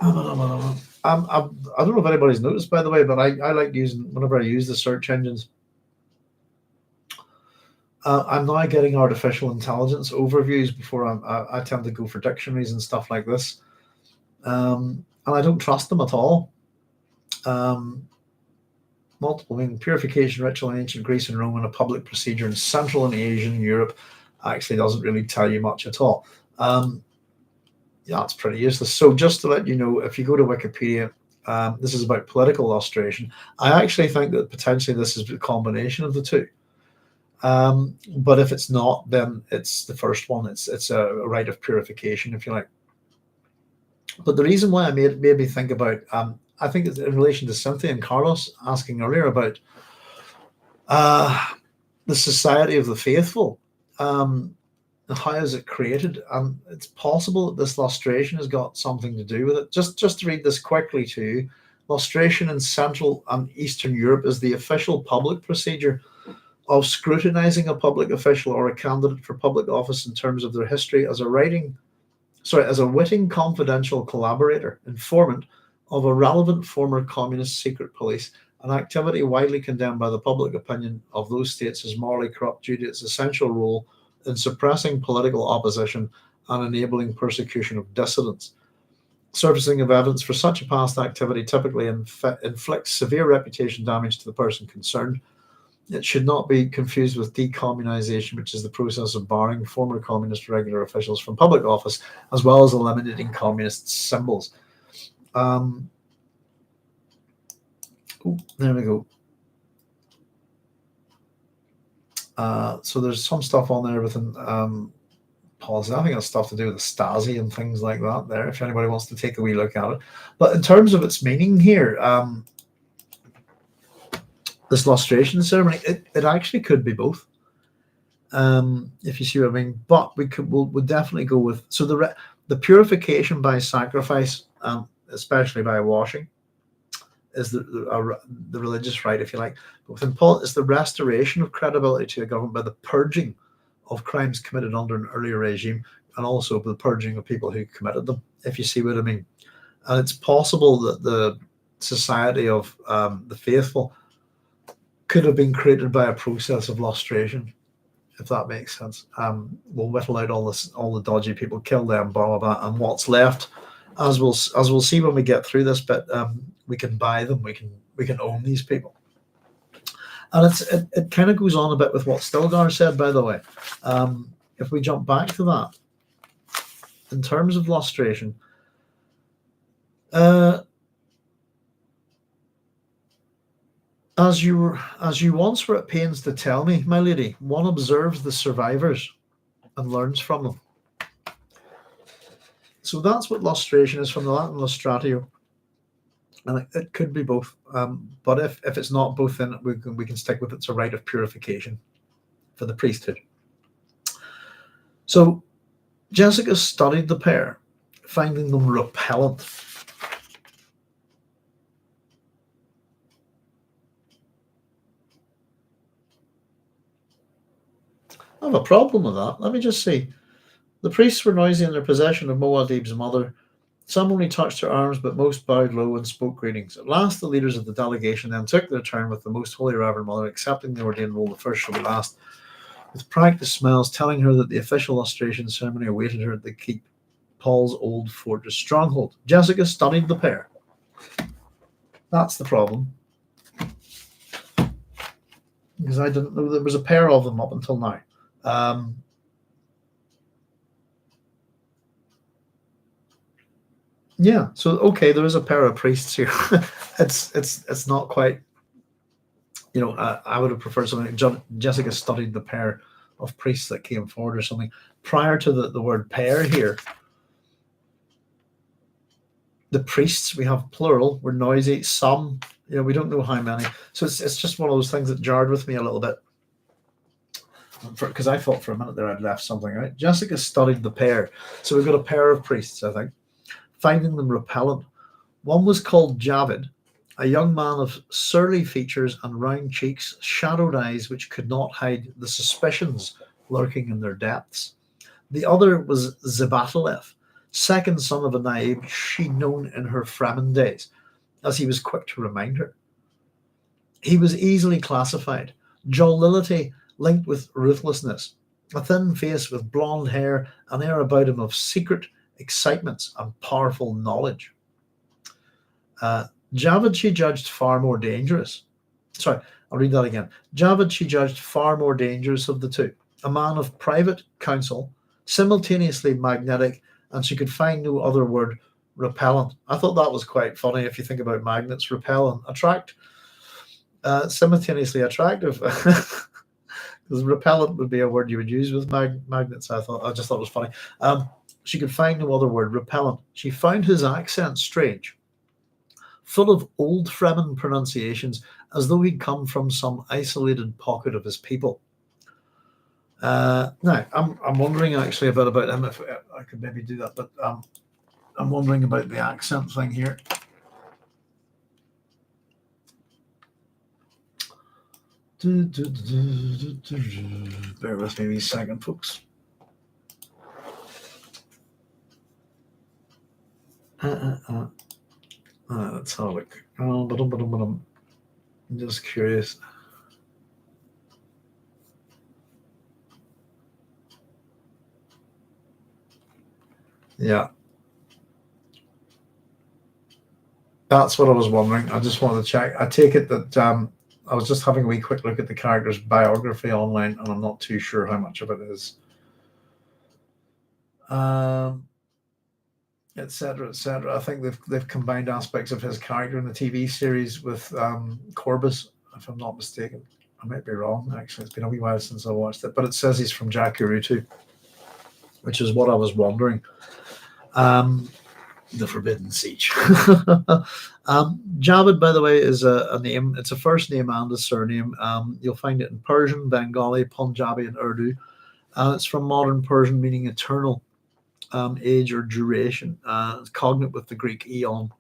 I don't know if anybody's noticed, by the way, but I like using, whenever I use the search engines, I'm now getting artificial intelligence overviews before I tend to go for dictionaries and stuff like this. And I don't trust them at all. Multiple, purification ritual in ancient Greece and Rome and a public procedure in Central and Asian Europe actually doesn't really tell you much at all. Yeah, it's pretty useless. So just to let you know, if you go to Wikipedia, this is about political lustration. I actually think that potentially this is a combination of the two. But if it's not, then it's the first one. It's a rite of purification, if you like. But the reason why I made me think about, I think it's in relation to Cynthia and Carlos asking earlier about the Society of the Faithful. How is it created? And it's possible that this lustration has got something to do with it. Just to read this quickly to you, lustration in Central and Eastern Europe is the official public procedure of scrutinizing a public official or a candidate for public office in terms of their history as a witting confidential collaborator, informant of a relevant former communist secret police, an activity widely condemned by the public opinion of those states as morally corrupt due to its essential role in suppressing political opposition and enabling persecution of dissidents. Surfacing of evidence for such a past activity typically inflicts severe reputation damage to the person concerned. It should not be confused with decommunization, which is the process of barring former communist regular officials from public office, as well as eliminating communist symbols. There we go. So there's some stuff on there within policy. I think it's stuff to do with the Stasi and things like that there, if anybody wants to take a wee look at it. But in terms of its meaning here, this lustration ceremony, it actually could be both, if you see what I mean. But we'll definitely go with, so the purification by sacrifice, especially by washing, is the religious rite, if you like. But within Paul, is the restoration of credibility to a government by the purging of crimes committed under an earlier regime, and also the purging of people who committed them, if you see what I mean. And it's possible that the Society of the Faithful could have been created by a process of lustration, if that makes sense. We'll whittle out all the dodgy people, kill them, blah blah blah, and what's left, as we'll see when we get through this bit, we can buy them. We can own these people. And it kind of goes on a bit with what Stilgar said, by the way. If we jump back to that, in terms of lustration, as you once were at pains to tell me, my lady, one observes the survivors and learns from them. So that's what lustration is, from the Latin lustratio, and it could be both. But if it's not both, then we can stick with it's a rite of purification for the priesthood. So Jessica studied the pair, finding them repellent. I have a problem with that. Let me just see. The priests were noisy in their possession of Muad'Dib's mother. Some only touched her arms, but most bowed low and spoke greetings. At last, the leaders of the delegation then took their turn with the most holy Reverend Mother, accepting the ordained role, the first shall be last, with practiced smiles, telling her that the official lustration ceremony awaited her at the keep, Paul's old fortress stronghold. Jessica studied the pair. That's the problem. Because I didn't know there was a pair of them up until now. Yeah, so okay, there is a pair of priests here. it's not quite, I would have preferred something. Jessica studied the pair of priests that came forward or something. Prior to the word pair here, the priests, we have plural, were noisy. Some, we don't know how many. So it's just one of those things that jarred with me a little bit. Because I thought for a minute there I'd left something out. Jessica studied the pair. So we've got a pair of priests, I think, finding them repellent. One was called Javid, a young man of surly features and round cheeks, shadowed eyes which could not hide the suspicions lurking in their depths. The other was Zebataleph, second son of a naib she'd known in her Fremen days, as he was quick to remind her. He was easily classified, jollity linked with ruthlessness, a thin face with blonde hair, an air about him of secret excitements and powerful knowledge. Javid she judged far more dangerous. Sorry, I'll read that again. Javid she judged far more dangerous of the two. a man of private counsel, simultaneously magnetic, and she could find no other word, repellent. I thought that was quite funny if you think about magnets, repel and attract, simultaneously attractive. Because repellent would be a word you would use with magnets. I just thought it was funny. She could find no other word, repellent. She found his accent strange, full of old Fremen pronunciations, as though he'd come from some isolated pocket of his people. Now, I'm wondering actually a bit about him, if I could maybe do that, but I'm wondering about the accent thing here. Bear with me a second, folks. Let's have a look. I'm just curious. Yeah. That's what I was wondering. I just wanted to check. I take it that I was just having a wee quick look at the character's biography online, and I'm not too sure how much of it is. Etc. etc. I think they've combined aspects of his character in the TV series with Corbus, if I'm not mistaken. I might be wrong, actually. It's been a wee while since I watched it, but it says he's from Jacurutu, which is what I was wondering. The Forbidden Siege. Javid, by the way, is a name. It's a first name and a surname. You'll find it in Persian, Bengali, Punjabi, and Urdu. It's from modern Persian, meaning eternal, age or duration. It's cognate with the Greek eon.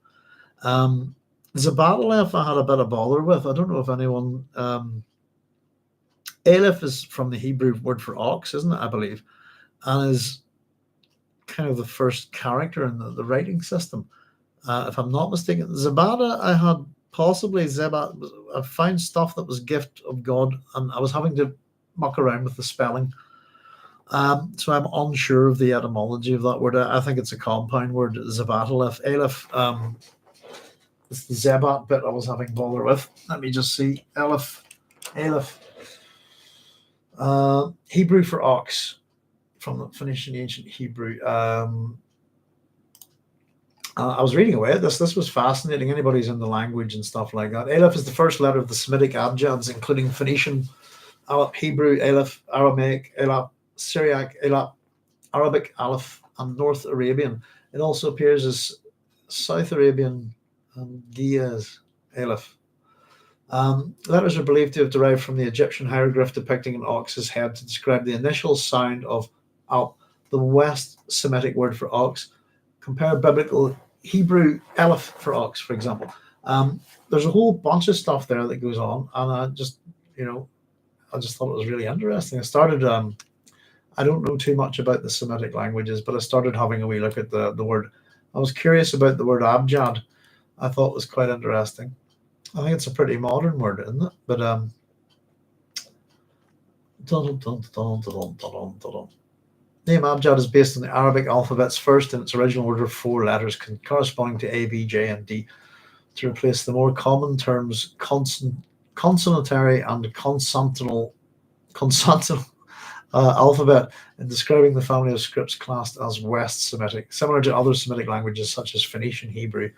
Zebataleph I had a bit of bother with. I don't know if anyone... Aleph is from the Hebrew word for ox, isn't it, I believe? And is kind of the first character in the writing system, if I'm not mistaken. Zebata, I had possibly Zebat. I found stuff that was gift of God, and I was having to muck around with the spelling. So I'm unsure of the etymology of that word. I think it's a compound word, Zebataleph. Aleph, it's the Zebat bit I was having bother with. Let me just see. Aleph. Hebrew for ox, from the Phoenician ancient Hebrew. I was reading away at this. This was fascinating. Anybody's in the language and stuff like that. Aleph is the first letter of the Semitic abjads, including Phoenician, Aleph, Hebrew, Aleph, Aramaic, Aleph, Syriac, Aleph, Arabic, Aleph, and North Arabian. It also appears as South Arabian and Giaz, Aleph. Letters are believed to have derived from the Egyptian hieroglyph depicting an ox's head to describe the initial sound of Alp, the West Semitic word for ox. Compare biblical Hebrew Aleph for ox, for example. There's a whole bunch of stuff there that goes on, and I just thought it was really interesting. I started, I don't know too much about the Semitic languages, but I started having a wee look at the word. I was curious about the word abjad. I thought it was quite interesting. I think it's a pretty modern word, isn't it? But name abjad is based on the Arabic alphabet's first in its original order of 4 letters, corresponding to A, B, J, and D, to replace the more common terms consonantary and consonantal alphabet in describing the family of scripts classed as West Semitic, similar to other Semitic languages such as Phoenician Hebrew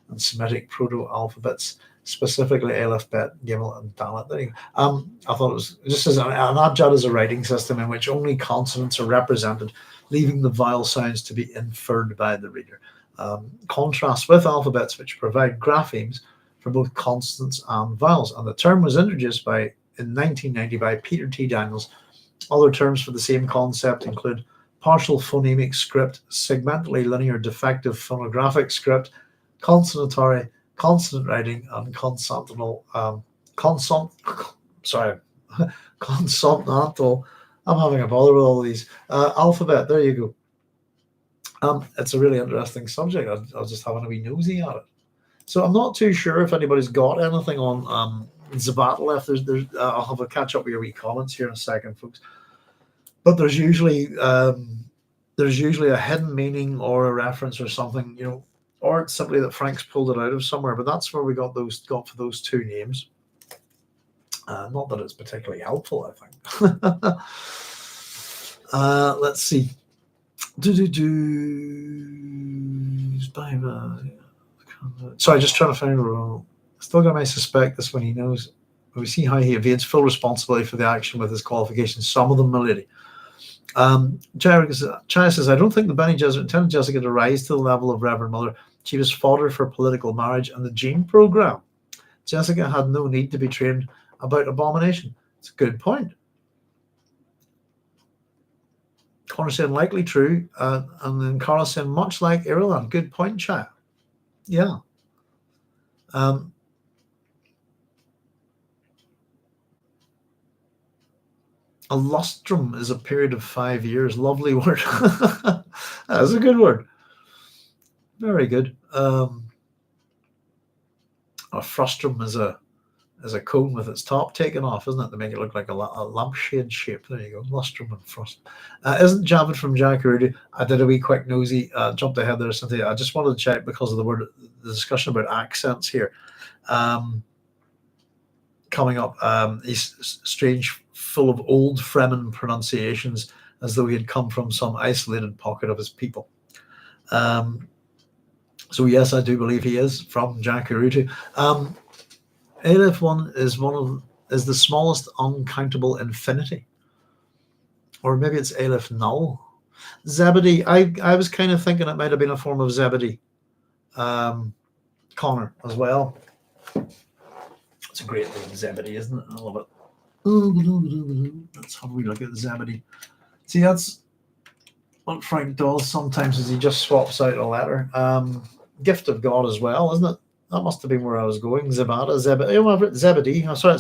and Semitic proto-alphabets, specifically Aleph, Bet, Gimel, and Dalet. I thought it was just as an abjad is a writing system in which only consonants are represented, leaving the vowel sounds to be inferred by the reader. Contrast with alphabets which provide graphemes for both consonants and vowels. And the term was introduced in 1990 by Peter T. Daniels. Other terms for the same concept include partial phonemic script, segmentally linear defective phonographic script, consonantary, consonant writing, and consonantal. Consonantal. I'm having a bother with all these. Alphabet. There you go. It's a really interesting subject. I was just having a wee nosy at it. So I'm not too sure if anybody's got anything on Zebataleph. I'll have a catch up with your wee comments here in a second, folks. But there's usually a hidden meaning or a reference or something, or it's simply that Frank's pulled it out of somewhere. But that's where we got for those two names. Not that it's particularly helpful, I think. Let's see. Sorry, just trying to find a role. Stilgar may suspect this when he knows. But we see how he evades full responsibility for the action with his qualifications. Some of them, milady. China says, I don't think the Bene Gesserit intended Jessica to rise to the level of Reverend Mother. She was fodder for political marriage and the gene program. Jessica had no need to be trained about Abomination. It's a good point. Connor saying likely true, and then Carla saying much like Irulan. Good point, chat. Yeah. A lustrum is a period of 5 years. Lovely word. That's a good word. Very good. A frustrum is a cone with its top taken off, isn't it? To make it look like a lampshade shape. There you go. Lustrum and frost. Isn't Javid from Jakarudi? I did a wee quick nosy, jumped ahead there, Cynthia. I just wanted to check because of the discussion about accents here. Coming up, these strange, full of old Fremen pronunciations, as though he had come from some isolated pocket of his people. So yes, I do believe he is from Jakarudi. Aleph one is the smallest uncountable infinity, or maybe it's Aleph null. Zebedee. I was kind of thinking it might have been a form of Zebedee. Connor as well. It's a great name, Zebedee, isn't it? I love it. Let's have a wee look at Zebedee. See, that's what Frank does sometimes, is he just swaps out a letter. Gift of God as well, isn't it? That must have been where I was going. Zebedee. Oh, I've written Zebedee. Oh, sorry,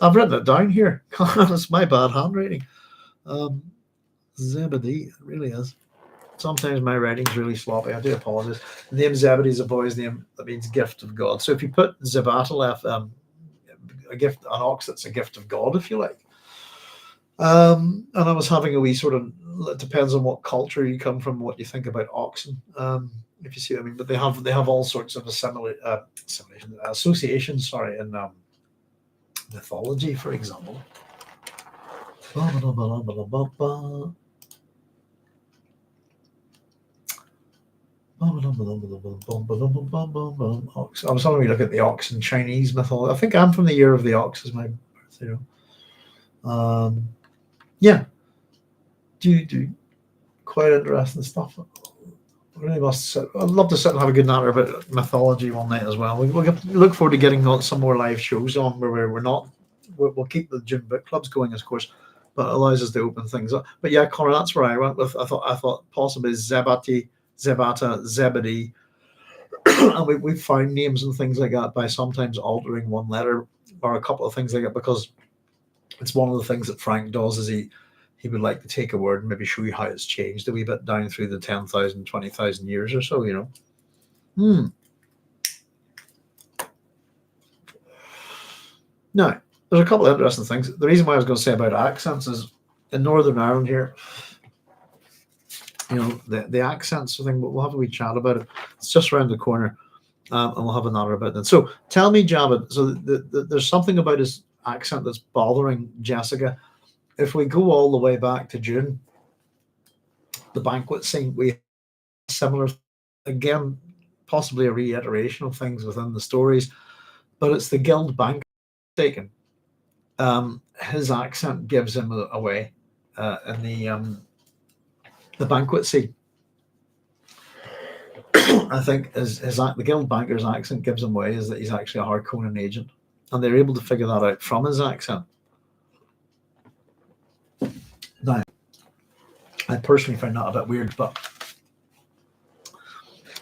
I've written it down here. It's my bad handwriting. Zebedee, it really is. Sometimes my writing's really sloppy. I do apologize. The name Zebedee is a boy's name that means gift of God. So if you put Zebataleph, an ox that's a gift of God, if you like. And I was having a wee sort of, it depends on what culture you come from, what you think about oxen. If you see what I mean, but they have all sorts of associations. In mythology, for example. I was having a look at the ox in Chinese mythology. I think I'm from the year of the ox is my birth. Yeah. Do quite interesting stuff. Really must. I'd love to sit and have a good natter about mythology one night as well. We'll look forward to getting some more live shows on where we're not. We'll keep the June book clubs going, of course, but it allows us to open things up. But yeah, Connor, that's where I went with. I thought possibly Zebata, Zebedee, and we found names and things like that by sometimes altering one letter or a couple of things like that, because it's one of the things that Frank does is he would like to take a word and maybe show you how it's changed a wee bit down through the 10,000, 20,000 years or so, Now, there's a couple of interesting things. The reason why I was going to say about accents is in Northern Ireland here, the accents thing, but we'll have a wee chat about it. It's just around the corner, and we'll have another about that. So tell me, Javid, so there's something about his accent that's bothering Jessica. If we go all the way back to June, the banquet scene, we have similar, again, possibly a reiteration of things within the stories, but it's the guild banquet taken. His accent gives him away in the banquet scene. I think the guild banker's accent gives him away, is that he's actually a Harkonnen agent, and they're able to figure that out from his accent. Now, I personally find that a bit weird, but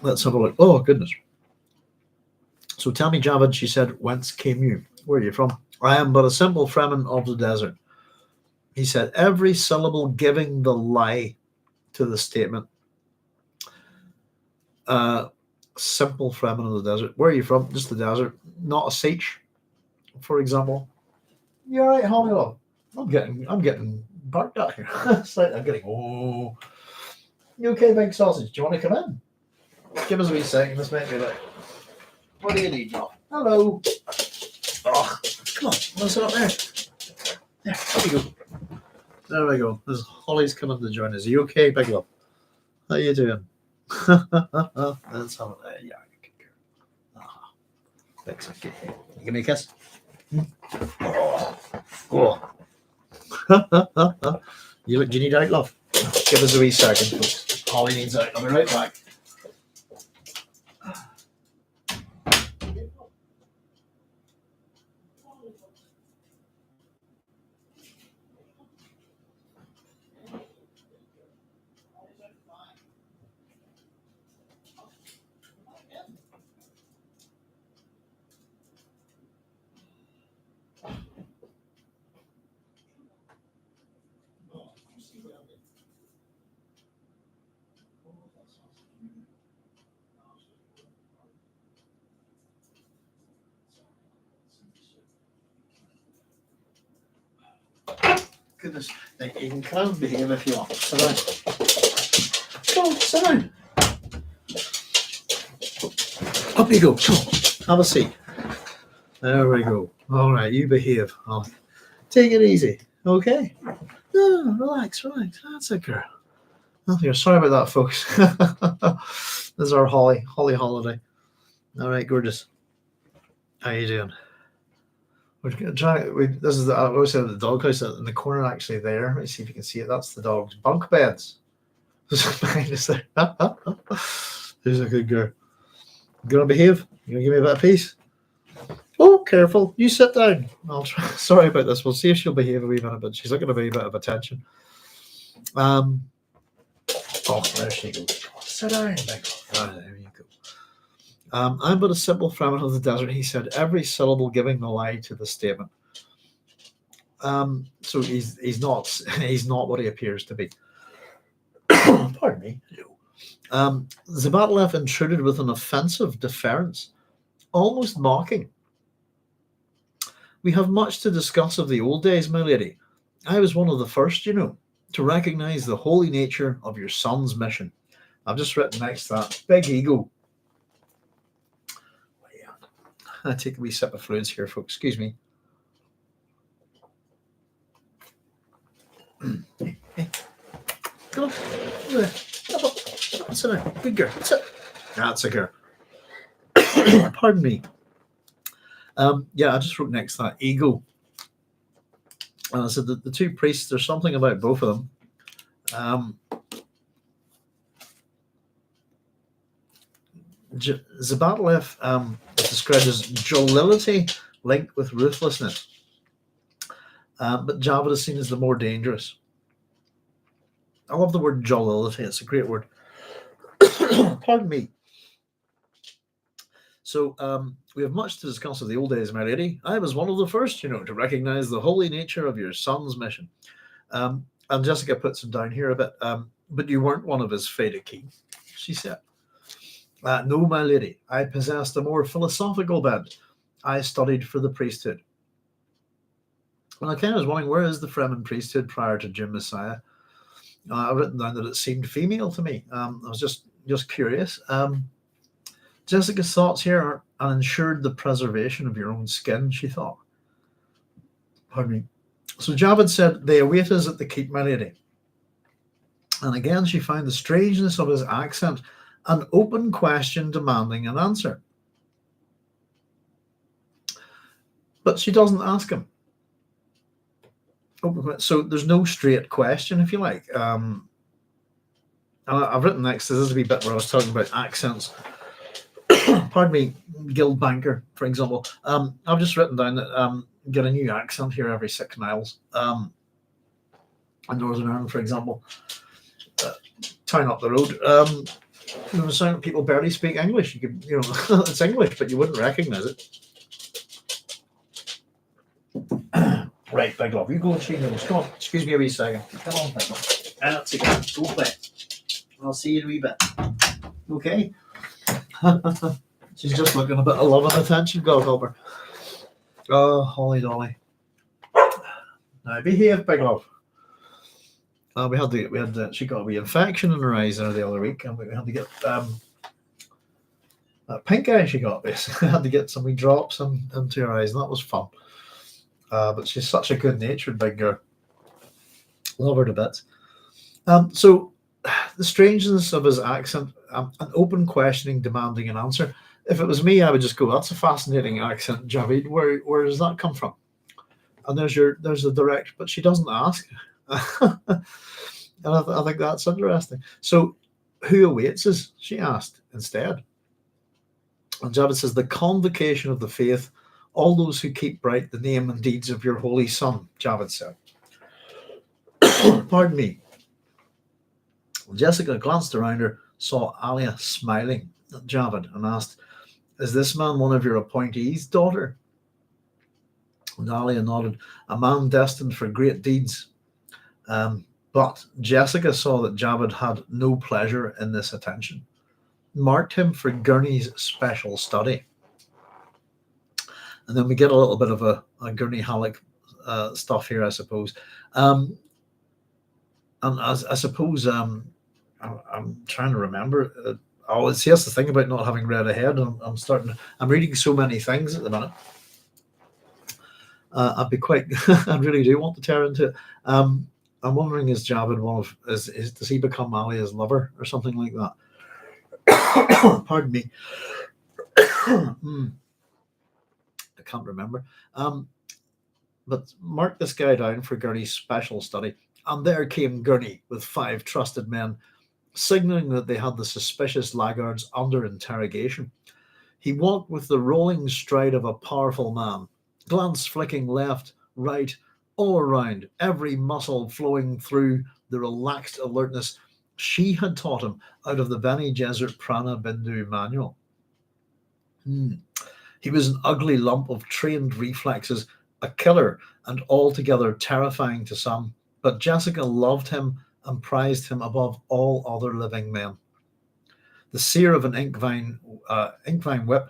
let's have a look. Oh, goodness. So tell me, Javid, she said, whence came you? Where are you from? I am but a simple Fremen of the desert. He said, every syllable giving the lie to the statement. Simple Fremen of the desert. Where are you from? Just the desert. Not a siege, for example. You're right, Holly. I'm getting barked at here. It's like I'm getting, oh. You okay, big sausage? Do you want to come in? Give us a wee second. This might be like, what do you need, John? Hello. Oh, come on. Let's sit up there. There we go. There we go. There's Holly's coming to join us. Are you okay, Big Love? How you doing? Let's have it. Yeah, good girl. Thanks. Okay. You give me a kiss. Oh. Do you need out, love? Give us a wee second, folks. Holly needs out. I'll be right back. Goodness, you can come and behave if you want. Sit down. Come on, sit down. Up you go. Come on, have a seat. There we go. All right, you behave. I'll take it easy. Okay? No, relax. That's a girl. Oh, here. Sorry about that, folks. This is our Holly holiday. All right, gorgeous. How you doing? We're trying. This is I always said the doghouse in the corner. Actually, there. Let's see if you can see it. That's the dog's bunk beds. Behind us there. Who's a good girl? You gonna behave? You gonna give me a bit of peace? Oh, careful! You sit down. I'll try. Sorry about this. We'll see if she'll behave a wee minute, but she's looking to be a bit of attention. Oh, there she goes. Sit down. There you go. I'm but a simple Fremen of the desert, he said, every syllable giving the lie to the statement. So he's not what he appears to be. Pardon me. Zebataleph intruded with an offensive deference, almost mocking. We have much to discuss of the old days, my lady. I was one of the first, to recognize the holy nature of your son's mission. I've just written next to that, big ego. I take a wee sip of fluids here, folks. Excuse me. Hey. Come on. Sit down. Good girl. Sit. That's a girl. Pardon me. Yeah, I just wrote next to that ego. And I said that the two priests, there's something about both of them. Zebataleph is described as jollity linked with ruthlessness, but Javid is seen as the more dangerous. I love the word jollity; it's a great word. Pardon me. So we have much to discuss of the old days, my lady. I was one of the first, to recognize the holy nature of your son's mission. And Jessica puts him down here a bit. But you weren't one of his Theotokos, she said. No, my lady, I possessed a more philosophical bent. I studied for the priesthood. And I kind of was wondering, where is the Fremen priesthood prior to Jim Messiah? I've written down that it seemed female to me. I was just curious. Jessica's thoughts here are ensured the preservation of your own skin, she thought. Pardon me. So Javid said, they await us at the keep, my lady. And again, she found the strangeness of his accent an open question demanding an answer. But she doesn't ask him. So there's no straight question, if you like. I've written next to this a wee bit where I was talking about accents. Pardon me, Guild Banker, for example. I've just written down that get a new accent here every 6 miles. In Northern Ireland, for example. Town up the road. Some people barely speak English. You could, it's English, but you wouldn't recognize it. Right, Big Love, you go and change those. Come on, excuse me a wee second. Come on, Big Love. That's it. Go play. I'll see you in a wee bit. Okay. She's just looking a bit of love and attention. God help her. Oh, Holly Dolly. Now behave, Big Love. She got a wee infection in her eyes there the other week, and we had to get that pink eye she got. Basically, had to get some wee drops into her eyes, and that was fun. But she's such a good-natured big girl. Love her to bits. So the strangeness of his accent, an open questioning demanding an answer. If it was me, I would just go, "That's a fascinating accent, Javid. Where does that come from?" And there's a direct, but she doesn't ask. And I think that's interesting. So, who awaits us? She asked instead. And Javid says, "The convocation of the faith, all those who keep bright the name and deeds of your holy son," Javid said. Pardon me. Jessica glanced around her, saw Alia smiling at Javid, and asked, "Is this man one of your appointees, daughter?" And Alia nodded. "A man destined for great deeds." But Jessica saw that Javid had no pleasure in this attention, marked him for Gurney's special study. And then we get a little bit of a Gurney Halleck stuff here, I suppose. And I suppose I'm trying to remember. See, that's the thing about not having read ahead. I'm reading so many things at the minute. I'd be quite. I really do want to tear into it. I'm wondering, is Javid does he become Alia's lover or something like that? Pardon me. I can't remember. But mark this guy down for Gurney's special study. And there came Gurney with 5 trusted men, signaling that they had the suspicious laggards under interrogation. He walked with the rolling stride of a powerful man, glance flicking left, right, all around, every muscle flowing through the relaxed alertness she had taught him out of the Bene Gesserit Prana Bindu manual. He was an ugly lump of trained reflexes, a killer and altogether terrifying to some, but Jessica loved him and prized him above all other living men. The sear of an inkvine whip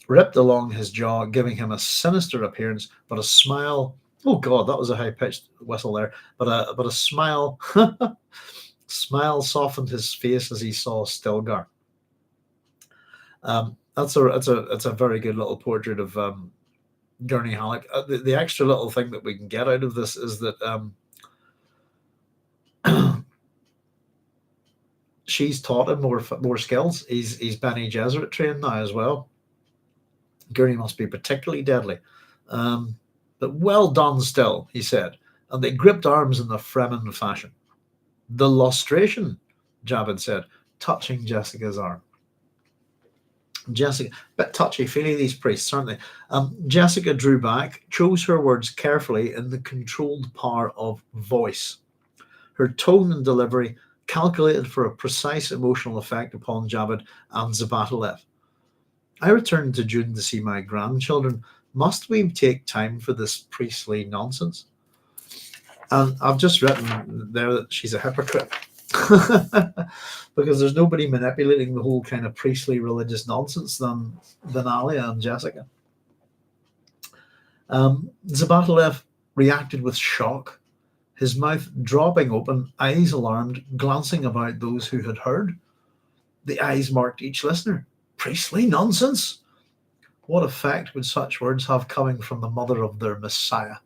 ripped along his jaw, giving him a sinister appearance, but a smile. Oh God, that was a high-pitched whistle there. But a smile, smile softened his face as he saw Stilgar. That's a very good little portrait of Gurney Halleck. The extra little thing that we can get out of this is that she's taught him more skills. He's Bene Gesserit trained now as well. Gurney must be particularly deadly. But well done still, he said, and they gripped arms in the Fremen fashion. The lustration, Javid said, touching Jessica's arm. Jessica, a bit touchy-feely, these priests, aren't they? Jessica drew back, chose her words carefully in the controlled power of voice. Her tone and delivery calculated for a precise emotional effect upon Javid and Zebataleph. I returned to Dune to see my grandchildren. Must we take time for this priestly nonsense? And I've just written there that she's a hypocrite. Because there's nobody manipulating the whole kind of priestly religious nonsense than Alia and Jessica. Zebataleph reacted with shock, his mouth dropping open, eyes alarmed, glancing about those who had heard. The eyes marked each listener. Priestly nonsense? What effect would such words have coming from the mother of their Messiah?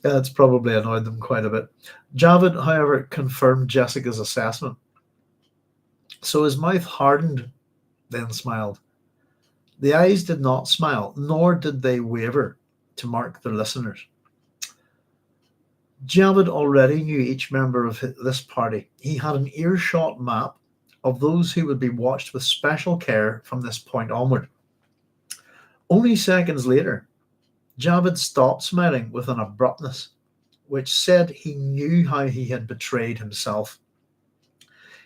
It's probably annoyed them quite a bit. Javid, however, confirmed Jessica's assessment. So his mouth hardened, then smiled. The eyes did not smile, nor did they waver to mark their listeners. Javid already knew each member of this party. He had an earshot map of those who would be watched with special care from this point onward. Only seconds later, Javid stopped smiling with an abruptness, which said he knew how he had betrayed himself.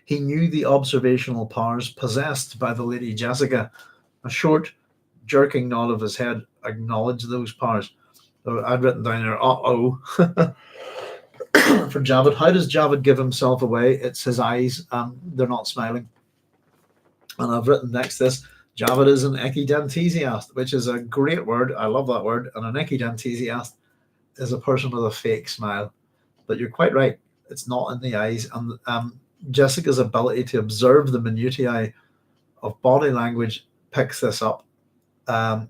He knew the observational powers possessed by the Lady Jessica. A short, jerking nod of his head acknowledged those powers. I'd written down there, uh-oh. For Javid, how does Javid give himself away? It's his eyes, they're not smiling. And I've written next to this, Javid is an echidentesiast, which is a great word. I love that word. And an echidentesiast is a person with a fake smile. But you're quite right. It's not in the eyes. And Jessica's ability to observe the minutiae of body language picks this up.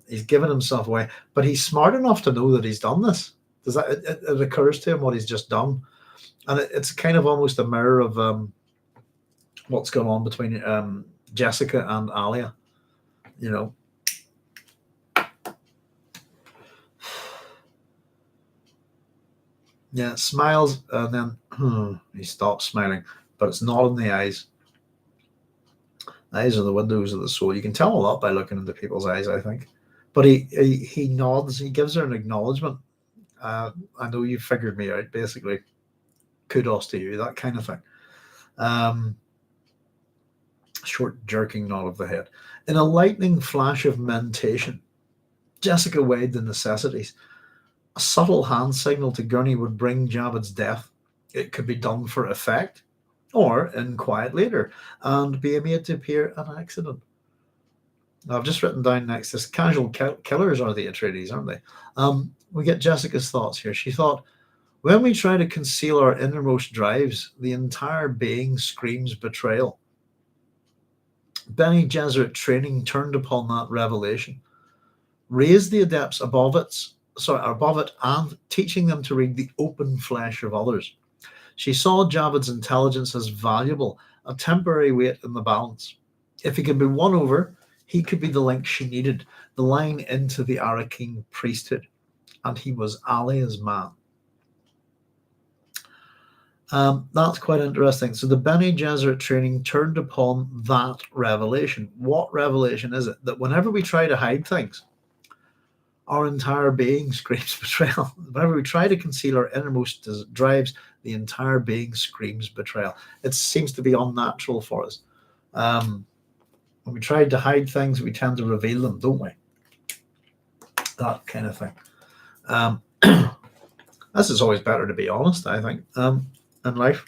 He's given himself away, but he's smart enough to know that he's done this. Does that it occurs to him what he's just done, and it's kind of almost a mirror of what's going on between Jessica and Alia. You know, yeah, smiles and then he stops smiling, but it's not in the eyes. Eyes are the windows of the soul. You can tell a lot by looking into people's eyes, I think. But he nods. He gives her an acknowledgement. I know you figured me out, basically. Kudos to you, that kind of thing. Short jerking nod of the head. In a lightning flash of mentation, Jessica weighed the necessities. A subtle hand signal to Gurney would bring Javid's death. It could be done for effect, or in quiet later, and be made to appear an accident. Now, I've just written down next this: casual killers are the Atreides, aren't they? We get Jessica's thoughts here. She thought, when we try to conceal our innermost drives, the entire being screams betrayal. Bene Gesserit training turned upon that revelation, raised the adepts above it, and teaching them to read the open flesh of others. She saw Javid's intelligence as valuable, a temporary weight in the balance. If he could be won over, he could be the link she needed, the line into the Arrakeen priesthood, and he was Alia's man. That's quite interesting. So the Bene Gesserit training turned upon that revelation. What revelation is it? That whenever we try to hide things, our entire being screams betrayal. Whenever we try to conceal our innermost drives, the entire being screams betrayal. It seems to be unnatural for us. When we try to hide things, we tend to reveal them, don't we? That kind of thing. This is always better to be honest, I think, in life.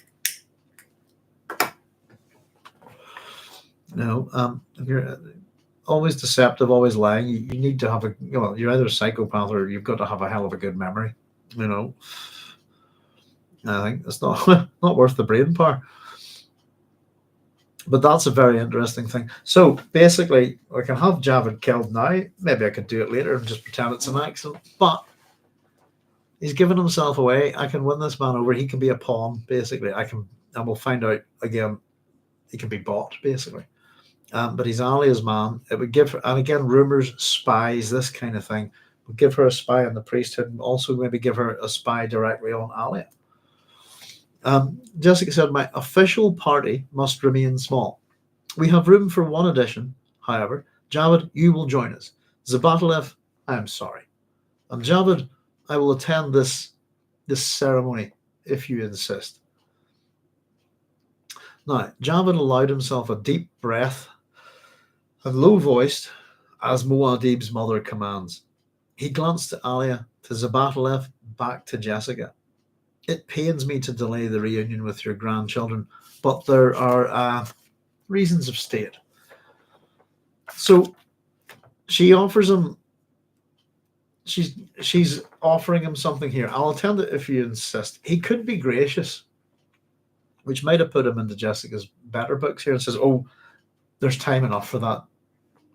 If you're always deceptive, always lying, you need to have you're either a psychopath or you've got to have a hell of a good memory. I think it's not worth the brain power. But that's a very interesting thing. So basically, I can have Javid killed now. Maybe I could do it later and just pretend it's an accident. But he's given himself away. I can win this man over. He can be a pawn, basically. And we'll find out again. He can be bought, basically. But he's Alia's man. It would give her, and again, rumors, spies, this kind of thing, would give her a spy on the priesthood, and also maybe give her a spy directly on Alia. Jessica said, my official party must remain small. We have room for one addition, however. Javid, you will join us. Zebataleph, I am sorry. And Javid, I will attend this ceremony if you insist. Now, Javid allowed himself a deep breath and low-voiced, as Muad'Dib's mother commands. He glanced to Alia, to Zebataleph, back to Jessica. It pains me to delay the reunion with your grandchildren, but there are reasons of state. So she offers him, she's offering him something here. I'll attend it if you insist. He could be gracious, which might have put him into Jessica's better books here and says, oh, there's time enough for that.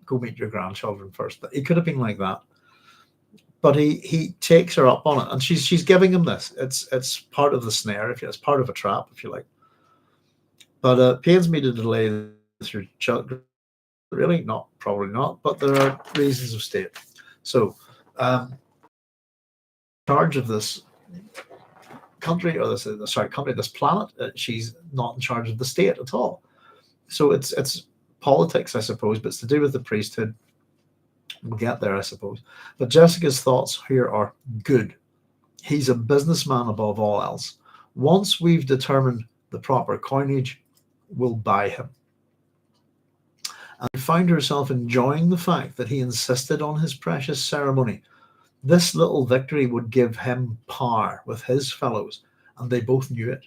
Go meet your grandchildren first. He could have been like that. But he takes her up on it, and she's giving him this. It's part of the snare, it's part of a trap, if you like. But it pains me to delay through children. Really, probably not. But there are reasons of state. So, in charge of this country, or this planet, she's not in charge of the state at all. So it's politics, I suppose, but it's to do with the priesthood. We'll get there, I suppose. But Jessica's thoughts here are good. He's a businessman above all else. Once we've determined the proper coinage, we'll buy him. And she found herself enjoying the fact that he insisted on his precious ceremony. This little victory would give him power with his fellows, and they both knew it.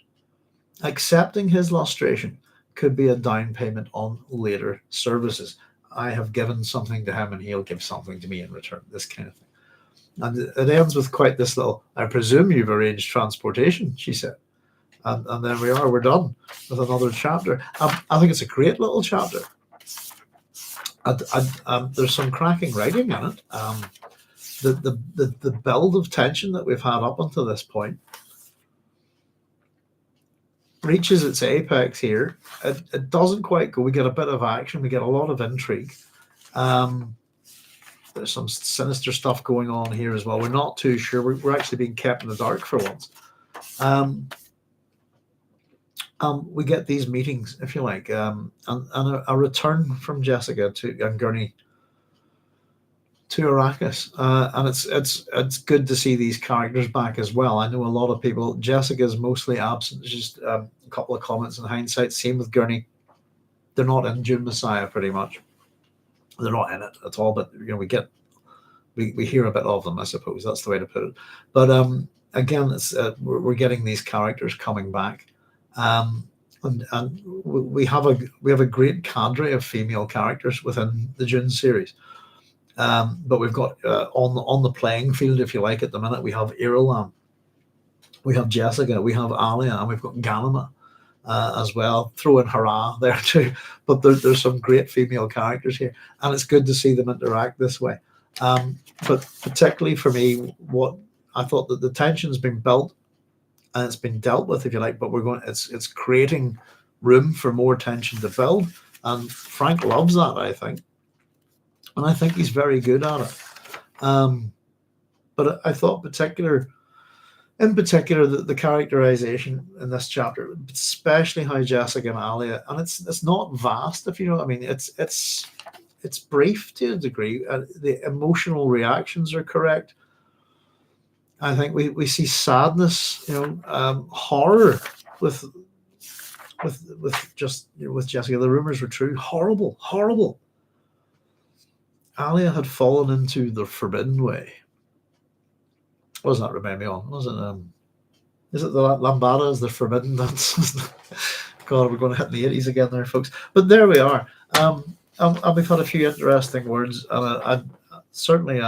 Accepting his lustration could be a down payment on later services. I have given something to him and he'll give something to me in return, this kind of thing. And it ends with quite this little, I presume you've arranged transportation, she said. And then we're done with another chapter. I think it's a great little chapter. There's some cracking writing in it. The build of tension that we've had up until this point reaches its apex here. It doesn't quite go. We get a bit of action. We get a lot of intrigue. There's some sinister stuff going on here as well. We're not too sure. We're actually being kept in the dark for once. We get these meetings, if you like, and a return from Jessica and Gurney to Arrakis, and it's good to see these characters back as well. I know a lot of people. Jessica's mostly absent. Just a couple of comments in hindsight. Same with Gurney. They're not in Dune Messiah, pretty much. They're not in it at all. But we hear a bit of them. I suppose that's the way to put it. But again, it's we're getting these characters coming back. And we have a great cadre of female characters within the Dune series. But we've got on the playing field, if you like, at the minute, we have Irulan, we have Jessica, we have Alia, and we've got Ganima as well. Throw in Hera there too. But there's some great female characters here, and it's good to see them interact this way. But particularly for me, what I thought that the tension's been built and it's been dealt with, if you like, but it's creating room for more tension to build, and Frank loves that, I think. And I think he's very good at it. But I thought in particular, the characterization in this chapter, especially how Jessica and Alia, and it's not vast, if you know what I mean. It's brief to a degree. The emotional reactions are correct. I think we see sadness, horror with Jessica. The rumors were true. Horrible, horrible. Alia had fallen into the forbidden way. What does that remind me on? Was it is it the Lambada is the forbidden dance? God, we're going to hit in the 80s again there, folks. But there we are. And we've had a few interesting words, and I certainly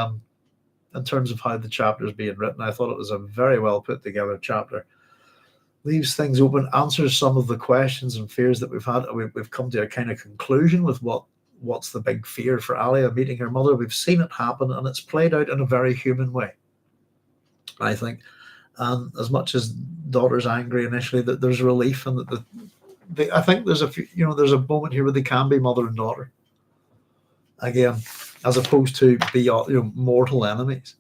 in terms of how the chapter is being written, I thought it was a very well put together chapter. Leaves things open, answers some of the questions and fears that we've had. We've come to a kind of conclusion with what's the big fear for Alia meeting her mother. We've seen it happen, and it's played out in a very human way, I think. And as much as daughter's angry initially, that there's relief, and that I think there's there's a moment here where they can be mother and daughter again, as opposed to be mortal enemies.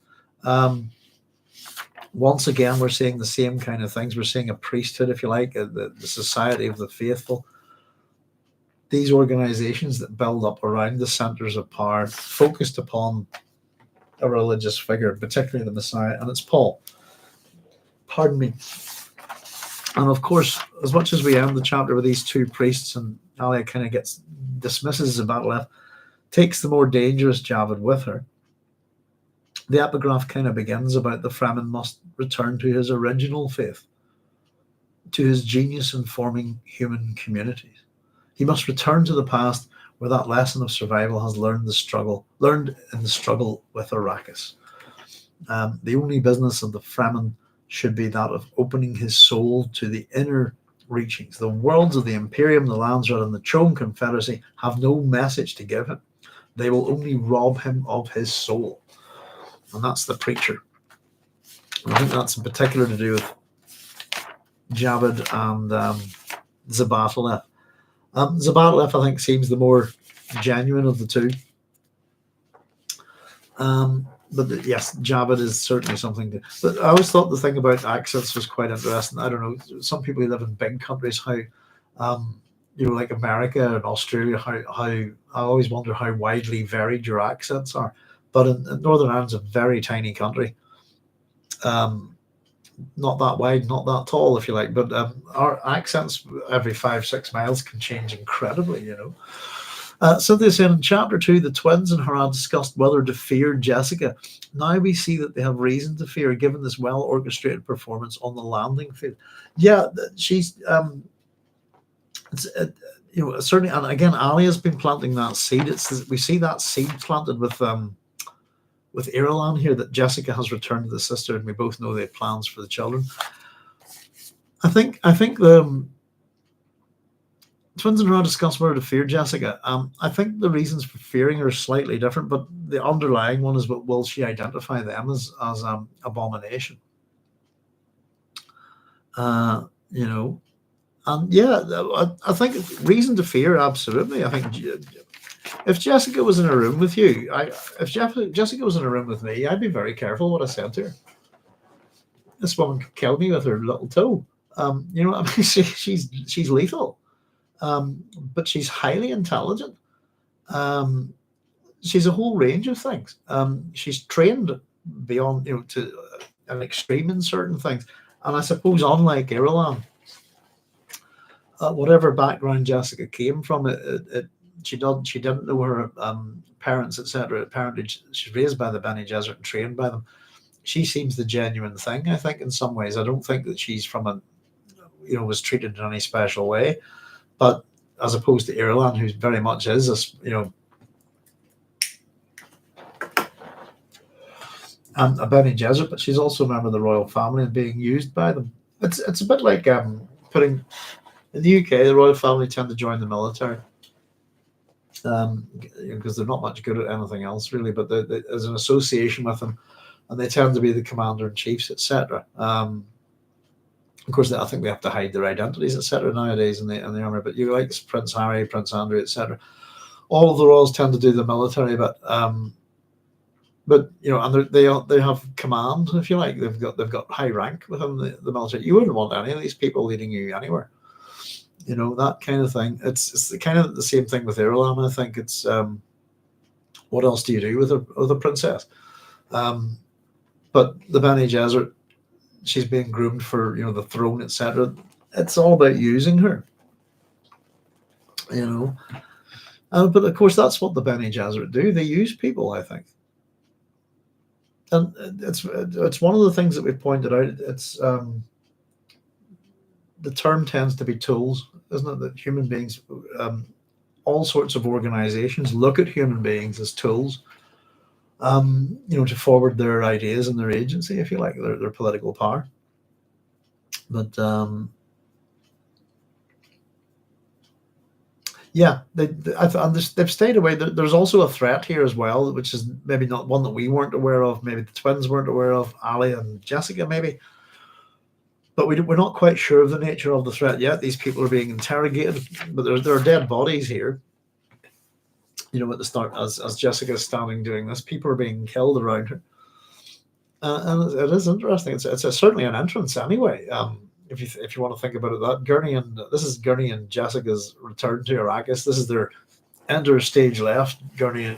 Once again, we're seeing the same kind of things. We're seeing a priesthood, if you like, the society of the faithful. These organizations that build up around the centers of power, focused upon a religious figure, particularly the Messiah, and it's Paul. Pardon me. And of course, as much as we end the chapter with these two priests, and Alia kind of dismisses Zebataleph, takes the more dangerous Javid with her, the epigraph kind of begins about the Fremen must return to his original faith, to his genius in forming human communities. He must return to the past where that lesson of survival has learned in the struggle with Arrakis. The only business of the Fremen should be that of opening his soul to the inner reachings. The worlds of the Imperium, the Landsraad, and the Trone Confederacy have no message to give him. They will only rob him of his soul. And that's the preacher. And I think that's in particular to do with Javid and Zebataleph. Zebataleph, I think, seems the more genuine of the two. But yes, Javid is certainly something. But I always thought the thing about accents was quite interesting. I don't know, some people who live in big countries, how like America and Australia, how I always wonder how widely varied your accents are. But in Northern Ireland's a very tiny country. Not that wide, not that tall, if you like, but our accents every 5-6 miles can change incredibly, So they said in chapter 2, the twins and Hera discussed whether to fear Jessica. Now we see that they have reason to fear, given this well-orchestrated performance on the landing field. Yeah, she's, certainly, and again, Alia's been planting that seed. We see that seed planted with Irulan here, that Jessica has returned to the sister, and we both know they have plans for the children. I think Twins and Ra discuss whether to fear Jessica. I think the reasons for fearing her are slightly different, but the underlying one is, what will she identify them as Abomination? You know, and yeah, I think reason to fear, absolutely. I think if Jessica was in a room with you, if Jessica was in a room with me, I'd be very careful what I said to her. This woman could kill me with her little toe. You know what I mean? She's lethal, but she's highly intelligent. She's a whole range of things. She's trained beyond, to an extreme in certain things. And I suppose, unlike Irulan, whatever background Jessica came from, she didn't know her parents, etc. Apparently, she's raised by the Bene Gesserit and trained by them. She seems the genuine thing, I think, in some ways. I don't think that she's from was treated in any special way, but as opposed to Irulan, who very much is this, and a Bene Gesserit, but she's also a member of the royal family and being used by them. It's a bit like putting in the UK, the royal family tend to join the military because they're not much good at anything else really, but there's an association with them, and they tend to be the commander in chiefs, etc. Of course, I think they have to hide their identities, etc. nowadays in the army. But you like Prince Harry, Prince Andrew, etc. All of the royals tend to do the military, but and they have command, if you like. They've got high rank within the military. You wouldn't want any of these people leading you anywhere. That kind of thing. It's kind of the same thing with Irulan. I think it's what else do you do with a princess? But the Bene Gesserit, she's being groomed for the throne, etc. It's all about using her. But of course, that's what the Bene Gesserit do. They use people, I think. And it's one of the things that we've pointed out. It's the term tends to be tools, isn't it? That human beings, all sorts of organizations look at human beings as tools, to forward their ideas and their agency, if you like, their political power. But yeah, they've stayed away. There's also a threat here as well, which is maybe not one that we weren't aware of. Maybe the twins weren't aware of, Alia and Jessica, maybe. But we're not quite sure of the nature of the threat yet. These people are being interrogated, but there are dead bodies here. At the start, as Jessica's standing doing this, people are being killed around her. And it is interesting. It's certainly an entrance anyway. If you want to think about it, this is Gurney and Jessica's return to Arrakis. This is their enter stage left. Gurney,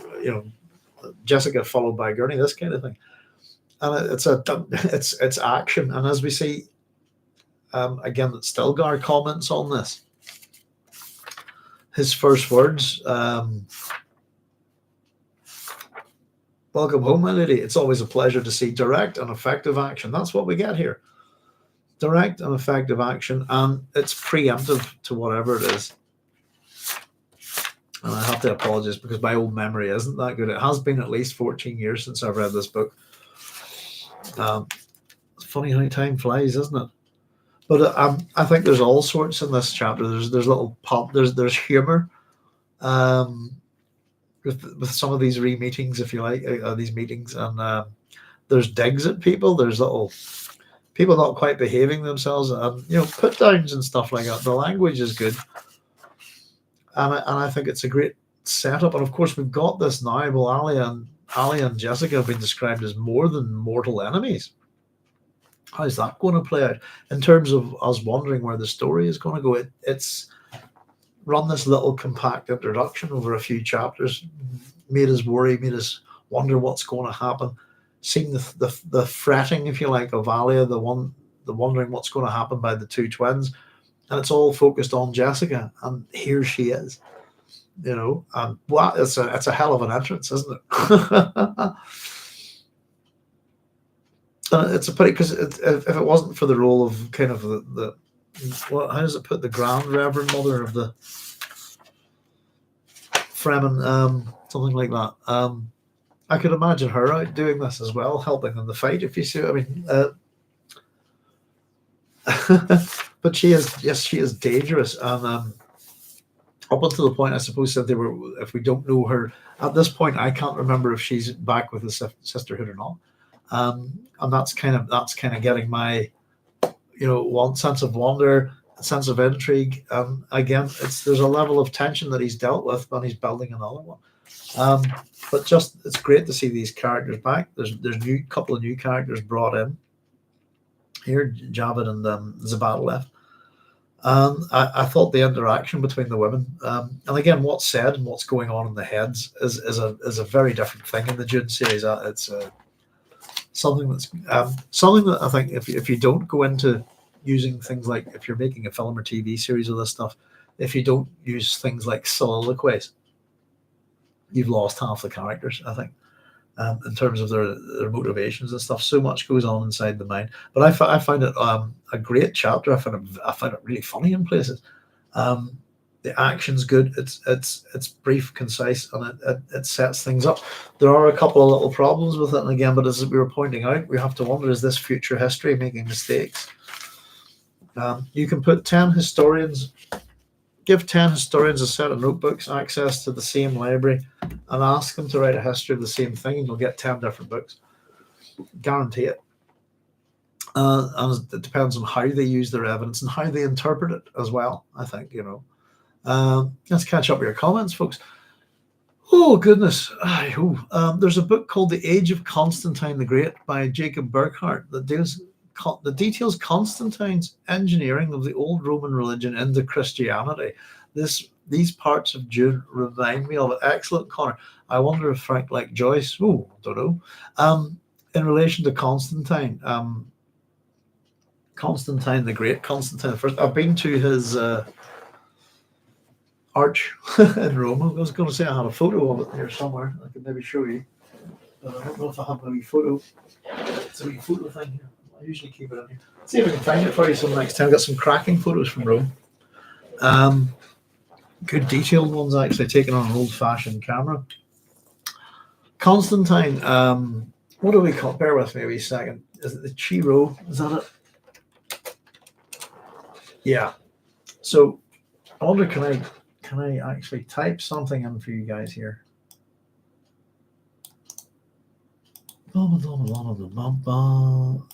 Jessica followed by Gurney. This kind of thing, and it's action. And as we see, again, that Stilgar comments on this. His first words. Welcome home, my lady. It's always a pleasure to see direct and effective action. That's what we get here. Direct and effective action, and it's preemptive to whatever it is. And I have to apologize because my old memory isn't that good. It has been at least 14 years since I've read this book. It's funny how time flies, isn't it? But I think there's all sorts in this chapter. There's little pop. There's humor. With some of these re-meetings, if you like, these meetings, and there's digs at people. There's little people not quite behaving themselves, and put downs and stuff like that. The language is good, and I think it's a great setup. And of course, we've got this now. Well, Alia and Jessica have been described as more than mortal enemies. How's that going to play out in terms of us wondering where the story is going to go? It's run this little compact introduction over a few chapters, made us worry, made us wonder what's going to happen. Seeing the fretting, if you like, of Alia, the wondering what's going to happen by the two twins, and it's all focused on Jessica, and here she is, and wow, it's a hell of an entrance, isn't it? It's a pity because if it wasn't for the role of kind of the how does it put, the Grand Reverend Mother of the Fremen, something like that. I could imagine her out doing this as well, helping in the fight, if you see what I mean. But she is dangerous, and up until the point, I suppose, that they were. If we don't know her at this point, I can't remember if she's back with the sisterhood or not. And that's kind of getting my, one sense of wonder, a sense of intrigue. Again, there's a level of tension that he's dealt with when he's building another one. But just it's great to see these characters back. There's new couple of new characters brought in here, Javid and Zebataleph. I thought the interaction between the women, and again, what's said and what's going on in the heads is a very different thing in the Dune series. It's something that I think if you don't go into using things like, if you're making a film or TV series of this stuff, if you don't use things like soliloquies, you've lost half the characters, I think, in terms of their motivations and stuff. So much goes on inside the mind. But I find it a great chapter. I find it really funny in places. The action's good. It's brief, concise, and it sets things up. There are a couple of little problems with it, and again, but as we were pointing out, we have to wonder: is this future history making mistakes? You can put 10 historians. Give 10 historians a set of notebooks, access to the same library, and ask them to write a history of the same thing, and you'll get 10 different books. Guarantee it. And it depends on how they use their evidence and how they interpret it as well, I think, Let's catch up with your comments, folks. Oh, goodness. There's a book called The Age of Constantine the Great by Jacob Burckhardt that details Constantine's engineering of the old Roman religion into Christianity. These parts of Dune remind me of it. Excellent, Connor. I wonder if Frank liked Joyce. Oh, don't know. In relation to Constantine, Constantine the Great, Constantine the First. I've been to his arch in Rome. I was going to say I had a photo of it here somewhere. I could maybe show you, but I don't know if I have a wee photo. It's a wee photo thing here. I usually keep it in here. Let's see if I can find it for you some next time. Got some cracking photos from Rome. Good detailed ones, actually, taken on an old-fashioned camera. Constantine, what do we call it? Bear with me a wee second. Is it the Chiro? Is that it? Yeah. So I wonder, can I actually type something in for you guys here?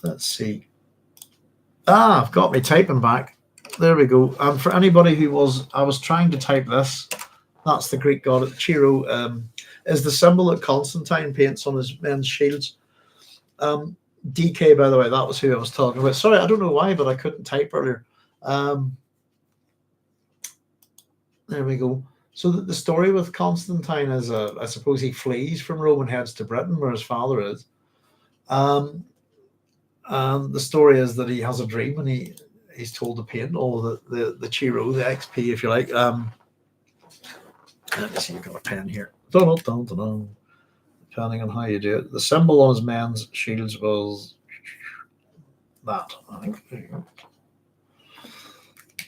Let's see. I've got me typing back. There we go. And for anybody I was trying to type this. That's the Greek god. Chiro is the symbol that Constantine paints on his men's shields. DK, by the way, that was who I was talking about. Sorry, I don't know why, but I couldn't type earlier. There we go. So the story with Constantine is, I suppose he flees from Rome and heads to Britain, where his father is. And the story is that he has a dream, and he's told to paint all the Chiro, the XP, if you like. Let me see, you've got a pen here. Depending on how you do it. The symbol on his men's shields was that, I think. There you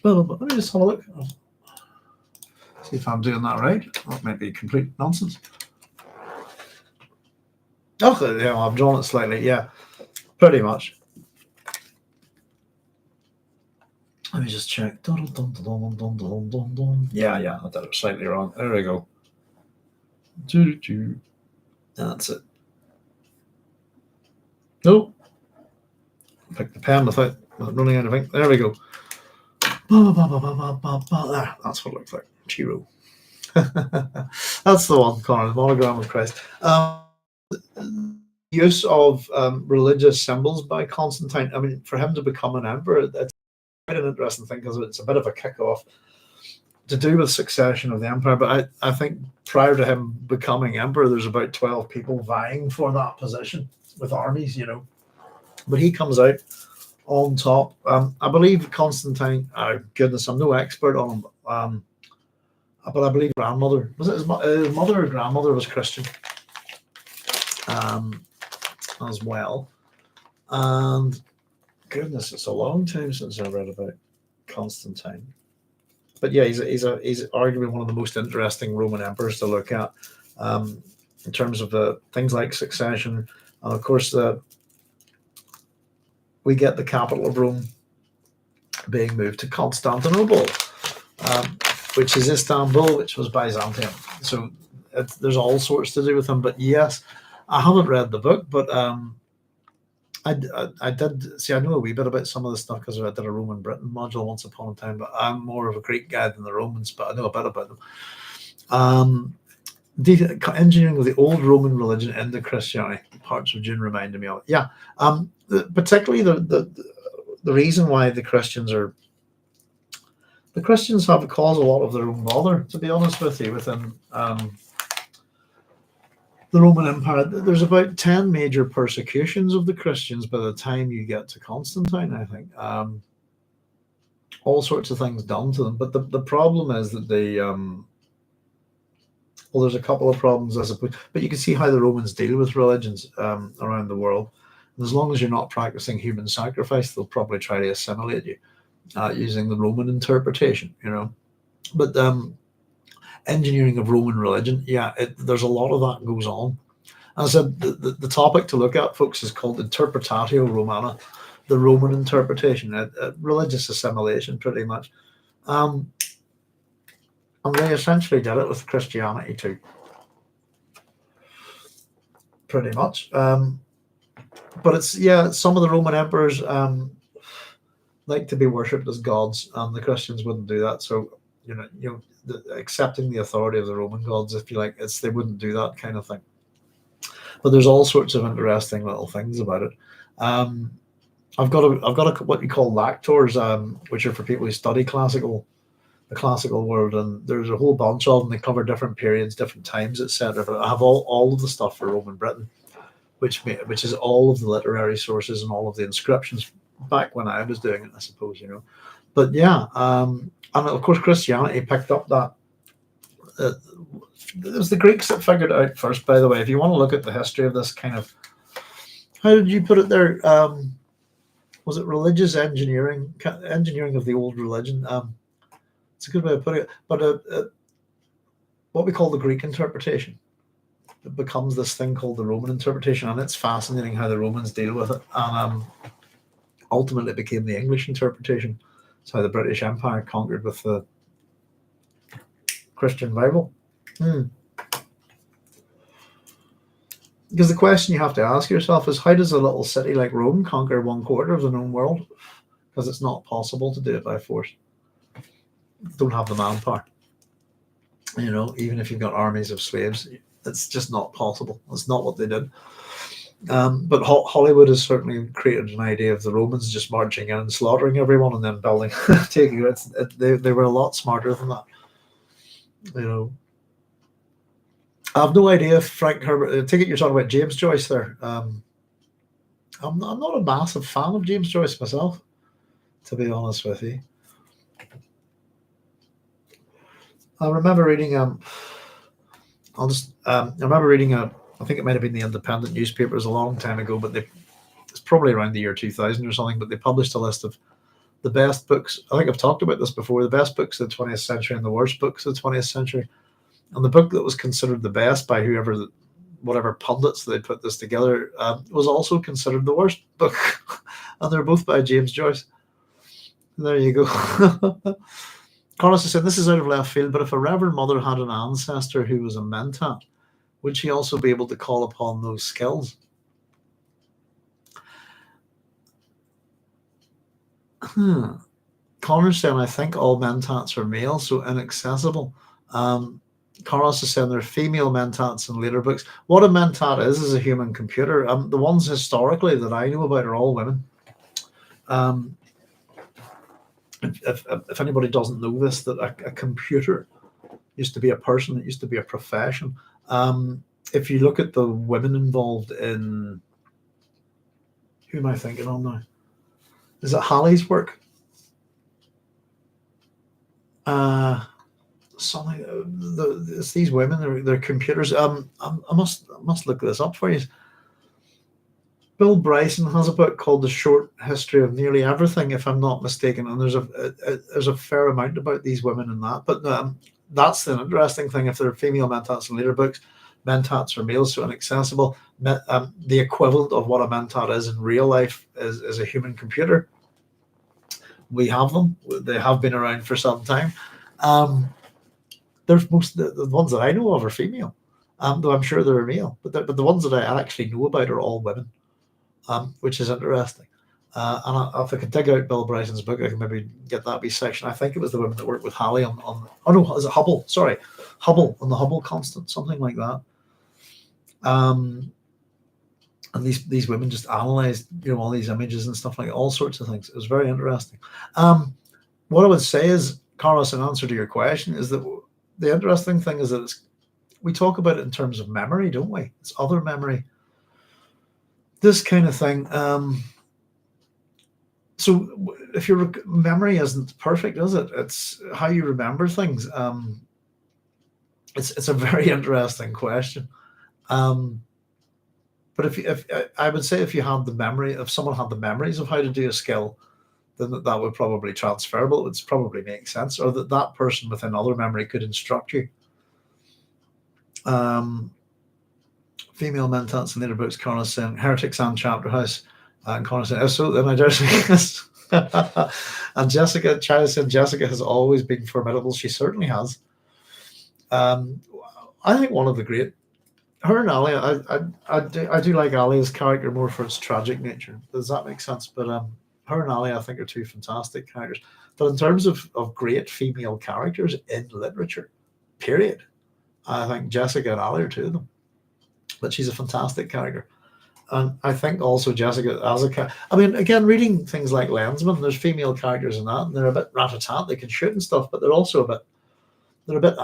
go. Let me just have a look. See if I'm doing that right. That might be complete nonsense. Okay, yeah, I've drawn it slightly. Yeah, pretty much. Let me just check. Yeah, I did it slightly wrong. There we go. That's it. Nope. Pick the pen without running out of ink. There we go. There, that's what it looks like. Chiro. That's the one, Connor. The monogram of Christ. Use of religious symbols by Constantine. I mean, for him to become an emperor, it's quite an interesting thing because it's a bit of a kickoff to do with succession of the empire. But I think prior to him becoming emperor, there's about 12 people vying for that position with armies, But he comes out on top. I believe Constantine, goodness, I'm no expert on him, but I believe grandmother, was it his mother or grandmother was Christian as well. And goodness, it's a long time since I read about Constantine. But yeah, he's arguably one of the most interesting Roman emperors to look at in terms of things like succession. And of course, we get the capital of Rome being moved to Constantinople. which is Istanbul, which was Byzantium. So there's all sorts to do with them. But yes, I haven't read the book, but I did see. I know a wee bit about some of the stuff because I did a Roman Britain module once upon a time. But I'm more of a Greek guy than the Romans, but I know a bit about them. The engineering of the old Roman religion into Christianity. Parts of Dune reminded me of it. Yeah, particularly the reason why the Christians have caused a lot of their own bother. To be honest with you, within the Roman Empire, there's about 10 major persecutions of the Christians by the time you get to Constantine. I think all sorts of things done to them. But the problem is that they well, there's a couple of problems, I suppose, but you can see how the Romans deal with religions around the world. And as long as you're not practicing human sacrifice, they'll probably try to assimilate you using the Roman interpretation, But engineering of Roman religion, there's a lot of that goes on. As I said, the topic to look at, folks, is called Interpretatio Romana, the Roman interpretation, religious assimilation, pretty much. And they essentially did it with Christianity too, pretty much. But some of the Roman emperors like to be worshipped as gods, and the Christians wouldn't do that. So accepting the authority of the Roman gods, if you like, they wouldn't do that kind of thing. But there's all sorts of interesting little things about it. I've got what we call lactors, which are for people who study the classical world, and there's a whole bunch of them. They cover different periods, different times, etc. But I have all of the stuff for Roman Britain, which is all of the literary sources and all of the inscriptions back when I was doing it, I suppose, But yeah, and of course Christianity picked up that. It was the Greeks that figured it out first, by the way. If you want to look at the history of this kind of, how did you put it there? Was it religious engineering of the old religion? It's a good way of putting it. But what we call the Greek interpretation, it becomes this thing called the Roman interpretation, and it's fascinating how the Romans deal with it. And ultimately, it became the English interpretation. It's how the British Empire conquered with the Christian Bible. Because the question you have to ask yourself is, how does a little city like Rome conquer 1/4 of the known world? Because it's not possible to do it by force. Don't have the manpower. Even if you've got armies of slaves, it's just not possible. It's not what they did. But Hollywood has certainly created an idea of the Romans just marching in and slaughtering everyone and then building, taking it. They were a lot smarter than that. I have no idea if Frank Herbert. I take it you're talking about James Joyce there. I'm not a massive fan of James Joyce myself, to be honest with you. I remember reading I remember reading I think it might have been the Independent newspapers a long time ago, but it's probably around the year 2000 or something, but they published a list of the best books. I think I've talked about this before, the best books of the 20th century and the worst books of the 20th century. And the book that was considered the best by whatever pundits they put this together, was also considered the worst book. And they're both by James Joyce. There you go. Carlos is saying, this is out of left field, but if a Reverend Mother had an ancestor who was a mentat, would she also be able to call upon those skills? Connor's saying, I think all mentats are male, so inaccessible. Carlos is saying there are female mentats in later books. What a mentat is a human computer. The ones historically that I know about are all women. If anybody doesn't know this, that a computer used to be a person, it used to be a profession. If you look at the women involved in, who am I thinking on now? Is it Halley's work? It's these women. They're computers. I must look this up for you. Bill Bryson has a book called The Short History of Nearly Everything, if I'm not mistaken, and there's a fair amount about these women in that. But that's the interesting thing. If there are female mentats in later books, mentats are male, so inaccessible. The equivalent of what a mentat is in real life is a human computer. We have them. They have been around for some time. There's most the ones that I know of are female, though I'm sure there are male. But the ones that I actually know about are all women, which is interesting. If I can dig out Bill Bryson's book, I can maybe get that wee section. I think it was the women that worked with Halley on oh no, is it Hubble? Sorry, Hubble on the Hubble constant, something like that. And these women just analysed, all these images and stuff like all sorts of things. It was very interesting. What I would say is, Carlos, in answer to your question, is that the interesting thing is that we talk about it in terms of memory, don't we? It's other memory, this kind of thing. So if your memory isn't perfect, is it? It's how you remember things. It's a very interesting question. But if I would say if you had the memory, if someone had the memories of how to do a skill, then that would probably transferable. It would probably make sense, or that person within other memory could instruct you. Female mentants in later books, Carlos saying heretics and chapter house, and Connor saying so. Then I just and Jessica China saying Jessica has always been formidable. She certainly has. I think one of the great. Her and Alia, I do like Alia's character more for its tragic nature. Does that make sense? But her and Alia, I think, are two fantastic characters. But in terms of great female characters in literature, period, I think Jessica and Alia are two of them. But she's a fantastic character. And I think also Jessica as a character. I mean, again, reading things like Lensman, there's female characters in that, and they're a bit rat-a-tat. They can shoot and stuff, but they're also a bit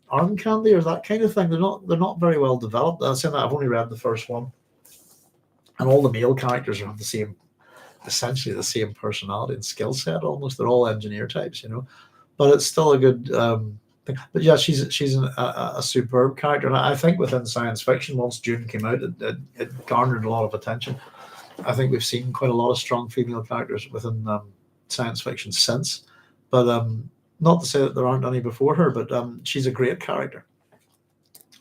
arm candy or that kind of thing. They're not very well developed. I'm saying that I've only read the first one, and all the male characters have essentially the same personality and skill set. Almost, they're all engineer types, But it's still a good thing. But yeah, she's a superb character, and I think within science fiction, once Dune came out, it garnered a lot of attention. I think we've seen quite a lot of strong female characters within science fiction since, but not to say that there aren't any before her, but she's a great character.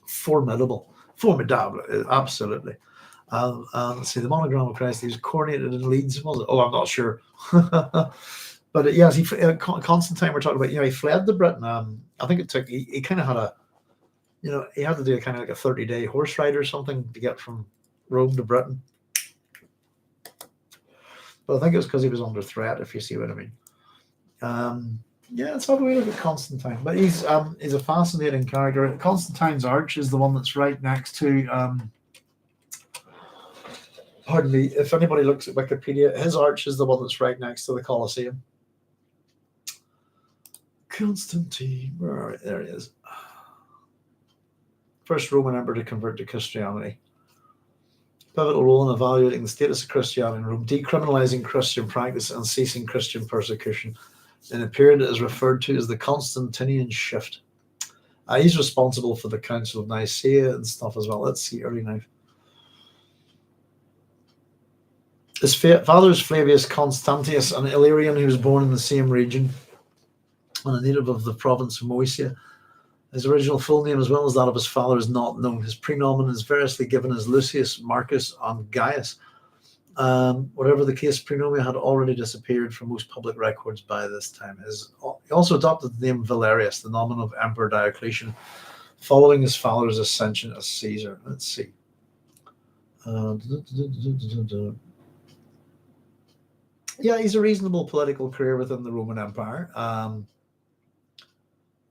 Formidable, absolutely. Let's see, the monogram of Christ, he was coronated in Leeds, was it? Oh, I'm not sure. But yes, Constantine, we're talking about, he fled to Britain. I think it took, he kind of had he had to do a kind of like a 30-day horse ride or something to get from Rome to Britain. But I think it was because he was under threat, if you see what I mean. Yeah, let's have a look at Constantine. But he's a fascinating character. Constantine's arch is the one that's right next to. Pardon me. If anybody looks at Wikipedia, his arch is the one that's right next to the Colosseum. Constantine, there he is. First Roman emperor to convert to Christianity. Pivotal role in evaluating the status of Christianity in Rome, decriminalizing Christian practice and ceasing Christian persecution in a period that is referred to as the Constantinian shift. He's responsible for the Council of Nicaea and stuff as well. Let's see, early life. His father is Flavius Constantius, an Illyrian who was born in the same region and a native of the province of Moesia. His original full name, as well as that of his father, is not known. His prenomen is variously given as Lucius, Marcus, and Gaius. Whatever the case, prenomia had already disappeared from most public records by this time. He also adopted the name Valerius, the nomen of Emperor Diocletian, following his father's ascension as Caesar. Let's see. Yeah, he's a reasonable political career within the Roman Empire.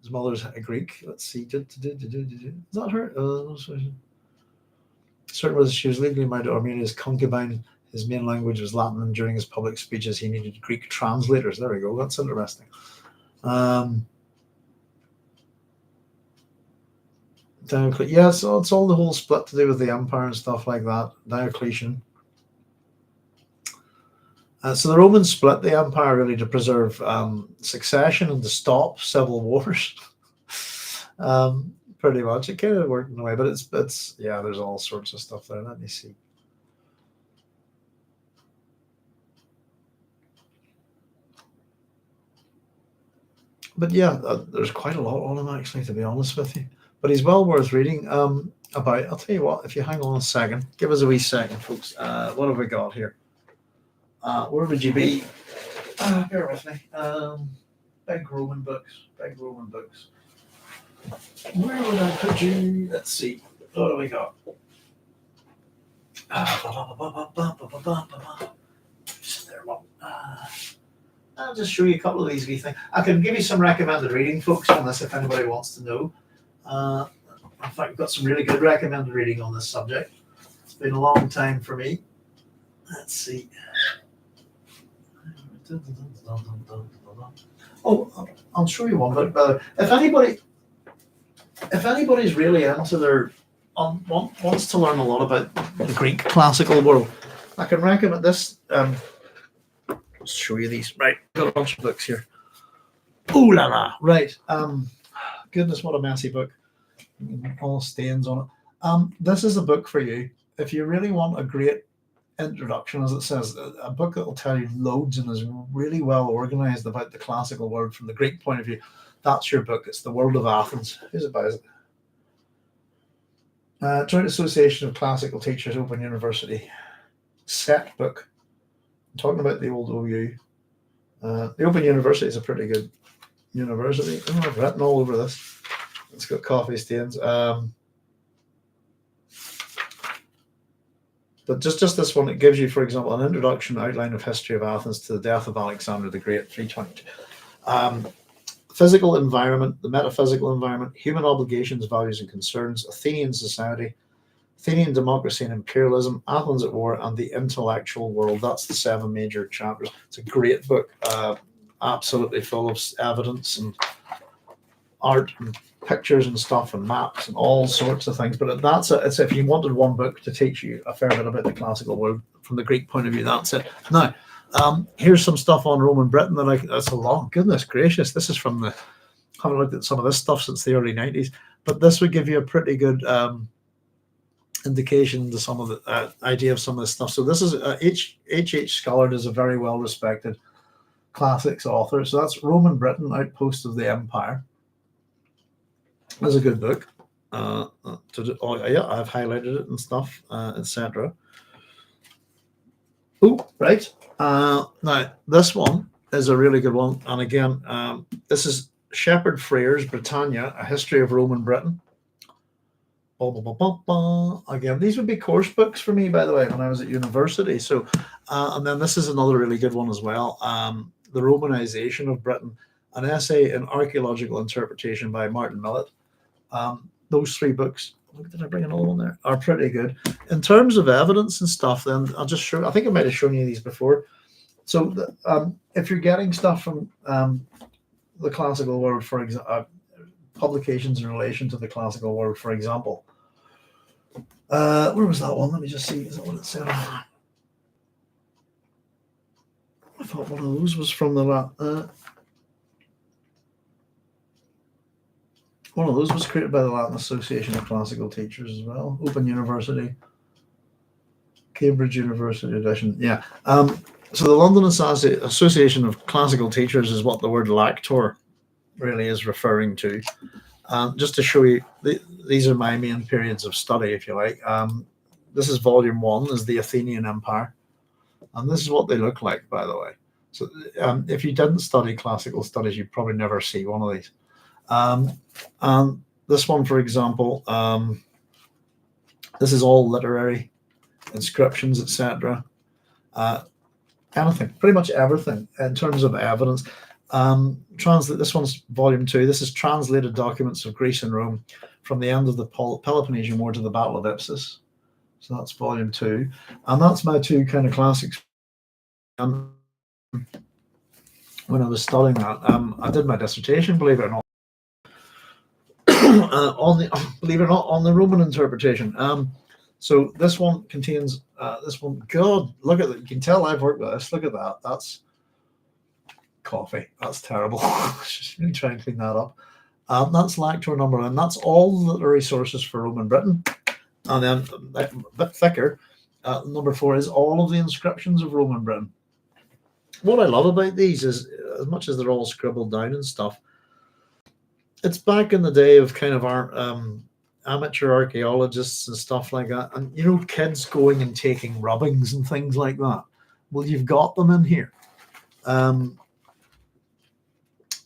His mother's a Greek. Let's see. Is that her? Certain she was legally married to Armenia's concubine. His main language was Latin, and during his public speeches, he needed Greek translators. There we go. That's interesting. Yeah, so it's all the whole split to do with the empire and stuff like that. Diocletian. So the Romans split the empire really to preserve succession and to stop civil wars. Pretty much, it kind of worked in a way, but it's yeah. There's all sorts of stuff there. Let me see. But yeah, there's quite a lot on him actually, to be honest with you. But he's well worth reading. About, I'll tell you what. If you hang on a second, give us a wee second, folks. What have we got here? Where would you be? Bear with me. Big Roman books. Where would I put you? Let's see. What do we got? There, one. I'll just show you a couple of these wee things. I can give you some recommended reading, folks, on this if anybody wants to know. In fact, I've got some really good recommended reading on this subject. It's been a long time for me. Let's see. Oh, I'll show you one. But if anybody's really into their wants to learn a lot about the Greek classical world, I can recommend this. Let's show you these. Right, got a bunch of books here. Ooh la la! Right. Goodness, what a messy book. All stains on it. This is a book for you if you really want a great introduction, as it says, a book that will tell you loads and is really well organized about the classical world from the Greek point of view. That's your book. It's The World of Athens. Who's it by? Is it? Joint Association of Classical Teachers, Open University. Set book. I'm talking about the old OU. The Open University is a pretty good university. Oh, I've written all over this. It's got coffee stains. But just this one, it gives you, for example, an introduction outline of history of Athens to the death of Alexander the Great, 322. Physical environment, the metaphysical environment, human obligations, values and concerns, Athenian society, Athenian democracy and imperialism, Athens at war, and the intellectual world. That's the 7 major chapters. It's a great book, absolutely full of evidence and art and pictures and stuff and maps and all sorts of things. But it's if you wanted one book to teach you a fair bit about the classical world from the Greek point of view, that's it. Now, here's some stuff on Roman Britain that's a long, goodness gracious, this is from I haven't looked at some of this stuff since the early 90s, but this would give you a pretty good indication to some of the idea of some of this stuff. So this is H.H. Scullard is a very well respected classics author. So that's Roman Britain, Outpost of the Empire. That's a good book. Yeah, I've highlighted it and stuff, etc. Oh, right. Now, this one is a really good one. And again, this is Shepard Freer's Britannia, A History of Roman Britain. Again, these would be course books for me, by the way, when I was at university. So, and then this is another really good one as well. The Romanization of Britain, an essay in archaeological interpretation by Martin Millett. Those 3 books, did I bring another one there? Are pretty good. In terms of evidence and stuff, then I'll just show, I think I might have shown you these before. So if you're getting stuff from the classical world, for example, publications in relation to the classical world, for example, where was that one? Let me just see. Is that what it said? I thought one of those was from the one of those was created by the Latin Association of Classical Teachers as well. Open University, Cambridge University edition. Yeah. So the London Association of Classical Teachers is what the word lector really is referring to. Just to show you, these are my main periods of study, if you like. This is volume 1, is the Athenian Empire. And this is what they look like, by the way. So if you didn't study classical studies, you'd probably never see one of these. And this one, for example, this is all literary, inscriptions, etc. Anything, pretty much everything in terms of evidence. This one's volume 2. This is translated documents of Greece and Rome from the end of the Peloponnesian War to the Battle of Ipsus. So that's volume 2, and that's my 2 kind of classics. When I was studying that, I did my dissertation, believe it or not, on the Roman interpretation. So this one contains this one. God, look at that! You can tell I've worked with this. Look at that. That's coffee. That's terrible. Just really try and clean that up. That's lecture number 1. That's all the literary sources for Roman Britain. And then a bit thicker, number 4 is all of the inscriptions of Roman Britain. What I love about these is, as much as they're all scribbled down and stuff, it's back in the day of kind of our amateur archaeologists and stuff like that. And, you know, kids going and taking rubbings and things like that. Well, you've got them in here.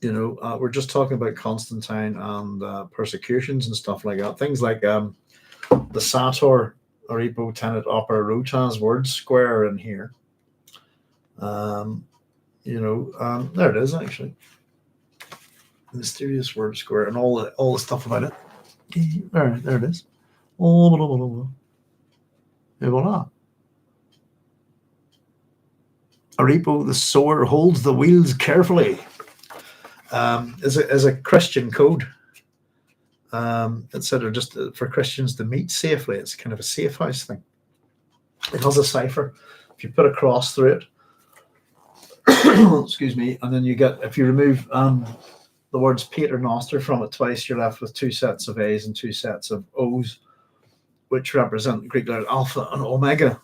We're just talking about Constantine and persecutions and stuff like that. Things like the Sator Aripo Tenet Opera Rotas word square in here. There it is actually. Mysterious word square and all the stuff about it. There it is. Oh, et voila. Aripo, the sower, holds the wheels carefully. Is a Christian code. It's sort of just for Christians to meet safely. It's kind of a safe house thing. It has a cipher. If you put a cross through it, excuse me, and then you get, if you remove the words Pater Noster from it twice, you're left with two sets of A's and two sets of O's, which represent the Greek letter Alpha and Omega,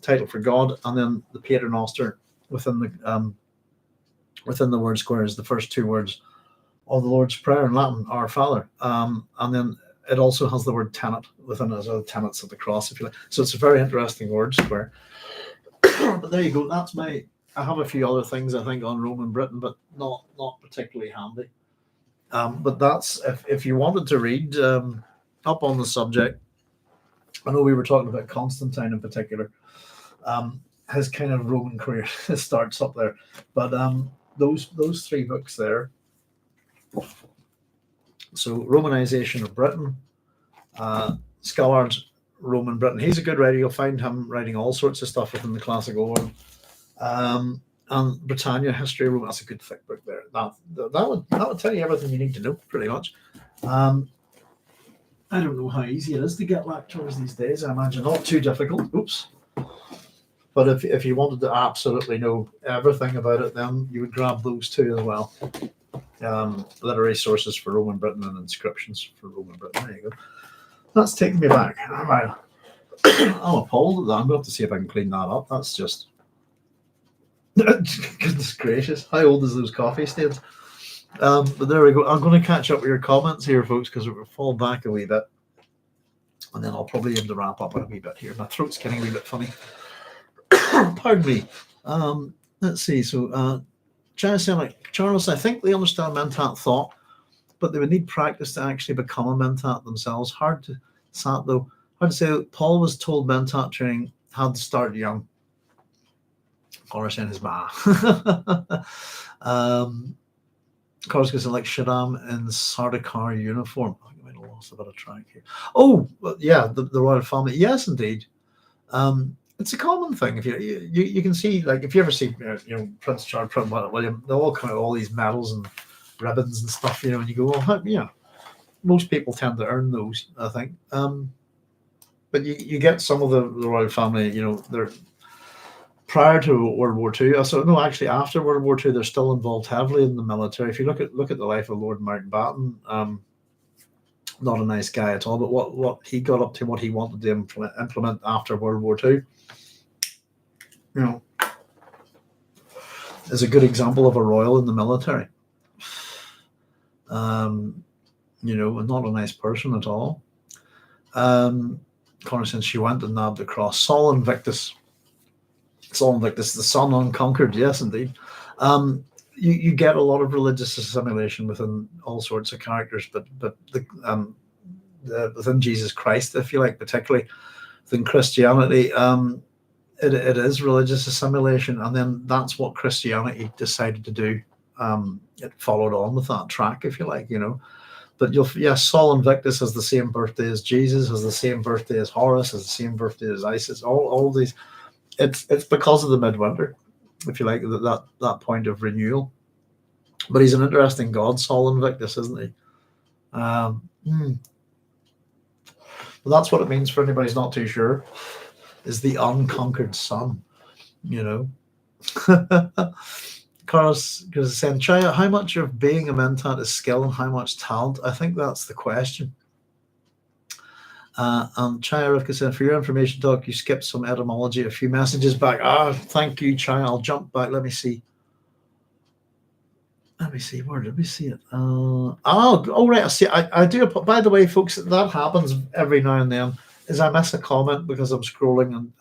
title for God, and then the Pater Noster within the word square is the first two words of the Lord's Prayer in Latin, Our Father, and then it also has the word tenet within it as well, tenets of the cross, if you like. So it's a very interesting word square. But there you go. That's I have a few other things I think on Roman Britain, but not particularly handy. But that's if you wanted to read up on the subject. I know we were talking about Constantine in particular. His kind of Roman career starts up there, but those three books there. So Romanization of Britain, Scollard's Roman Britain. He's a good writer. You'll find him writing all sorts of stuff within the classical world. And Britannia History of Rome. That's a good thick book there. That would tell you everything you need to know, pretty much. I don't know how easy it is to get lectures these days. I imagine not too difficult. Oops. But if you wanted to absolutely know everything about it, then you would grab those two as well. Literary sources for Roman Britain and inscriptions for Roman Britain. There you go. That's taking me back. I'm appalled at that. I'm going to have to see if I can clean that up. That's just goodness gracious. How old is those coffee stains? But there we go. I'm going to catch up with your comments here, folks, because we'll fall back a wee bit. And then I'll probably aim to wrap up in a wee bit here. My throat's getting a wee bit funny. Pardon me. Let's see. So, Charles, I think they understand mentat thought, but they would need practice to actually become a mentat themselves. Hard to say. Paul was told mentat training had to start young. Chorus in his ba. Chorus goes like Shaddam in Sardaukar uniform. I think I might have lost a bit of track here. Oh, yeah, the royal family. Yes, indeed. It's a common thing. If you can see, like, if you ever see, Prince Charles, Prince William, they all kind of all these medals and ribbons and stuff, and you go, well, yeah, most people tend to earn those, I think. But you get some of the royal family, they're prior to World War II. So no, actually after World War II, they're still involved heavily in the military. If you look at the life of Lord Mountbatten, not a nice guy at all, but what he got up to, what he wanted to implement after World War II, is a good example of a royal in the military. And not a nice person at all. Since she went and nabbed the cross. Sol Invictus, the sun unconquered. Yes, indeed. You get a lot of religious assimilation within all sorts of characters, but within Jesus Christ, if you like, particularly within Christianity, it is religious assimilation, and then that's what Christianity decided to do. It followed on with that track, if you like, But Sol Invictus has the same birthday as Jesus, has the same birthday as Horus, has the same birthday as Isis. All these. It's because of the midwinter, if you like, that point of renewal. But he's an interesting god, Sol Invictus, isn't he? Well, that's what it means for anybody who's not too sure, is the unconquered sun, Carlos is saying, Chaya, how much of being a mentat is skill and how much talent? I think that's the question. And Chaya Rivka said, for your information talk, you skipped some etymology a few messages back. Thank you, Chaya. I'll jump back. Let me see. Where did we see it? Right. I see. I do. By the way, folks, that happens every now and then. Is I miss a comment because I'm scrolling, and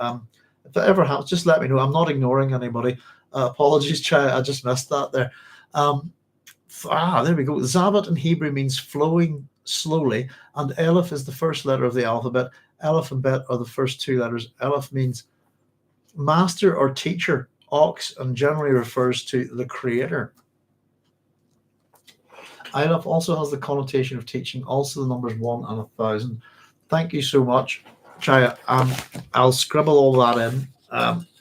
if that ever happens, just let me know. I'm not ignoring anybody. Apologies, Chai. I just missed that there. There we go. Zabat in Hebrew means flowing slowly, and Aleph is the first letter of the alphabet. Aleph and Bet are the first two letters. Aleph means master or teacher, ox, and generally refers to the creator. Aleph also has the connotation of teaching, also the numbers 1 and 1,000. Thank you so much, Chaya. I'll scribble all that in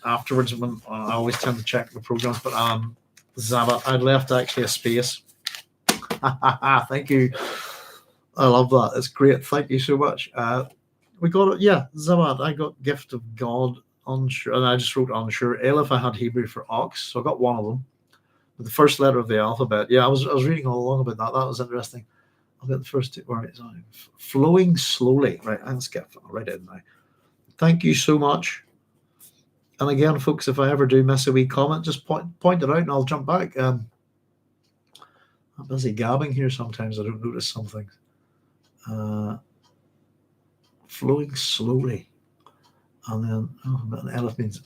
afterwards. When I always tend to check the programs, but Zabat, I'd left actually a space. Thank you. I love that. It's great. Thank you so much. We got it. Yeah, Zabat. I got gift of God, unsure, and I just wrote unsure. Aleph, I had Hebrew for ox, so I got one of them. With the first letter of the alphabet. Yeah, I was reading all along about that. That was interesting. I'll get the first two. Right, flowing slowly. Right, let's get right in now. Thank you so much. And again, folks, if I ever do miss a wee comment, just point it out and I'll jump back. I'm busy gabbing here sometimes. I don't notice some things. Flowing slowly. And then Aleph means,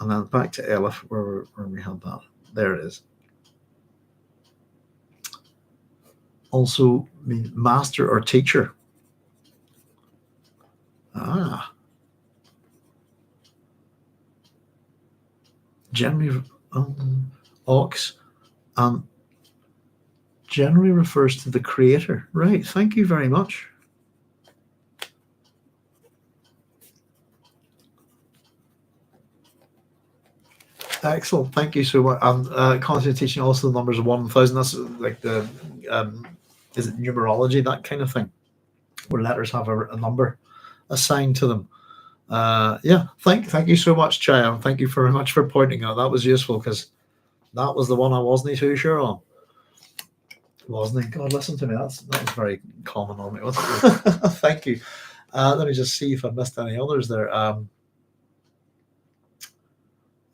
and then back to Aleph where we had that. There it is. Also means master or teacher. Generally, ox, generally refers to the creator. Right. Thank you very much. Excellent. Thank you so much. And constant teaching, also the numbers of 1,000. That's like the is it numerology, that kind of thing, where letters have a number assigned to them. Yeah. Thank you so much, Chaya. Thank you very much for pointing out. That was useful because that was the one I wasn't too sure on. Wasn't he? God, listen to me. That was very common on me. Thank you. Let me just see if I missed any others there.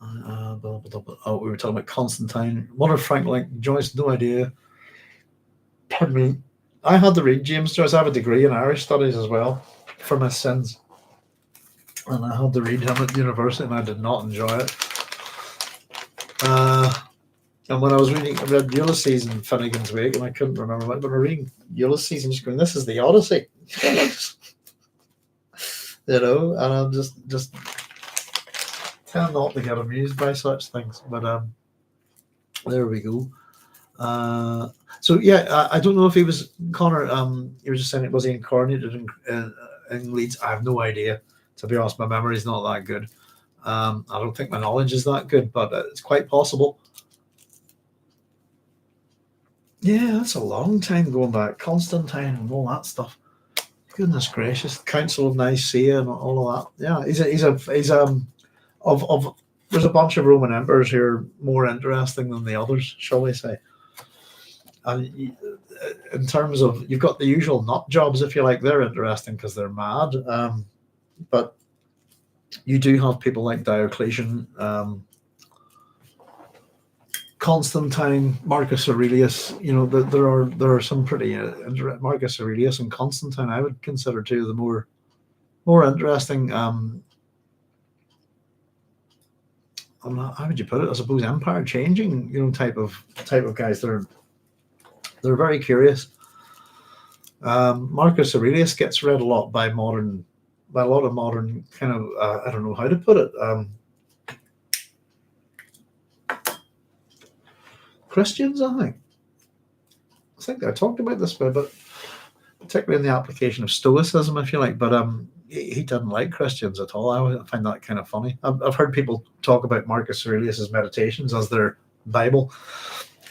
We were talking about Constantine. What if Frank like Joyce? No idea. Pardon me. I had to read James Joyce. I have a degree in Irish studies as well for my sins, and I had to read him at university, and I did not enjoy it. And when I was reading, I read Ulysses and Finnegan's Wake, and I couldn't remember. But when I was reading Ulysses, I'm just going, "This is the Odyssey," and I'm just tend not to get amused by such things. But there we go. So yeah, I don't know if he was Connor. You were just saying, was he incarnated in Leeds? I have no idea. To be honest, my memory is not that good. I don't think my knowledge is that good, but it's quite possible. Yeah, that's a long time going back. Constantine and all that stuff. Goodness gracious, Council of Nicaea and all of that. Yeah, he's there's a bunch of Roman emperors here more interesting than the others, shall we say? And in terms of, you've got the usual nut jobs, if you like. They're interesting because they're mad. But you do have people like Diocletian, Constantine, Marcus Aurelius. There are some pretty Marcus Aurelius and Constantine. I would consider two of the more interesting. How would you put it? I suppose empire changing, type of guys. They're very curious. Marcus Aurelius gets read a lot by a lot of modern kind of I don't know how to put it. Christians, I think I talked about this bit, but particularly in the application of Stoicism, if you like. But he didn't like Christians at all. I find that kind of funny. I've heard people talk about Marcus Aurelius's meditations as their Bible,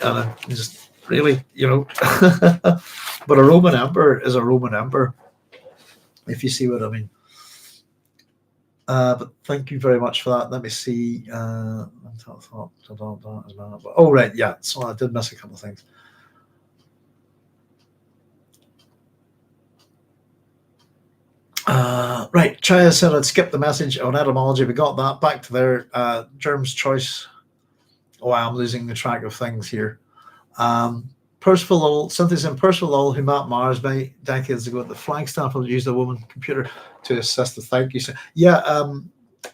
and just really, but a Roman emperor is a Roman emperor, if you see what I mean. But thank you very much for that. Let me see. Oh, right, yeah. So I did miss a couple of things. Right, Chaya said I'd skip the message on etymology. We got that. Back to their Germ's choice. Oh, I'm losing the track of things here. Percival Lowell, Cynthia said Percival Lowell, who mapped Mars many decades ago at the Flagstaff, had used a woman computer to assist the thank you. So, yeah,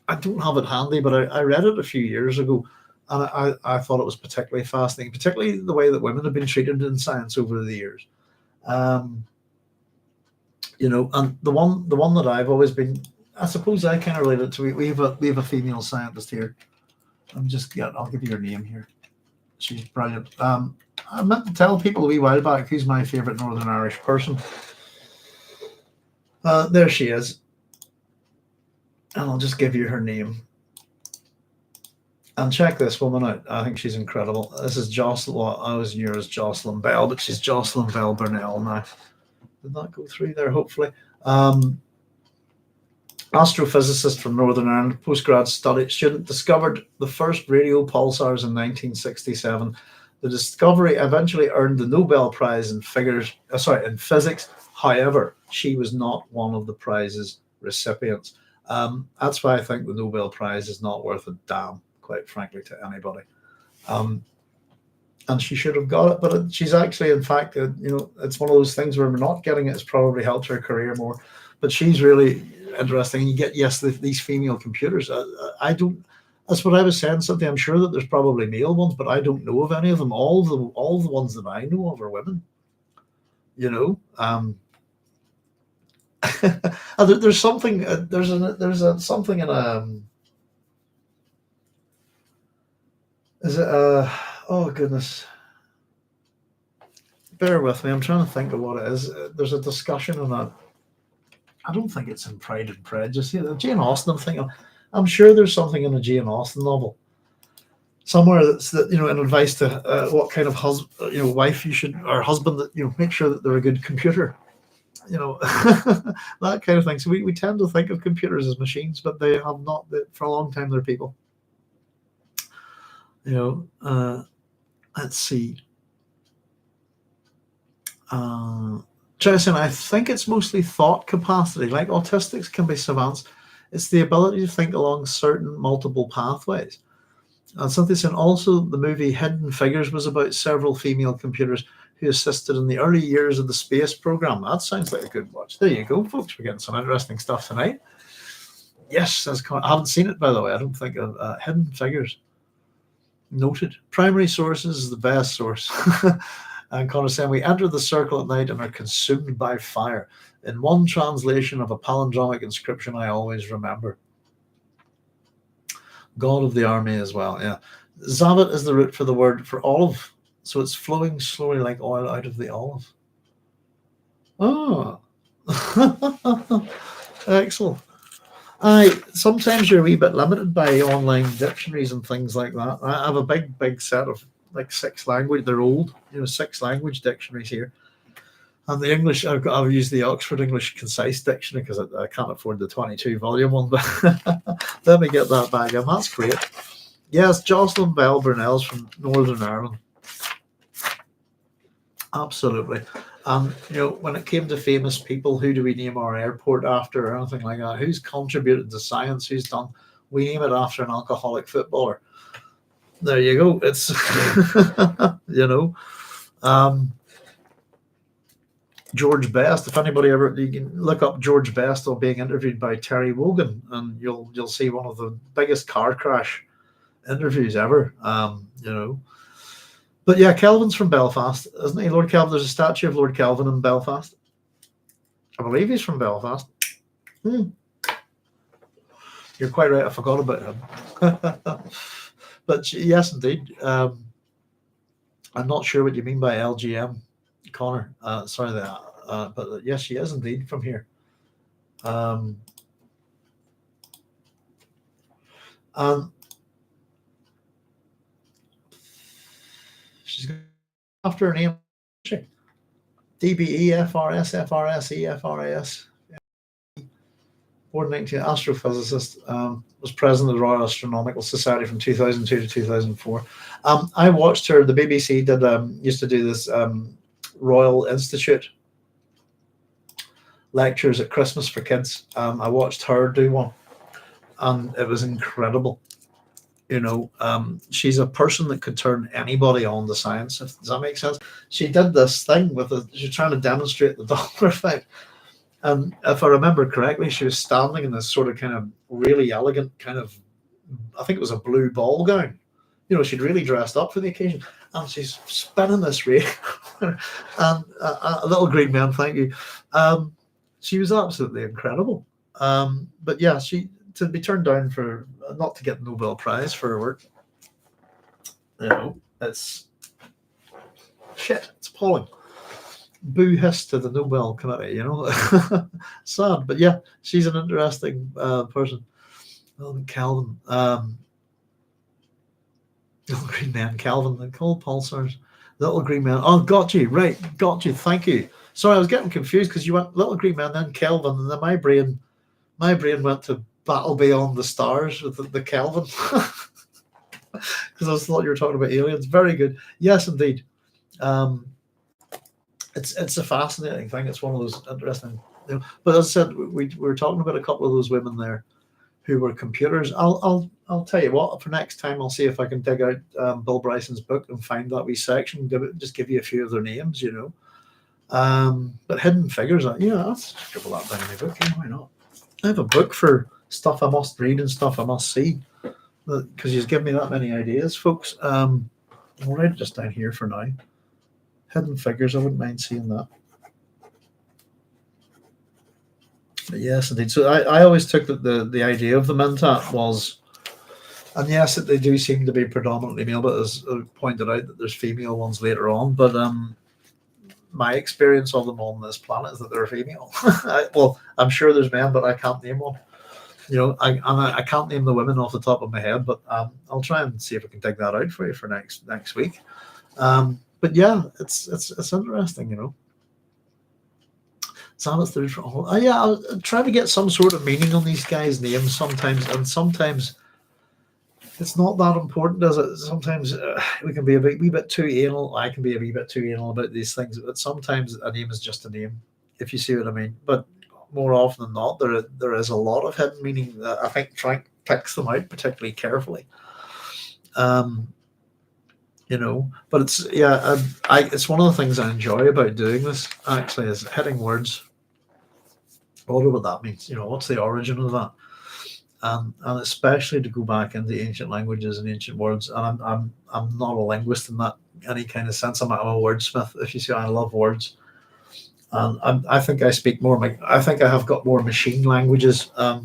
I don't have it handy, but I read it a few years ago, And I thought it was particularly fascinating, particularly the way that women have been treated in science over the years. And the one that I've always been, I suppose I kind of relate it to. We have a female scientist here. I'll give you her name here. She's brilliant. I meant to tell people a wee while back who's my favourite Northern Irish person. There she is. And I'll just give you her name. And check this woman out. I think she's incredible. This is Jocelyn. Well, I was knew her as Jocelyn Bell, but she's Jocelyn Bell Burnell now. Did that go through there, hopefully? Astrophysicist from Northern Ireland, postgrad student, discovered the first radio pulsars in 1967. The discovery eventually earned the Nobel Prize in physics. However, she was not one of the prize's recipients. That's why I think the Nobel Prize is not worth a damn, quite frankly, to anybody. And she should have got it, but she's actually, in fact, it's one of those things where we're not getting it. It's probably helped her career more. But she's really interesting. And you get, these female computers. I don't. That's what I was saying, Cynthia. I'm sure that there's probably male ones, but I don't know of any of them. All the ones that I know of are women. There's something. There's something in a. Is it oh goodness. Bear with me. I'm trying to think of what it is. There's a discussion on that. I don't think it's in Pride and Prejudice. Jane Austen. I'm sure there's something in a Jane Austen novel somewhere that's an advice to what kind of wife you should, or husband, that make sure that they're a good computer. That kind of thing. So we tend to think of computers as machines, but they have not. For a long time, they're people. Let's see. Jason, I think it's mostly thought capacity. Like autistics can be savants. It's the ability to think along certain multiple pathways. And something saying also the movie Hidden Figures was about several female computers who assisted in the early years of the space program. That sounds like a good watch. There you go, folks. We're getting some interesting stuff tonight. Yes, I haven't seen it, by the way. I don't think of Hidden Figures. Noted. Primary sources is the best source. And Connor saying, we enter the circle at night and are consumed by fire. In one translation of a palindromic inscription I always remember. God of the army as well, yeah. Zavat is the root for the word for olive. So it's flowing slowly like oil out of the olive. Oh. Excellent. Sometimes you're a wee bit limited by online dictionaries and things like that. I have a big set of like 6 language. They're old, 6 language dictionaries here. And the English, I've used the Oxford English Concise Dictionary because I can't afford the 22 volume one. But let me get that back in. That's great. Yes, Jocelyn Bell Burnell's from Northern Ireland. Absolutely. And when it came to famous people, who do we name our airport after or anything like that? Who's contributed to science? Who's done? We name it after an alcoholic footballer. There you go. It's George Best. If anybody ever, you can look up George Best or being interviewed by Terry Wogan, and you'll see one of the biggest car crash interviews ever. But yeah, Kelvin's from Belfast, isn't he? Lord Kelvin. There's a statue of Lord Kelvin in Belfast. I believe he's from Belfast. You're quite right. I forgot about him. But yes, indeed. I'm not sure what you mean by LGM, Connor. Sorry that. But yes, she is indeed from here. She's after her name. DBE, FRS, FRS, FRAS. Born 19, astrophysicist, was president of the Royal Astronomical Society from 2002 to 2004. I watched her. The BBC used to do this Royal Institute lectures at Christmas for kids. I watched her do one, and it was incredible. She's a person that could turn anybody on to science. Does that make sense? She did this thing she's trying to demonstrate the Doppler effect. And if I remember correctly, she was standing in this sort of kind of really elegant kind of, I think it was a blue ball gown, she'd really dressed up for the occasion, and she's spinning this rake, and a little green man, thank you. She was absolutely incredible. But yeah, she to be turned down for not to get the Nobel Prize for her work, it's shit. It's appalling. Boo hiss to the Nobel Committee, sad. But yeah, she's an interesting person. Calvin, little green man, Calvin, the cold pulsars, little green man. Oh, got you, right, got you. Thank you. Sorry, I was getting confused because you went little green man, then Kelvin, and then my brain went to Battle Beyond the Stars with the Kelvin, because I thought you were talking about aliens. Very good. Yes, indeed. It's a fascinating thing. It's one of those interesting. But as I said, we were talking about a couple of those women there who were computers. I'll tell you what. For next time, I'll see if I can dig out Bill Bryson's book and find that wee section. Just give you a few of their names, But Hidden Figures, let's scribble that down in my book. Yeah, why not? I have a book for stuff I must read and stuff I must see, because you've given me that many ideas, folks. I'll write it just down here for now. Hidden Figures, I wouldn't mind seeing that. But yes, indeed. So I always took that the idea of the Mentat was, and yes, they do seem to be predominantly male, but as pointed out, that there's female ones later on. But my experience of them on this planet is that they're female. Well, I'm sure there's men, but I can't name one. I can't name the women off the top of my head, but I'll try and see if I can dig that out for you for next week. But yeah, it's interesting, I'll try to get some sort of meaning on these guys' names sometimes, and sometimes it's not that important, is it? Sometimes we can be a wee bit too anal. I can be a wee bit too anal about these things, but sometimes a name is just a name, if you see what I mean. But more often than not, there is a lot of hidden meaning. I think Frank picks them out particularly carefully. But it's one of the things I enjoy about doing this, actually, is hitting words. I wonder what that means. What's the origin of that? And especially to go back into ancient languages and ancient words. And I'm not a linguist in that any kind of sense. I'm a wordsmith, if you see. I love words. And I think I speak more. I think I have got more machine languages. Well,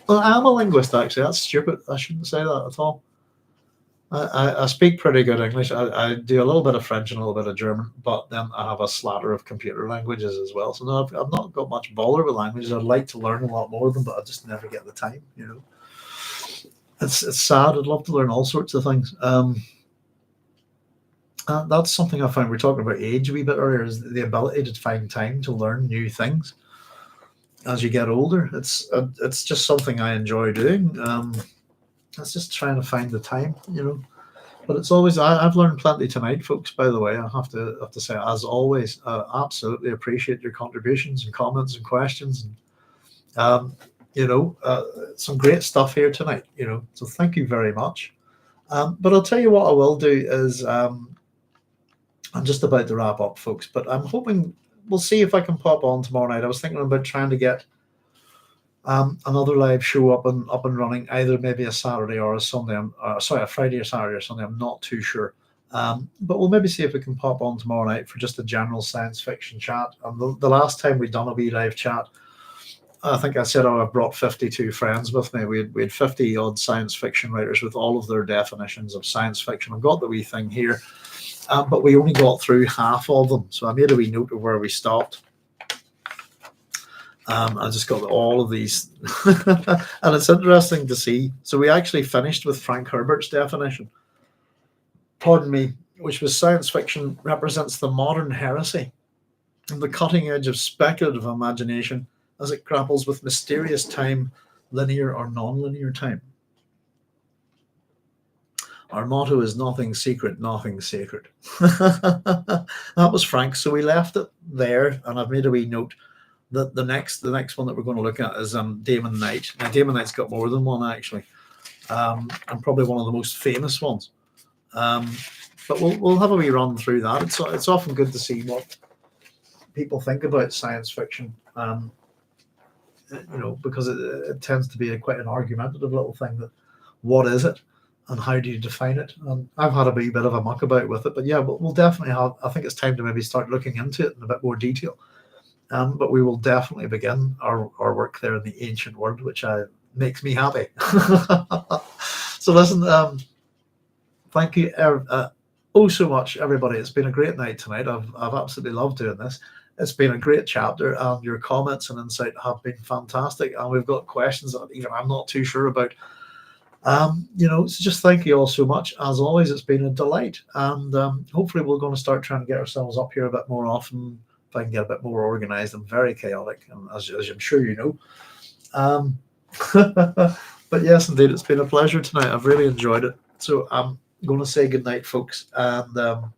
I'm a linguist, actually. That's stupid. I shouldn't say that at all. I speak pretty good English. I do a little bit of French and a little bit of German, but then I have a slatter of computer languages as well. So no, I've not got much bother with languages. I'd like to learn a lot more of them, but I just never get the time. It's sad. I'd love to learn all sorts of things. That's something I find. We're talking about age a wee bit earlier, is the ability to find time to learn new things as you get older. It's just something I enjoy doing. It's just trying to find the time, But it's always, I've learned plenty tonight, folks, by the way. I have to say, as always, absolutely appreciate your contributions and comments and questions. And, some great stuff here tonight, So thank you very much. But I'll tell you what I will do is, I'm just about to wrap up, folks, but I'm hoping we'll see if I can pop on tomorrow night. I was thinking about trying to get another live show up and running, either maybe a Saturday or a Sunday. A Friday or Saturday or Sunday. I'm not too sure. But we'll maybe see if we can pop on tomorrow night for just a general science fiction chat. And the last time we done a wee live chat, I think I said, I brought 52 friends with me. We had 50 odd science fiction writers with all of their definitions of science fiction. I've got the wee thing here, but we only got through half of them. So I made a wee note of where we stopped. I just got all of these, and it's interesting to see. So we actually finished with Frank Herbert's definition, which was science fiction represents the modern heresy and the cutting edge of speculative imagination as it grapples with mysterious time, linear or non-linear time. Our motto is nothing secret, nothing sacred. That was Frank. So we left it there, and I've made a wee note. The next one that we're going to look at is Damon Knight. Now, Damon Knight's got more than one, actually, and probably one of the most famous ones. But we'll have a wee run through that. It's often good to see what people think about science fiction, because it tends to be quite an argumentative little thing. That what is it? and how do you define it? I've had a wee bit of a muck about with it, but yeah, we'll definitely have. I think it's time to maybe start looking into it in a bit more detail. But we will definitely begin our work there in the ancient world, which makes me happy. So listen, thank you so much, everybody. It's been a great night tonight. I've absolutely loved doing this. It's been a great chapter, and your comments and insight have been fantastic. And we've got questions that even I'm not too sure about. So just thank you all so much. As always, it's been a delight, and hopefully we're going to start trying to get ourselves up here a bit more often. If I can get a bit more organized. I'm very chaotic, and as I'm sure you know. But yes, indeed, it's been a pleasure tonight. I've really enjoyed it. So I'm going to say good night, folks, and I'm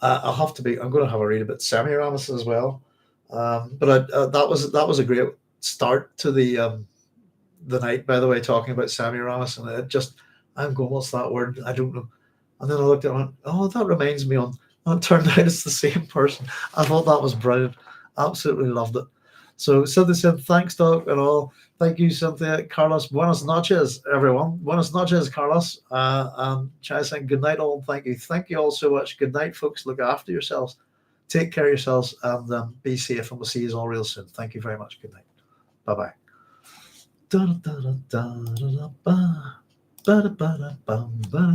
going to have a read about Semiramis as well. But that was a great start to the night, by the way, talking about Semiramis, and I'm going, what's that word? I don't know. And then I looked at it and went, oh, that reminds me on. And it turned out it's the same person. I thought that was brilliant. Absolutely loved it. So Cynthia said, thanks, Doc, and all. Thank you, Cynthia. Carlos, buenas noches, everyone. Buenas noches, Carlos. Chai saying good night, all. Thank you. Thank you all so much. Good night, folks. Look after yourselves. Take care of yourselves, and be safe. And we'll see you all real soon. Thank you very much. Good night. Bye-bye. Da da da da da da da ba da da ba da bum ba.